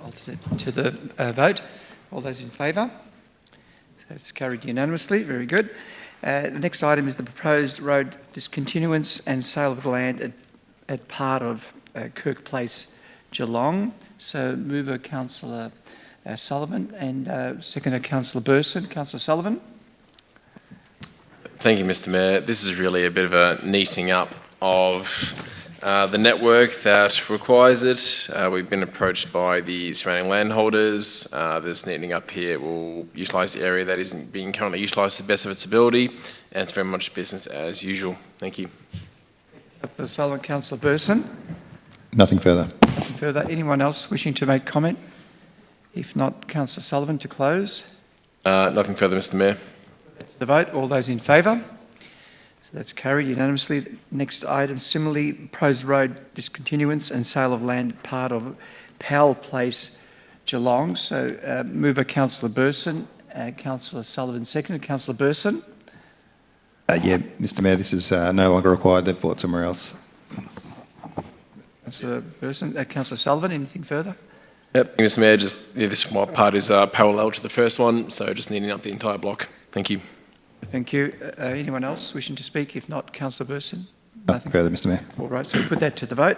alternate to the vote. All those in favour? That's carried unanimously. Very good. The next item is the proposed road discontinuance and sale of the land at part of Kirk Place, Geelong. So mover Councillor Sullivan and seconder Councillor Burson. Councillor Sullivan. Thank you, Mr. Mayor. This is really a bit of a neating up of the network that requires it. We've been approached by the surrounding landholders. This neatening up here will utilise the area that isn't being currently utilised to the best of its ability, and it's very much business as usual. Thank you. Councillor Sullivan, Councillor Burson. Nothing further. Nothing further. Anyone else wishing to make comment? If not, Councillor Sullivan to close. Nothing further, Mr. Mayor. The vote. All those in favour? So that's carried unanimously. Next item, similarly, proposed road discontinuance and sale of land part of Powell Place, Geelong. So mover Councillor Burson, Councillor Sullivan seconded. Councillor Burson. Mr. Mayor, this is no longer required. They've bought somewhere else. Councillor Burson, Councillor Sullivan, anything further? Yep, Mr. Mayor, this part is parallel to the first one, so just neating up the entire block. Thank you. Thank you. Anyone else wishing to speak? If not, Councillor Burson. Nothing further, Mr. Mayor. All right, so we put that to the vote.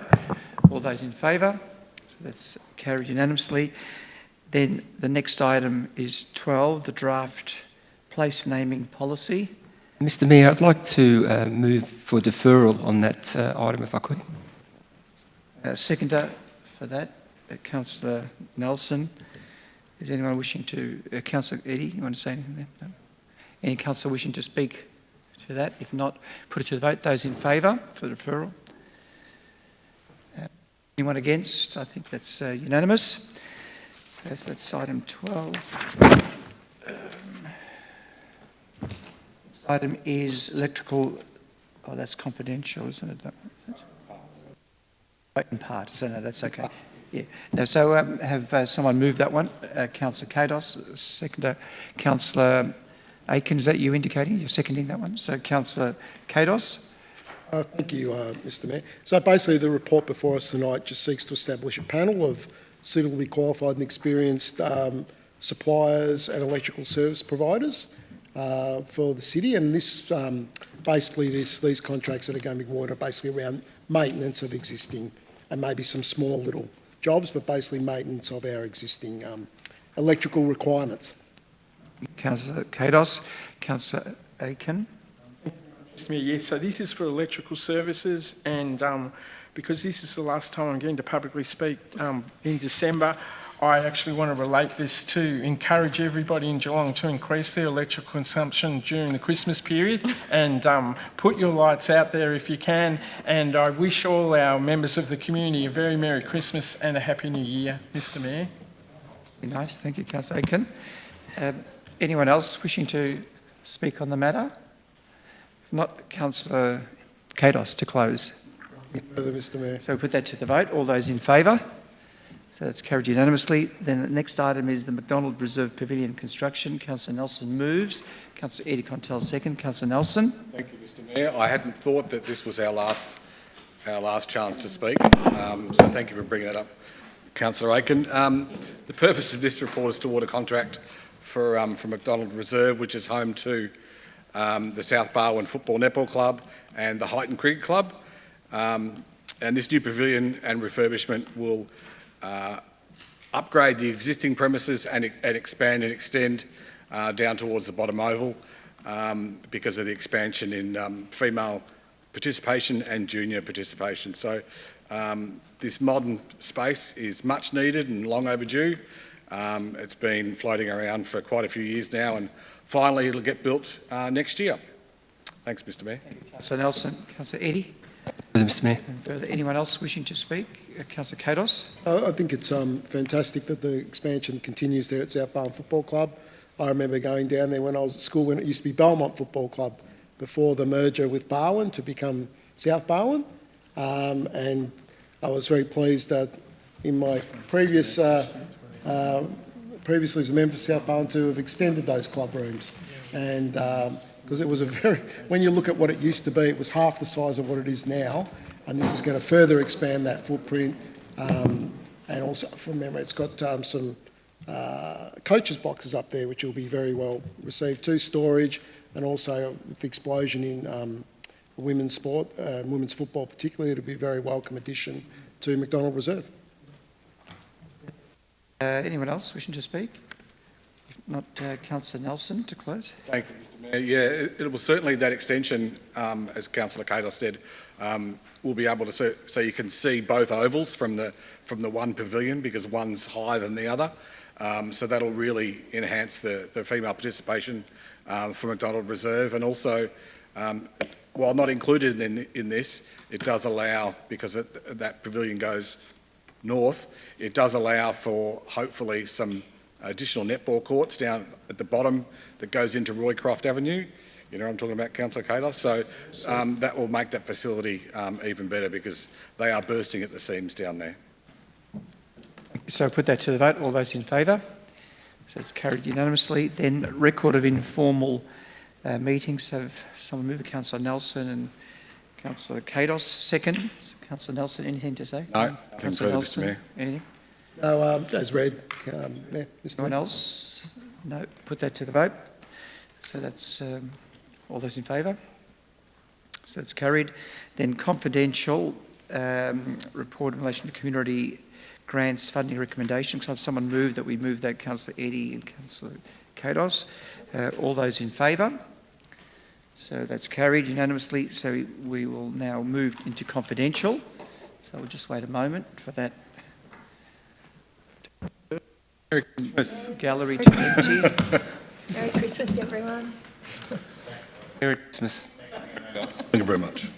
All those in favour? So that's carried unanimously. Then the next item is 12, the draft place naming policy. Mr. Mayor, I'd like to move for deferral on that item if I could. Seconder for that, Councillor Nelson. Is anyone wishing to, Councillor Eddie, you want to say anything there? No? Any councillor wishing to speak to that? If not, put it to the vote. Those in favour for deferral? Anyone against? I think that's unanimous. That's item 12. Item is electrical, that's confidential, isn't it? In part, so no, that's okay. Yeah. Now, so have someone moved that one? Councillor Katos, seconder. Councillor Aiken, is that you indicating? You're seconding that one? So Councillor Katos. Thank you, Mr. Mayor. So basically the report before us tonight just seeks to establish a panel of suitably qualified and experienced suppliers and electrical service providers for the city, and this basically these contracts that are going to be awarded are basically around maintenance of existing and maybe some small little jobs, but basically maintenance of our existing electrical requirements. Councillor Katos. Councillor Aiken. Yes, so this is for electrical services, and because this is the last time I'm going to publicly speak in December, I actually want to relate this to encourage everybody in Geelong to increase their electrical consumption during the Christmas period and put your lights out there if you can. And I wish all our members of the community a very Merry Christmas and a Happy New Year, Mr. Mayor. Very nice. Thank you, Councillor Aiken. Anyone else wishing to speak on the matter? If not, Councillor Katos to close. Further, Mr. Mayor. So we put that to the vote. All those in favour? So that's carried unanimously. Then the next item is the McDonald Reserve Pavilion construction. Councillor Nelson moves. Councillor Eddie Contel second. Councillor Nelson. Thank you, Mr. Mayor. I hadn't thought that this was our last chance to speak, so thank you for bringing that up, Councillor Aiken. The purpose of this report is to award a contract for McDonald Reserve, which is home to the South Barwon Football Netball Club and the Highton Cricket Club. And this new pavilion and refurbishment will upgrade the existing premises and expand and extend down towards the bottom oval. because of the expansion in female participation and junior participation. So this modern space is much needed and long overdue. It's been floating around for quite a few years now, and finally it'll get built next year. Thanks, Mr Mayor. Councillor Nelson. Councillor Eddy. Mr Mayor. And further, anyone else wishing to speak? Councillor Kados. I think it's fantastic that the expansion continues there at South Barwon Football Club. I remember going down there when I was at school when it used to be Belmont Football Club before the merger with Barwon to become South Barwon. And I was very pleased that in my previous, previously as a member for South Barwon to have extended those club rooms. And because it was a very, when you look at what it used to be, it was half the size of what it is now. And this is going to further expand that footprint. And also, from memory, it's got some coaches' boxes up there, which will be very well received too, storage, and also with the explosion in women's sport, women's football particularly, it'll be a very welcome addition to McDonald Reserve. Anyone else wishing to speak? If not, Councillor Nelson to close. Thank you, Mr Mayor. Yeah, it will certainly, that extension, as Councillor Kados said, we'll be able to so you can see both ovals from the one pavilion because one's higher than the other. So that'll really enhance the female participation for McDonald Reserve, and also, while not included in this, it does allow, because that pavilion goes north, it does allow for hopefully some additional netball courts down at the bottom that goes into Roycroft Avenue. You know what I'm talking about, Councillor Kados? So that will make that facility even better because they are bursting at the seams down there. So put that to the vote. All those in favour? So it's carried unanimously. Then record of informal meetings. Have someone move it? Councillor Nelson and Councillor Kados. Second. Councillor Nelson, anything to say? No. Councillor Nelson, Mayor. anything? No, as read, Mayor. Anyone else? No. Put that to the vote. So that's all those in favour. So it's carried. Then confidential report in relation to community grants funding recommendation. So have someone move that we move that, Councillor Eddy and Councillor Kados. All those in favour? So that's carried unanimously. So we will now move into confidential. So we'll just wait a moment for that gallery to empty. Merry Christmas, everyone. Merry Christmas. Thank you very much.